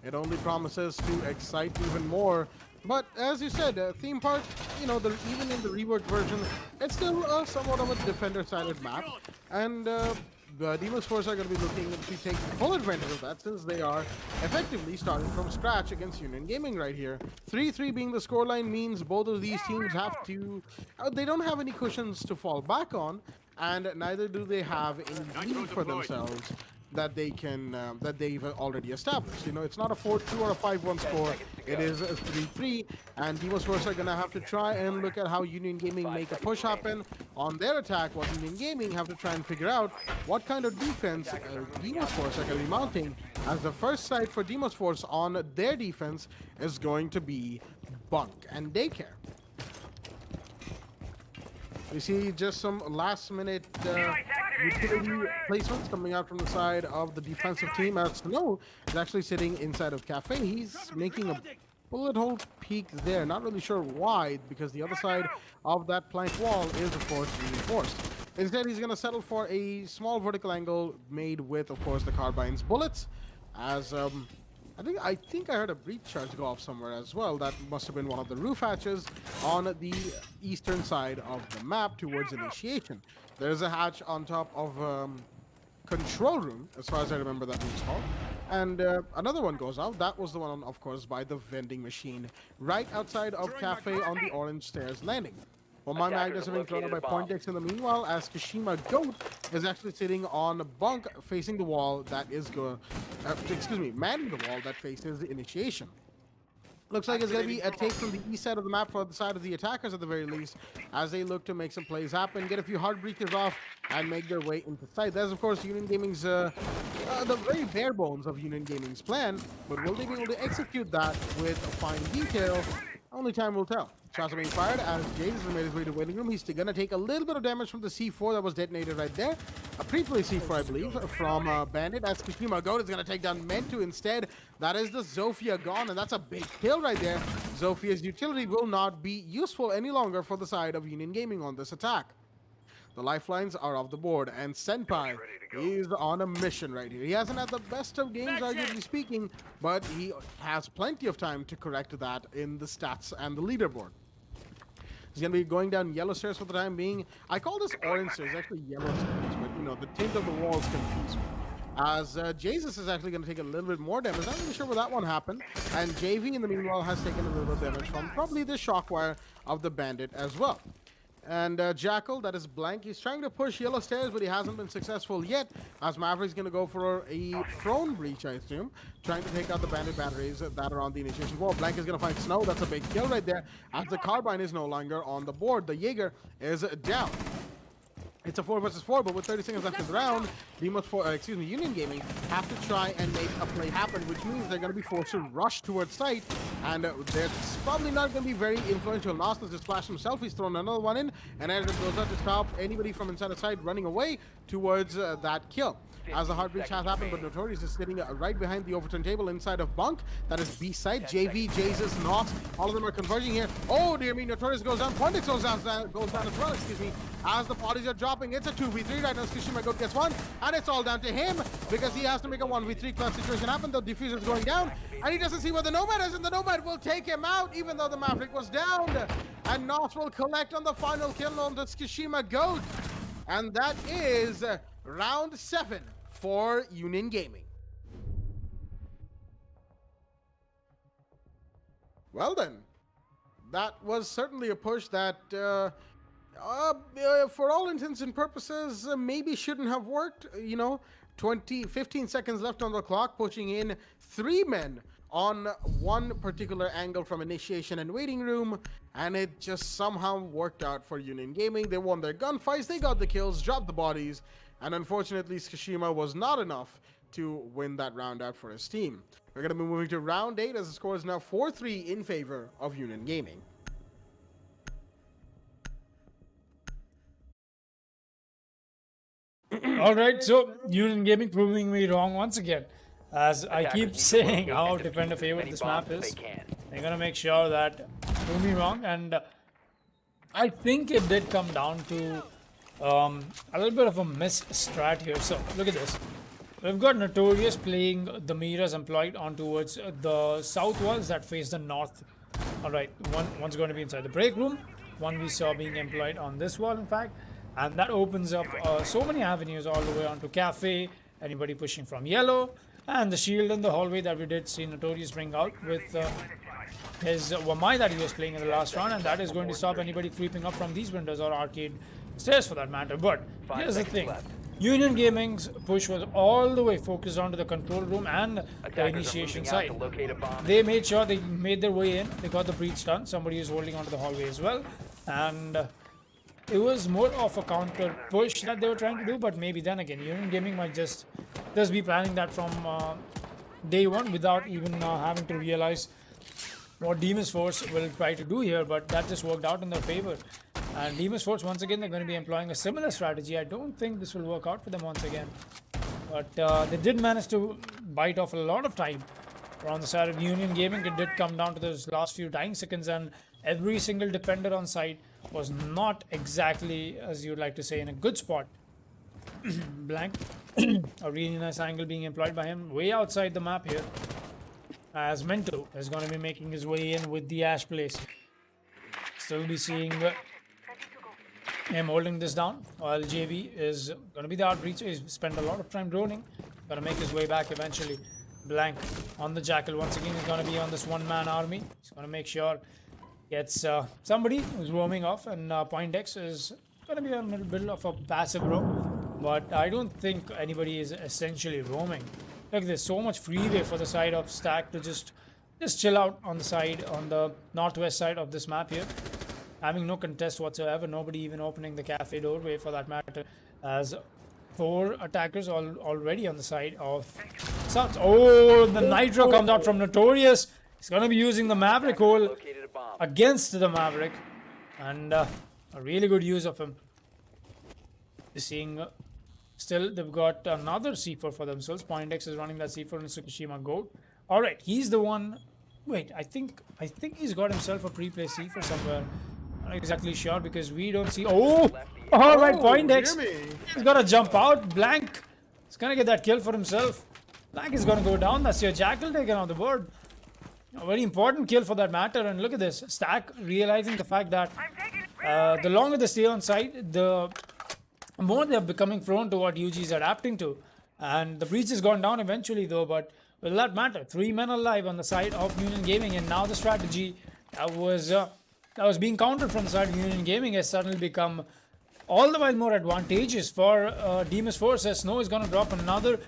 it only promises to excite even more. But as you said, theme park, you know, even in the reworked version, it's still somewhat of a defender-sided map. And the Demon's Force are going to be looking to take full advantage of that, since they are effectively starting from scratch against Union Gaming right here. 3-3 being the scoreline means both of these teams have to... they don't have any cushions to fall back on, and neither do they have any lead for themselves that they can that they've already established. You know, it's not a 4-2 or a 5-1 score. It is a 3-3, and Demon's Force are gonna have to try and look at how Union Gaming make a push happen on their attack, while Union Gaming have to try and figure out what kind of defense Demon's Force are gonna be mounting, as the first sight for Demon's Force on their defense is going to be bunk and daycare. We see just some last-minute utility placements coming out from the side of the defensive team, as Snow is actually sitting inside of Cafe. He's making a bullet hole peek there. Not really sure why, because the other side of that plank wall is, of course, reinforced. Instead, he's going to settle for a small vertical angle made with, of course, the carbine's bullets. As I think I heard a breach charge go off somewhere as well. That must have been one of the roof hatches on the eastern side of the map towards initiation. There's a hatch on top of control room, as far as I remember that room's called. And another one goes out. That was the one, of course, by the vending machine right outside of Cafe on the Orange Stairs landing. Well, my magnets have been thrown out by Pointex in the meanwhile, as Kashima Goat is actually sitting on a bunk facing the wall that is manning the wall that faces the initiation. Looks like it's going to be a take from the east side of the map for the side of the attackers at the very least, as they look to make some plays happen, get a few hard breachers off, and make their way into sight. There's, of course, Union Gaming's, the very bare bones of Union Gaming's plan, but will they be able to execute that with fine detail? Only time will tell. Shots are being fired as James has made his way to waiting room. He's going to take a little bit of damage from the C4 that was detonated right there. A pre-placed C4, I believe, from Bandit. As Kashima Goat is going to take down Mentu instead. That is the Zofia gone, and that's a big kill right there. Zofia's utility will not be useful any longer for the side of Union Gaming on this attack. The lifelines are off the board, and Senpai is on a mission right here. He hasn't had the best of games, arguably speaking, but he has plenty of time to correct that in the stats and the leaderboard. He's going to be going down yellow stairs for the time being. I call this orange stairs, actually yellow stairs, but you know, the tint of the walls confuse me. As Jesus is actually going to take a little bit more damage. Not really sure where that one happened. And JV in the meanwhile has taken a little bit of damage from probably the shockwire of the Bandit as well. And Jackal, that is blank. He's trying to push yellow stairs, but he hasn't been successful yet. As Maverick's going to go for a prone breach, I assume, trying to take out the Bandit batteries that are on the initiation wall. Blank is going to find Snow. That's a big kill right there. As the carbine is no longer on the board, the Jaeger is down. It's a 4 versus 4, but with 30 seconds left in the round, Union Gaming have to try and make a play happen, which means they're going to be forced to rush towards site, and they're probably not going to be very influential. Nastas just flashed himself, he's thrown another one in, and as it goes out to stop anybody from inside the site running away towards that kill. As the hard breach has happened, but Notorious is sitting right behind the overturned table inside of Bunk. That is B side. JV, Jesus, Nox, all of them are converging here. Oh dear me, Notorious goes down. Pointex goes down as well, excuse me. As the bodies are dropping, it's a 2v3 right now. Kashima Goat gets one, and it's all down to him because he has to make a 1v3 clutch situation happen. The diffuser is going down, and he doesn't see where the Nomad is, and the Nomad will take him out, even though the Maverick was down. And Nox will collect on the final kill on the Kashima Goat. And that is round 7 for Union Gaming. Well then, that was certainly a push that, for all intents and purposes, maybe shouldn't have worked. You know, 15 seconds left on the clock, pushing in 3 men on one particular angle from initiation and waiting room, and it just somehow worked out for Union Gaming. They won their gunfights, they got the kills, dropped the bodies, and unfortunately Kashima was not enough to win that round out for his team. We're going to be moving to round 8 as the score is now 4-3 in favor of Union Gaming. Alright, so Union Gaming proving me wrong once again. As I keep saying how defender favorite this map is, they're gonna make sure that prove me wrong, and I think it did come down to a little bit of a miss strat here. So look at this. We've got Notorious playing the mirrors employed on towards the south walls that face the north. Alright, one's going to be inside the break room, one we saw being employed on this wall in fact, and that opens up so many avenues all the way onto Cafe, anybody pushing from yellow, and the shield in the hallway that we did see Notorious bring out with his Wamai that he was playing in the last round, and that is going to stop anybody creeping up from these windows or arcade stairs for that matter. But here's the thing. Union Gaming's push was all the way focused onto the control room and the initiation side. They made sure they made their way in, they got the breach done, somebody is holding onto the hallway as well, and it was more of a counter push that they were trying to do, but maybe then again, Union Gaming might just be planning that from day one without even having to realize what Demon's Force will try to do here, but that just worked out in their favor. And Demon's Force, once again, they're going to be employing a similar strategy. I don't think this will work out for them once again. But they did manage to bite off a lot of time on the side of Union Gaming. It did come down to those last few dying seconds, and every single defender on site was not exactly, as you'd like to say, in a good spot. Blank. A really nice angle being employed by him. Way outside the map here. As Mento is going to be making his way in with the Ash place. Still be seeing him holding this down. While JV is going to be the outreacher. He's spent a lot of time droning. Going to make his way back eventually. Blank on the Jackal. Once again, he's going to be on this one-man army. He's going to make sure gets somebody who's roaming off. And Point X is going to be a little bit of a passive roam. But I don't think anybody is essentially roaming. Look, there's so much freeway for the side of Stack to just chill out on the side, on the northwest side of this map here. Having no contest whatsoever, nobody even opening the cafe doorway for that matter, as 4 attackers already on the side of South. Oh, the Nitro comes out from Notorious. He's going to be using the Maverick hole Located a bomb. against the Maverick, and a really good use of him. Seeing still they've got another C4 for themselves. Point X is running that C4 in Tsukishima Gold. All right, he's the one. Wait, I think he's got himself a pre-play C4 somewhere. Not exactly sure because we don't see. Oh, all right, Point X. He's got to jump out. Blank. He's gonna get that kill for himself. Blank is gonna go down. That's your Jackal taken on the board. A very important kill for that matter. And look at this. Stack realizing the fact that the longer they stay on site, the more they're becoming prone to what UG is adapting to. And the breach has gone down eventually though, but will that matter? 3 men alive on the side of Union Gaming, and now the strategy that was being countered from the side of Union Gaming has suddenly become all the while more advantageous for Demus Force, as Snow is going to drop another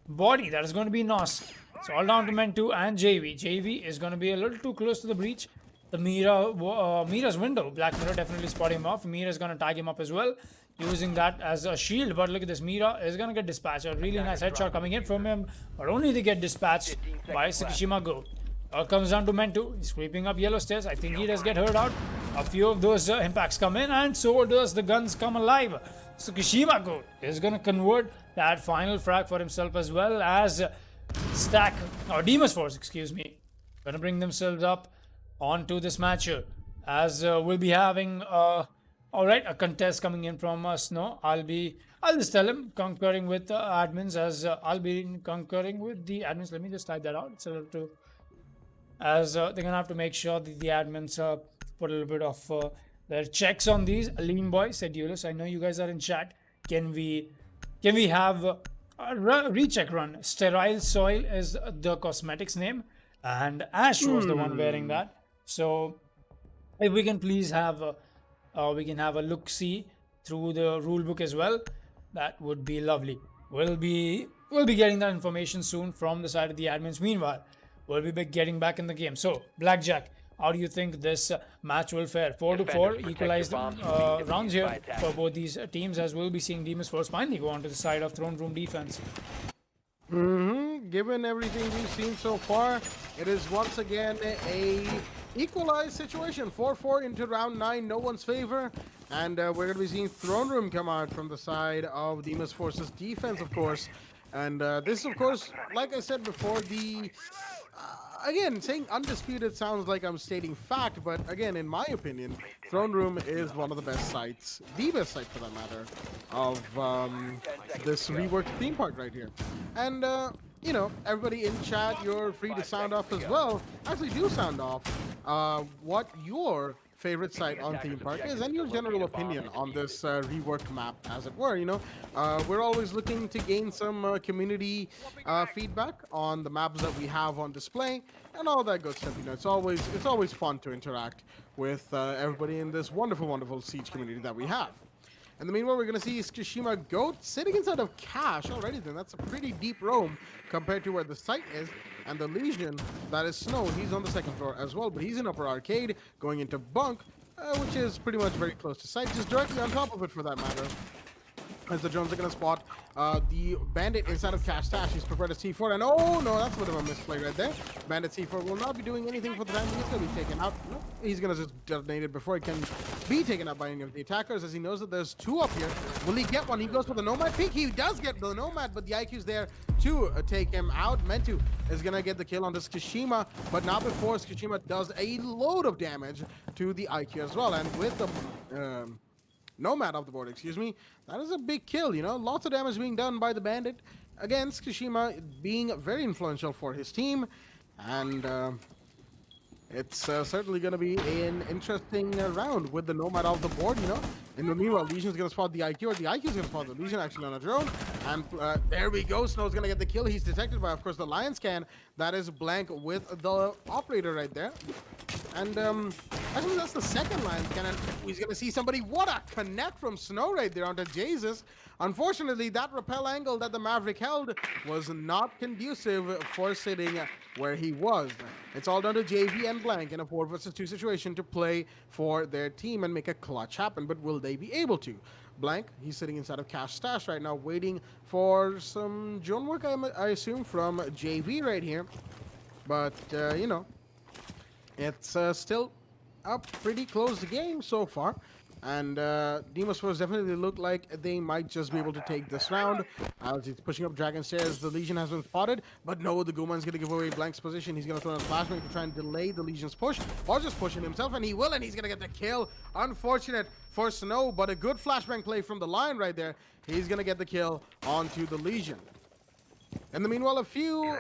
body. That is going to be Nos. It's all down to Men2 and JV. JV is going to be a little too close to the breach. The Mira's window. Black Mirror definitely spotting him off. Mira is going to tag him up as well, using that as a shield. But look at this. Mira is going to get dispatched. A really nice headshot coming in from him, but only to get dispatched by Tsukishima Go. All comes down to Men2. He's creeping up yellow stairs. I think he does get hurt out. A few of those impacts come in, and so does the guns come alive. Tsukishima Go is going to convert that final frag for himself, as well as Stack, or Demus Force, excuse me. Going to bring themselves up onto this match here, as we'll be having all right, a contest coming in from Snow. I'll just tell him concurring with the admins, as I'll be concurring with the admins. Let me just type that out. It's a little too, as they're gonna have to make sure that the admins put a little bit of their checks on these. Lean Boy said, Eulus, I know you guys are in chat. Can we have a recheck run? Sterile Soil is the cosmetics name, and Ash was the one wearing that. So if we can please have we can have a look-see through the rulebook as well, that would be lovely. We'll be getting that information soon from the side of the admins. Meanwhile, we'll be getting back in the game. So Blackjack, how do you think this match will fare? 4-4 equalized rounds here for both these teams, as we'll be seeing Demus Force finally go on to the side of Throne Room defense. Given everything we've seen so far, it is once again a equalized situation. 4-4 into round 9, no one's favor. And we're going to be seeing Throne Room come out from the side of Demus Force's defense, of course. And this, of course, like I said before, the... again, saying undisputed sounds like I'm stating fact, but again, in my opinion, Throne Room is one of the best sites, the best site for that matter, of this reworked theme park right here. And, you know, everybody in chat, you're free to sound off as well. Actually, do sound off what your favorite site on theme park is, and your general opinion on this reworked map, as it were. You know, we're always looking to gain some community feedback on the maps that we have on display and all that good stuff. You know, it's always fun to interact with everybody in this wonderful Siege community that we have. In the meanwhile, we're going to see Tsukishima Goat sitting inside of Cash. Alrighty then, that's a pretty deep roam compared to where the site is. And the Legion, that is Snow, he's on the second floor as well, but he's in Upper Arcade, going into Bunk, which is pretty much very close to site, just directly on top of it for that matter. As the drones are going to spot the Bandit inside of Cash Stash. He's prepared a C4, and oh no, that's a bit of a misplay right there. Bandit C4 will not be doing anything for the time. He's going to be taken out. Nope. He's going to just detonate it before he can be taken up by any of the attackers, as he knows that there's two up here. Will he get one? He goes for the Nomad peek. He does get the Nomad, but the IQ's there to take him out. Mentu is going to get the kill on this Kashima, but not before Kashima does a load of damage to the IQ as well. And with the Nomad off the board, excuse me, that is a big kill, you know. Lots of damage being done by the Bandit against Kashima, being very influential for his team. And it's certainly going to be an interesting round with the Nomad off the board, you know. In the meanwhile, Legion's going to spot the IQ, or the IQ's going to spot the Legion actually on a drone. And there we go. Snow's going to get the kill. He's detected by, of course, the Lion Scan. That is blank with the operator right there. And I think that's the second Lion Scan. And he's going to see somebody. What a connect from Snow right there onto Jesus. Unfortunately, that rappel angle that the Maverick held was not conducive for sitting where he was. It's all down to JV and Blank in a 4 versus 2 situation to play for their team and make a clutch happen. But will they be able to? Blank, he's sitting inside of Cash Stash right now, waiting for some drone work, I assume, from JV right here. But, you know, it's still a pretty close game so far. And Demos Force definitely look like they might just be able to take this round. As he's pushing up Dragon Stairs, the Legion has been spotted. But no, the Guman's going to give away Blank's position. He's going to throw in a flashbang to try and delay the Legion's push. Or just pushing himself, and he will, and he's going to get the kill. Unfortunate for Snow, but a good flashbang play from the Lion right there. He's going to get the kill onto the Legion. In the meanwhile, a few...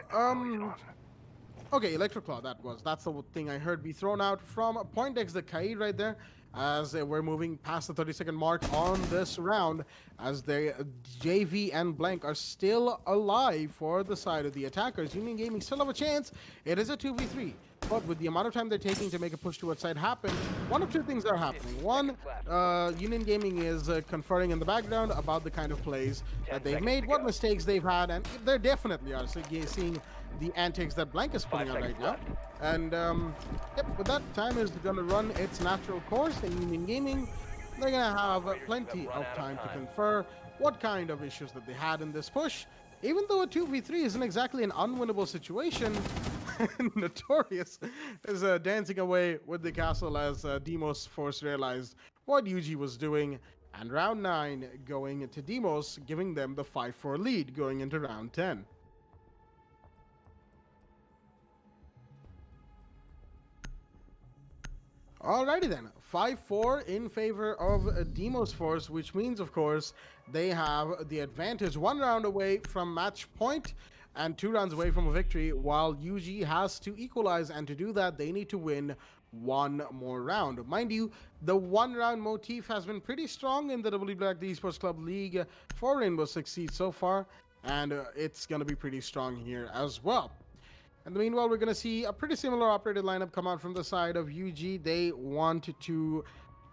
Okay, Electroclaw, that's the thing I heard be thrown out from Pointex, the Kaid right there, as we're moving past the 30-second mark on this round, as they JV and Blank are still alive for the side of the attackers. Union Gaming still have a chance. It is a 2v3, but with the amount of time they're taking to make a push towards side happen, one of two things are happening. One, Union Gaming is conferring in the background about the kind of plays that they've made, what mistakes they've had, and they definitely are seeing the antics that Blank is putting on right now. And yep, but that time is going to run its natural course in Union Gaming. They're going to have plenty of time to confer what kind of issues that they had in this push. Even though a 2v3 isn't exactly an unwinnable situation, Notorious is dancing away with the castle as Demos Force realized what UG was doing. And round 9 going to Demos, giving them the 5-4 lead going into round 10. Alrighty then, 5-4 in favor of Demos Force, which means, of course, they have the advantage 1 round away from match point and 2 rounds away from a victory, while UG has to equalize, and to do that, they need to win 1 more round. Mind you, the 1-round motif has been pretty strong in the WB Black the Esports Club League for Rainbow Six Siege so far, and it's going to be pretty strong here as well. And meanwhile, we're going to see a pretty similar operated lineup come out from the side of UG. They want to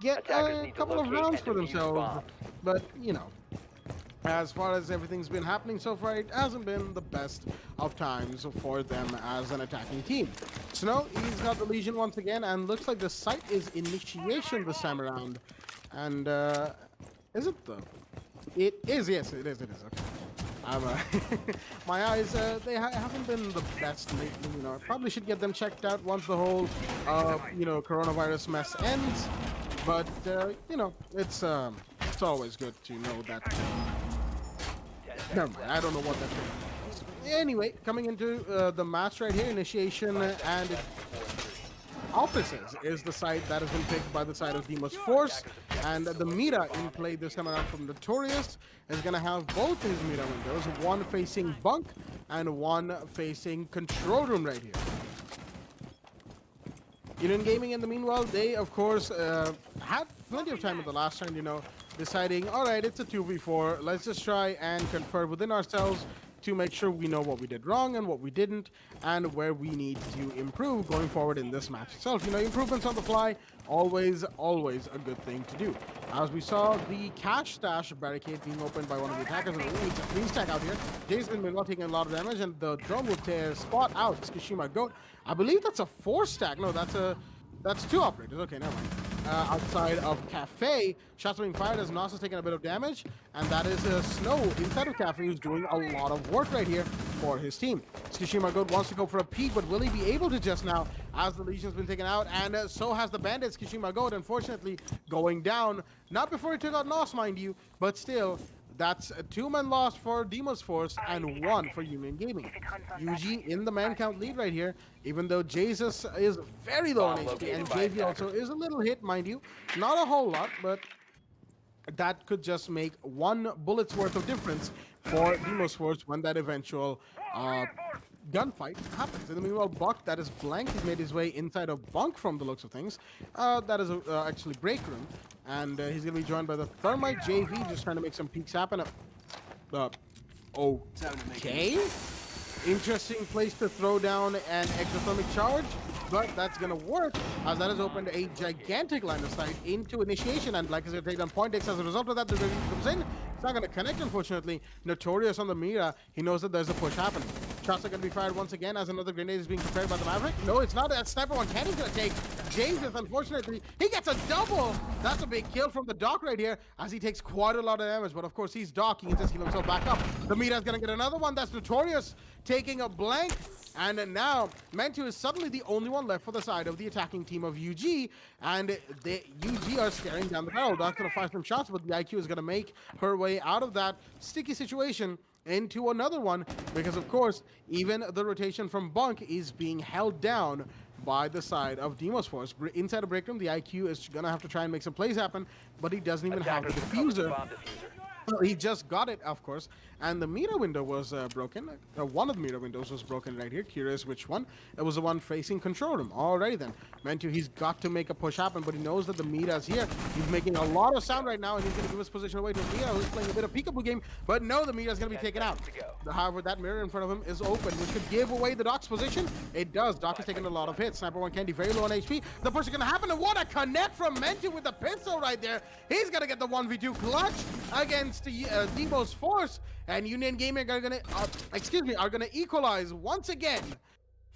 get a couple of rounds for themselves. But, you know, as far as everything's been happening so far, it hasn't been the best of times for them as an attacking team. Snow, he's got the Legion once again, and looks like the site is Initiation this time around. And, is it though? It is, yes, it is, okay. My eyes, they haven't been the best lately, you know. I probably should get them checked out once the whole, you know, coronavirus mess ends. But, you know, it's always good to know that. Never mind, I don't know what that is. Anyway, coming into the match right here, Initiation and Offices is the site that has been picked by the side of Demos Force, and the meta in play this time around from Notorious is going to have both his meta windows, one facing Bunk and one facing Control Room right here. Union Gaming, in the meanwhile, they of course had plenty of time at the last round, you know, deciding, all right, it's a 2v4, let's just try and confer within ourselves to make sure we know what we did wrong and what we didn't, and where we need to improve going forward in this match itself. You know, improvements on the fly, always a good thing to do. As we saw the Cash Stash barricade being opened by one of the attackers, and it's a green stack out here. Jason been taking a lot of damage, and the drone will tear spot out Tsukushima Goat. I believe that's a 4 stack. No, that's 2 operators. Okay, never mind. Outside of Cafe, shots being fired as Nos has taken a bit of damage, and that is Snow inside of Cafe, who's doing a lot of work right here. for his team. Tsukushima Goat wants to go for a peek, but will he be able to just now as the Legion's been taken out? And so has the Bandits. Tsukushima Goat, unfortunately, going down. Not before he took out Nos, mind you, but still, that's a 2-man loss for Demos Force and 1 for Union Gaming. UG in the man count lead right here, even though Jesus is very low on HP, and JV also is a little hit, mind you. Not a whole lot, but that could just make 1 bullet's worth of difference for Demos Force when that eventual gunfight happens. In the meanwhile, Buck, that is blank, he's made his way inside a bunk from the looks of things. That is actually break room, and he's going to be joined by the Thermite JV, just trying to make some peeks happen. Okay. Interesting place to throw down an exothermic charge, but that's going to work as that has opened a gigantic line of sight into initiation, and like I said, take down Point X. As a result of that, the review comes in. It's not going to connect, unfortunately. Notorious on the Mira. He knows that there's a push happening. Shots are going to be fired once again as another grenade is being prepared by the Maverick. No, it's not. That Sniper 1 Candy's going to take Jesus, unfortunately. He gets a double. That's a big kill from the Doc right here as he takes quite a lot of damage. But of course, he's Doc. He can just heal himself back up. The Mira's going to get another one. That's Notorious taking a blank. And now, Mantu is suddenly the only one left for the side of the attacking team of UG. And the UG are staring down the barrel. Doc's going to fire some shots, but the IQ is going to make her way out of that sticky situation into another one, because of course even the rotation from Bunk is being held down by the side of Demos Force. Inside a break room, the IQ is gonna have to try and make some plays happen, but he doesn't even have the diffuser. Well, he just got it, of course, and the meter window was broken. One of the meter windows was broken right here. Curious which one. It was the one facing control room. Alrighty then. Mantu, he's got to make a push happen, but he knows that the meter is here. He's making a lot of sound right now, and he's going to give his position away to Mira, who's playing a bit of peekaboo game, but no, the meter is going to be taken out. However, that mirror in front of him is open, which could give away the Doc's position. It does. Doc is taking a lot of hits. Sniper 1 Candy very low on HP. The push is going to happen, and what a connect from Mantu with the pistol right there. He's going to get the 1v2 clutch against the Demos Force, and Union Gaming are gonna equalize once again.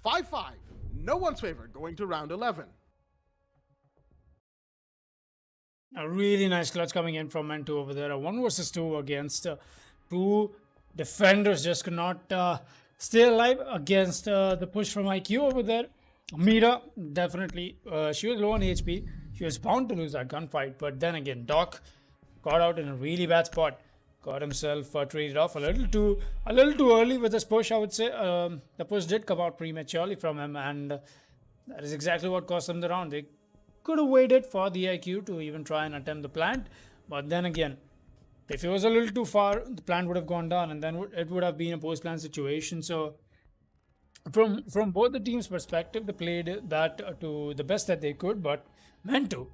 5-5. No one's favorite going to round 11. A really nice clutch coming in from Mantu over there. A 1 versus 2 against 2 defenders. Just could not stay alive against the push from IQ over there. Mira, definitely, she was low on HP. She was bound to lose that gunfight, but then again, Doc got out in a really bad spot. Got himself traded off a little too early with this push, I would say. The push did come out prematurely from him, and that is exactly what cost them the round. They could have waited for the IQ to even try and attempt the plant, but then again, if it was a little too far, the plant would have gone down, and then it would have been a post-plant situation. So from both the teams' perspective, they played that to the best that they could, but Mantu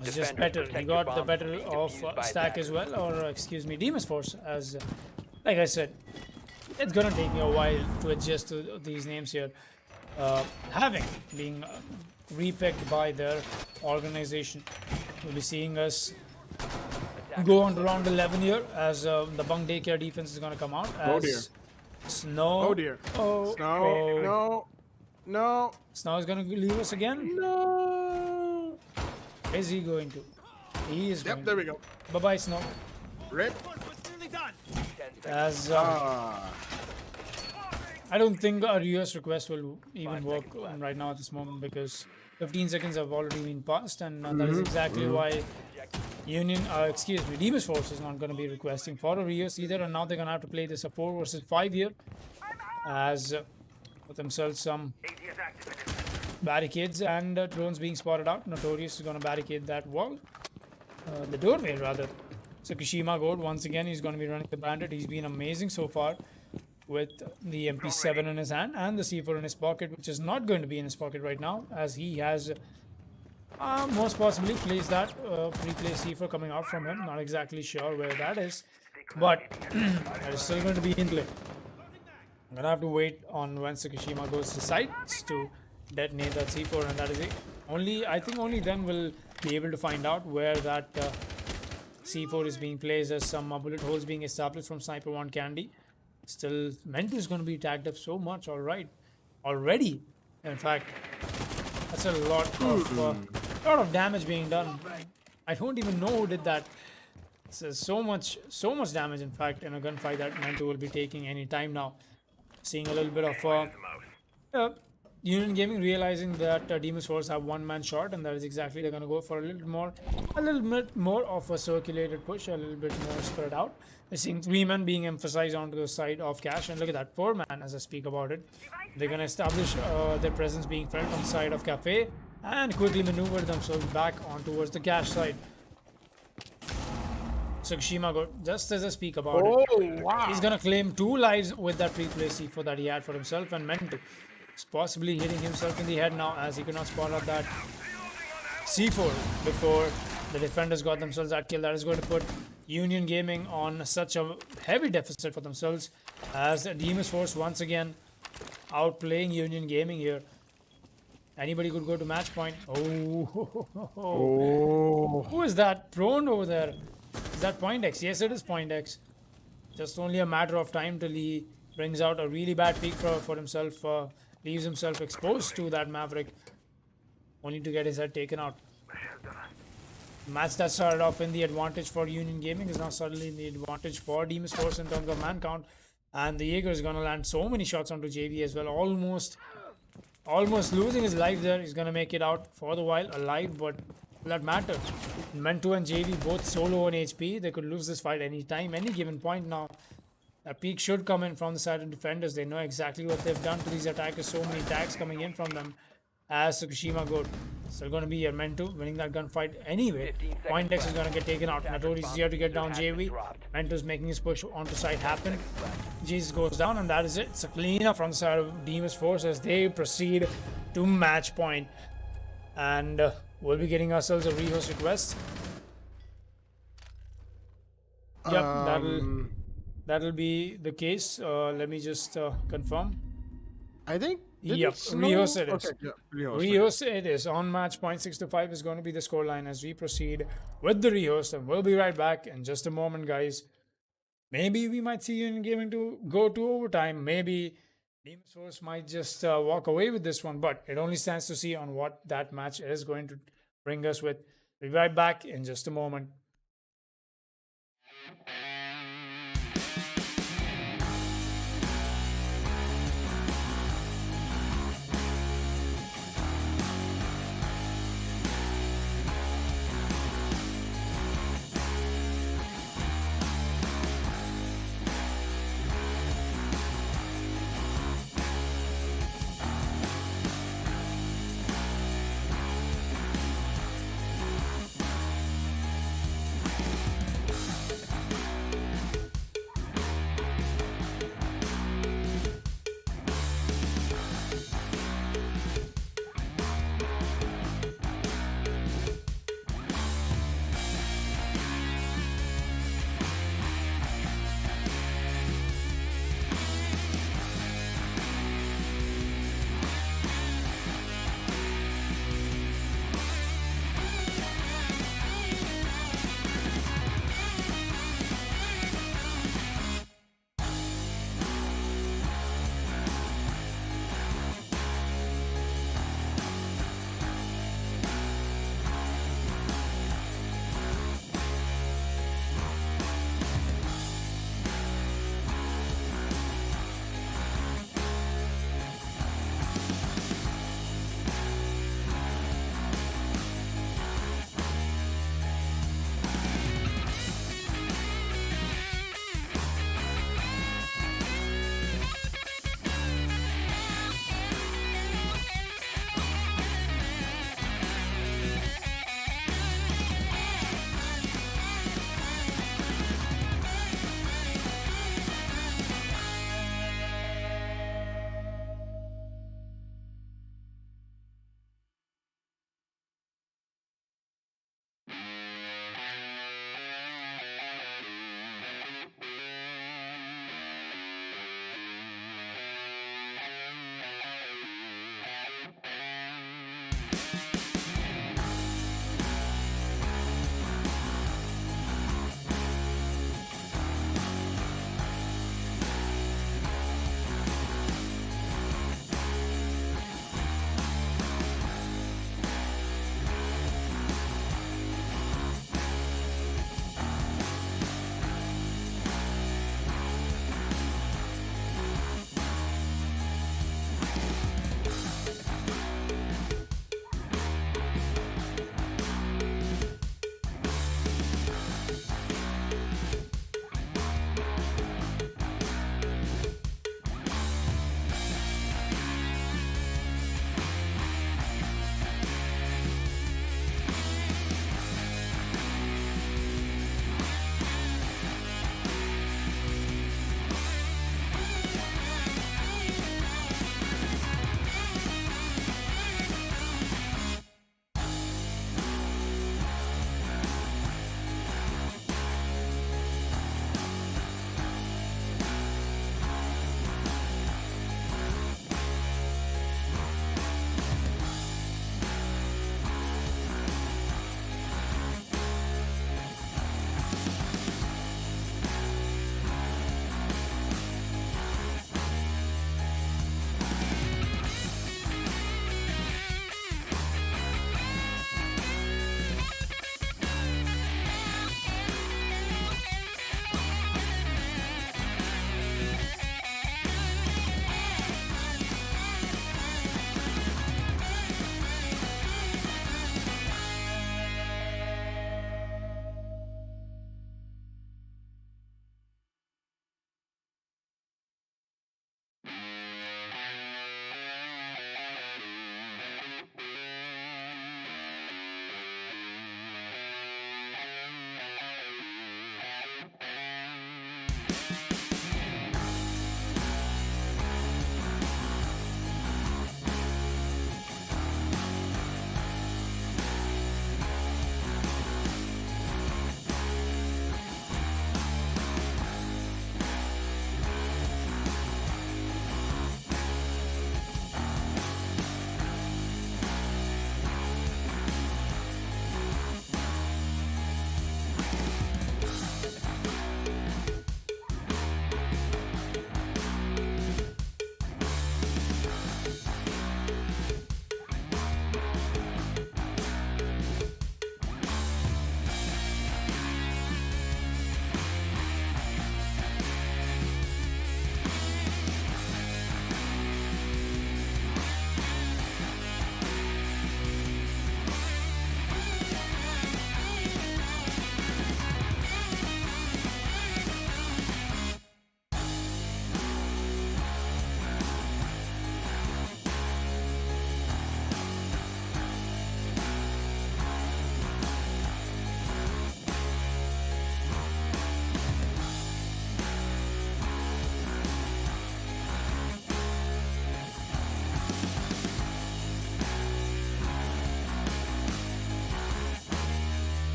was just better. He got the better of Stack as well, or excuse me, Demos Force. As like I said, it's gonna take me a while to adjust to these names here. Having being repicked by their organization, we'll be seeing us go on to round 11 here as the Bunk Daycare defense is gonna come out. As oh dear. Snow. Oh dear. Oh, Snow. oh. No. Snow is gonna leave us again. No. Is he going to? He is going Yep, there we go. Bye-bye, Snow. Rip. As I don't think our US request will even work right now at this moment, because 15 seconds have already been passed, and that is exactly why Demos Force is not going to be requesting for a Rios either, and now they're going to have to play this a 4 versus 5 here, as with themselves some barricades and drones being spotted out. Notorious is going to barricade that wall, the doorway rather. Tsukushima Gold, once again, he's going to be running the bandit. He's been amazing so far with the MP7 in his hand and the C4 in his pocket, which is not going to be in his pocket right now, as he has most possibly placed that pre-placed C4 coming out from him. Not exactly sure where that is, but that is still going to be in play. I'm going to have to wait on when Tsukushima goes to sites to detonate that C4, and that is it. I think only then we'll be able to find out where that C4 is being placed, as some bullet holes being established from Sniper 1 Candy. Still, Mentu is going to be tagged up so much, alright. Already, in fact, that's a lot of damage being done. I don't even know who did that. So much damage, in fact, in a gunfight that Mentu will be taking any time now. seeing a little bit of Union Gaming realizing that Demon's Force have one-man shot, and that is exactly they're gonna go for a little bit more of a circulated push, a little bit more spread out. We're seeing 3 men being emphasized onto the side of Cash, and look at that 4 man as I speak about it. They're gonna establish their presence being felt on the side of Cafe and quickly maneuver themselves back on towards the Cash side. Tsukushima got just as I speak about it. wow. He's gonna claim 2 lives with that pre-play C4 that he had for himself and meant to. He's possibly hitting himself in the head now as he could not spot out that C4 before the defenders got themselves that kill. That is going to put Union Gaming on such a heavy deficit for themselves as Demon's Force once again outplaying Union Gaming here. Anybody could go to match point. Oh. Who is that prone over there? Is that Point X? Yes, it is Point X. Just only a matter of time till he brings out a really bad peek for himself, leaves himself exposed to that Maverick, only to get his head taken out. The match that started off in the advantage for Union Gaming is now suddenly in the advantage for Demon's Force in terms of man count, and the Jaeger is going to land so many shots onto JV as well, almost losing his life there. He's going to make it out for the while alive, but will that matter? Mento and JV both solo on HP. They could lose this fight anytime, any given point now. That peak should come in from the side of defenders. They know exactly what they've done to these attackers. So many attacks coming in from them as Tsukushima goes. Still going to be Mento winning that gunfight anyway. Point X is going to get taken out. Natori's here to get down JV. Mento's making his push onto side happen. Jesus goes down, and that is it. It's a cleanup from the side of Demon's Force as they proceed to match point. And we'll be getting ourselves a rehost request. Yep, that'll be the case. Let me just confirm. I think. Yep, rehost it is. Okay, yeah, Rehost it is. On match point 6-5 is going to be the scoreline as we proceed with the rehost, and we'll be right back in just a moment, guys. Maybe we might see Union Gaming to go to overtime. Maybe Demon's Force might just walk away with this one, but it only stands to see on what that match is going to bring us with. We'll be right back in just a moment.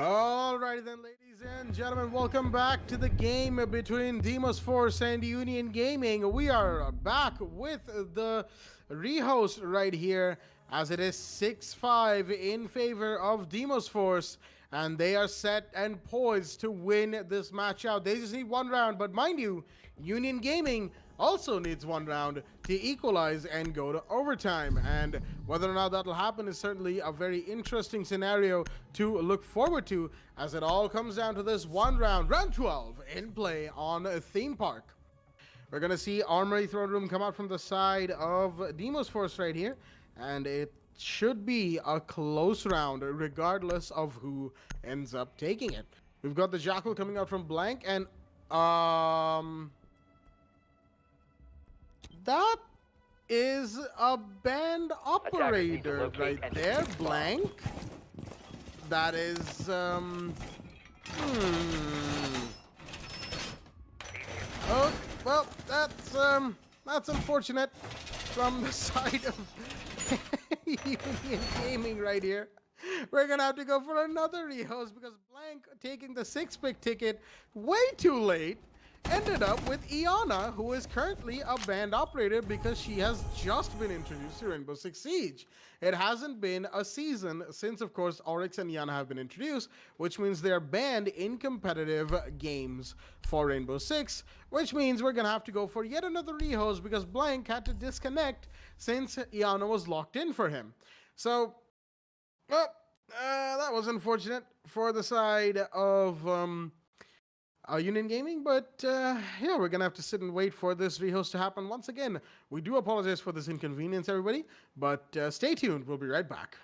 Alrighty then, ladies and gentlemen, welcome back to the game between Demos Force and Union Gaming. We are back with the rehost right here, as it is 6-5 in favor of Demos Force, and they are set and poised to win this match out. They just need one round, but mind you, Union Gaming also needs one round to equalize and go to overtime. And whether or not that'll happen is certainly a very interesting scenario to look forward to, as it all comes down to this one round, round 12 in play on a theme park. We're going to see Armory Throne Room come out from the side of Demos Force right here, and it should be a close round regardless of who ends up taking it. We've got the Jackal coming out from Blank, and that is a band operator right there, Blank. That is, Oh, well, that's unfortunate from the side of Union Gaming right here. We're gonna have to go for another rehost because Blank, taking the 6-pick ticket way too late, ended up with Iana, who is currently a band operator because she has just been introduced to Rainbow Six Siege. It hasn't been a season since, of course, Oryx and Iana have been introduced, which means they're banned in competitive games for Rainbow Six, which means we're going to have to go for yet another rehost because Blank had to disconnect since Iana was locked in for him. So, well, that was unfortunate for the side of Union Gaming, but yeah, we're gonna have to sit and wait for this rehost to happen once again. We do apologize for this inconvenience, everybody, but stay tuned. We'll be right back.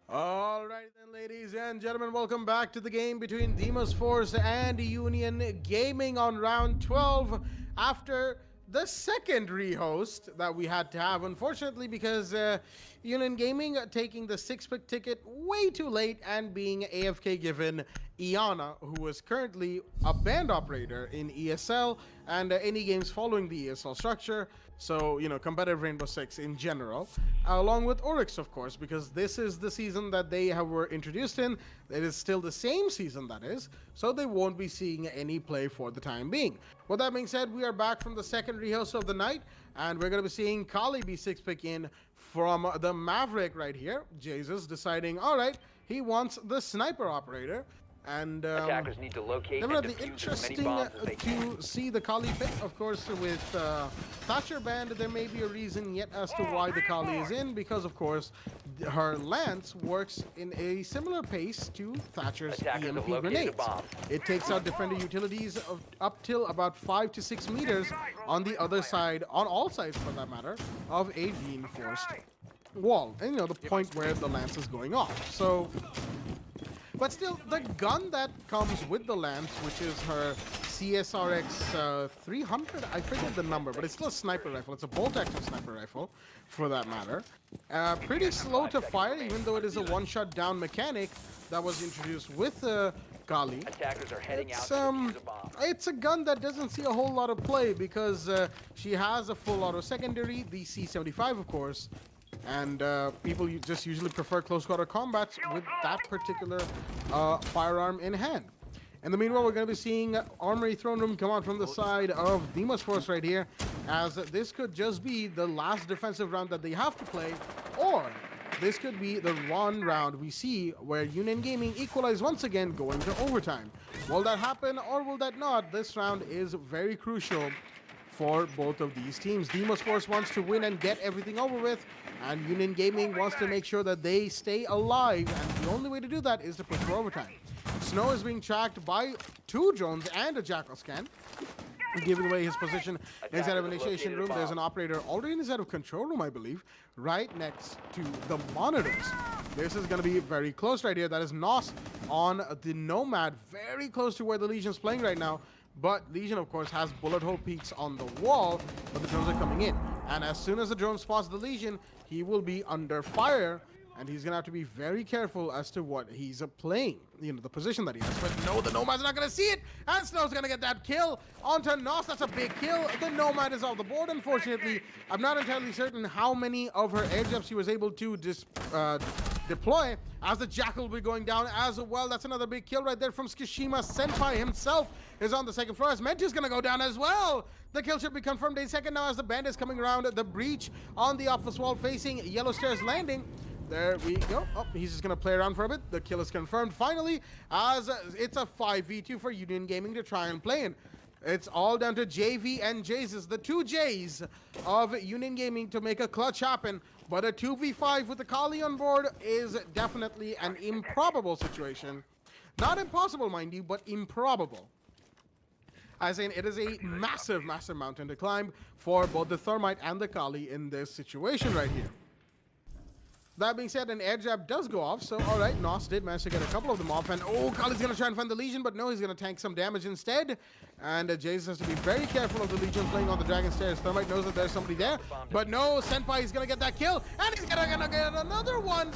All right then, ladies and gentlemen, welcome back to the game between Demos Force and Union Gaming on round 12 after the second rehost that we had to have, unfortunately, because Union Gaming taking the 6-pick ticket way too late and being AFK given Iana, who was currently a band operator in ESL and any games following the ESL structure. So, you know, competitive Rainbow Six in general, along with Oryx, of course, because this is the season that they were introduced in. It is still the same season, that is, so they won't be seeing any play for the time being. With that being said, we are back from the second rehearsal of the night, and we're going to be seeing Kali be 6-pick in from the Maverick right here. Jesus deciding, all right, he wants the sniper operator. And Attackers need to locate and definitely defuse as many interesting bombs as they can. to see the Kali pick. Of course, with Thatcher Band, there may be a reason yet as to why the Kali is in, because of course her lance works in a similar pace to Thatcher's Attackers have EMP located a grenades. bomb. It takes out defender utilities of up till about 5 to 6 meters on the other side, on all sides for that matter, of a reinforced wall. And you know, the point where the lance is going off. So. But still, the gun that comes with the lance, which is her CSRX 300, I forget the number, but it's still a sniper rifle. It's a bolt-action sniper rifle, for that matter. Pretty slow to fire, even though it is a one-shot down mechanic that was introduced with Kali. Attackers are heading out to defuse a bomb. It's a gun that doesn't see a whole lot of play because she has a full auto secondary, the C75, of course. And people just usually prefer close quarter combats with that particular firearm in hand. In the meanwhile, we're going to be seeing Armory Throne Room come out from the side of Demos Force right here, as this could just be the last defensive round that they have to play, or this could be the one round we see where Union Gaming equalize once again, going to overtime. Will that happen or will that not? This round is very crucial for both of these teams. Demos Force wants to win and get everything over with, and Union Gaming wants to make sure that they stay alive, and the only way to do that is to push for overtime. Snow is being tracked by 2 drones and a Jackal scan, giving away his position inside of initiation room. There's an operator already inside of control room, I believe, right next to the monitors. This is going to be very close right here. That is Nos on the Nomad, very close to where the Legion's playing right now. But Legion, of course, has bullet hole peaks on the wall, but the drones are coming in. And as soon as the drone spots the Legion, he will be under fire, and he's going to have to be very careful as to what he's playing, you know, the position that he has. But no, the Nomad's not going to see it, and Snow's going to get that kill onto Nos. That's a big kill. The Nomad is off the board, unfortunately. I'm not entirely certain how many of her air jumps she was able to deploy, as the Jackal will be going down as well. That's another big kill right there from Skishima. Senpai himself is on the second floor, as Mentu's gonna go down as well. The kill should be confirmed a second now, as the band is coming around the breach on the office wall facing Yellow Stairs Landing. There we go. Oh, he's just gonna play around for a bit. The kill is confirmed finally, as it's a 5v2 for Union Gaming to try and play in. It's all down to JV and Jesus, the 2 J's of Union Gaming, to make a clutch happen. But a 2v5 with the Kali on board is definitely an improbable situation. Not impossible, mind you, but improbable. As in, it is a massive, massive mountain to climb for both the Thermite and the Kali in this situation right here. That being said, an air jab does go off, so all right, Nos did manage to get a couple of them off, and oh, Kali's going to try and find the Legion, but no, he's going to tank some damage instead, and Jace has to be very careful of the Legion playing on the Dragon Stairs. Thermite knows that there's somebody there, but no, Senpai is going to get that kill, and he's going to get another one,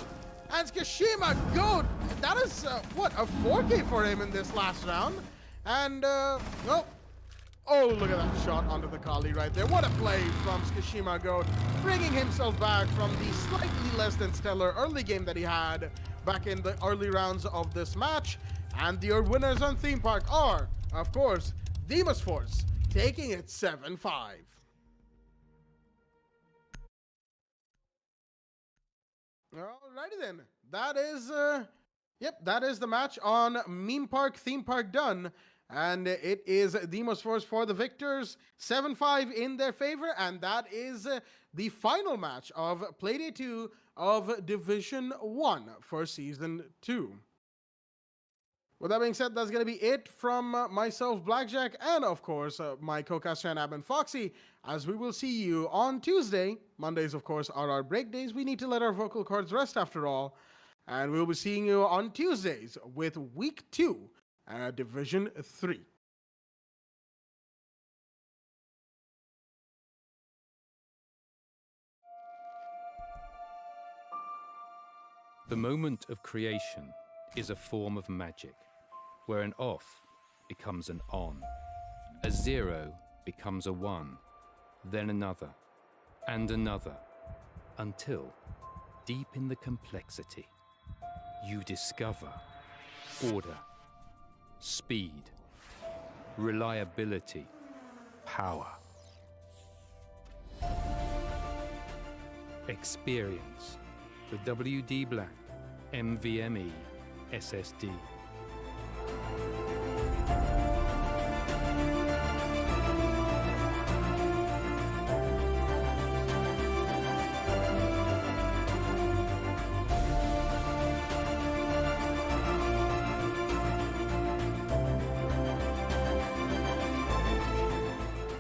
and Skishima, good, that is, what, a 4K for him in this last round, and, oh, look at that shot onto the Kali right there. What a play from Skishima Goat, bringing himself back from the slightly less than stellar early game that he had back in the early rounds of this match. And your winners on Theme Park are, of course, Demos Force, taking it 7-5. Alrighty then. That is, that is the match on Meme Park, Theme Park done. And it is Demos Force for the victors, 7-5 in their favor, and that is the final match of Playday 2 of Division 1 for Season 2. With that being said, that's going to be it from myself, Blackjack, and of course, my co-caster and admin, Foxy, as we will see you on Tuesday. Mondays, of course, are our break days. We need to let our vocal cords rest after all. And we'll be seeing you on Tuesdays with Week 2 Division 3. The moment of creation is a form of magic, where an off becomes an on, a 0 becomes a 1, then another, and another, until, deep in the complexity, you discover order, speed, reliability, power. Experience the WD Black NVMe SSD.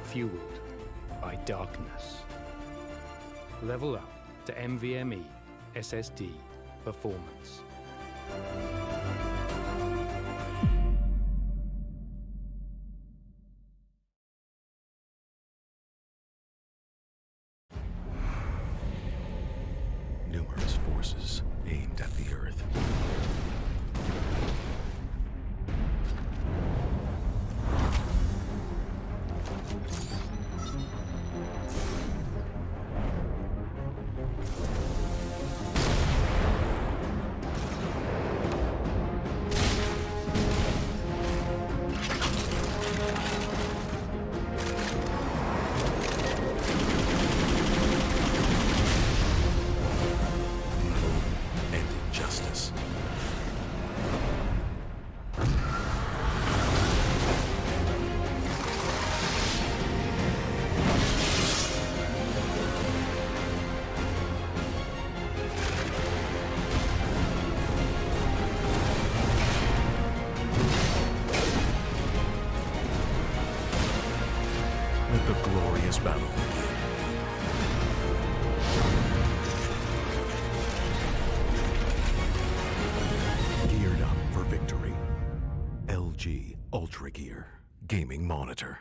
Fueled by darkness. Level up to NVMe SSD performance. Numerous forces aimed at the Earth. And injustice. Let the glorious battle begin. Geared up for victory. LG Ultragear Gaming Monitor.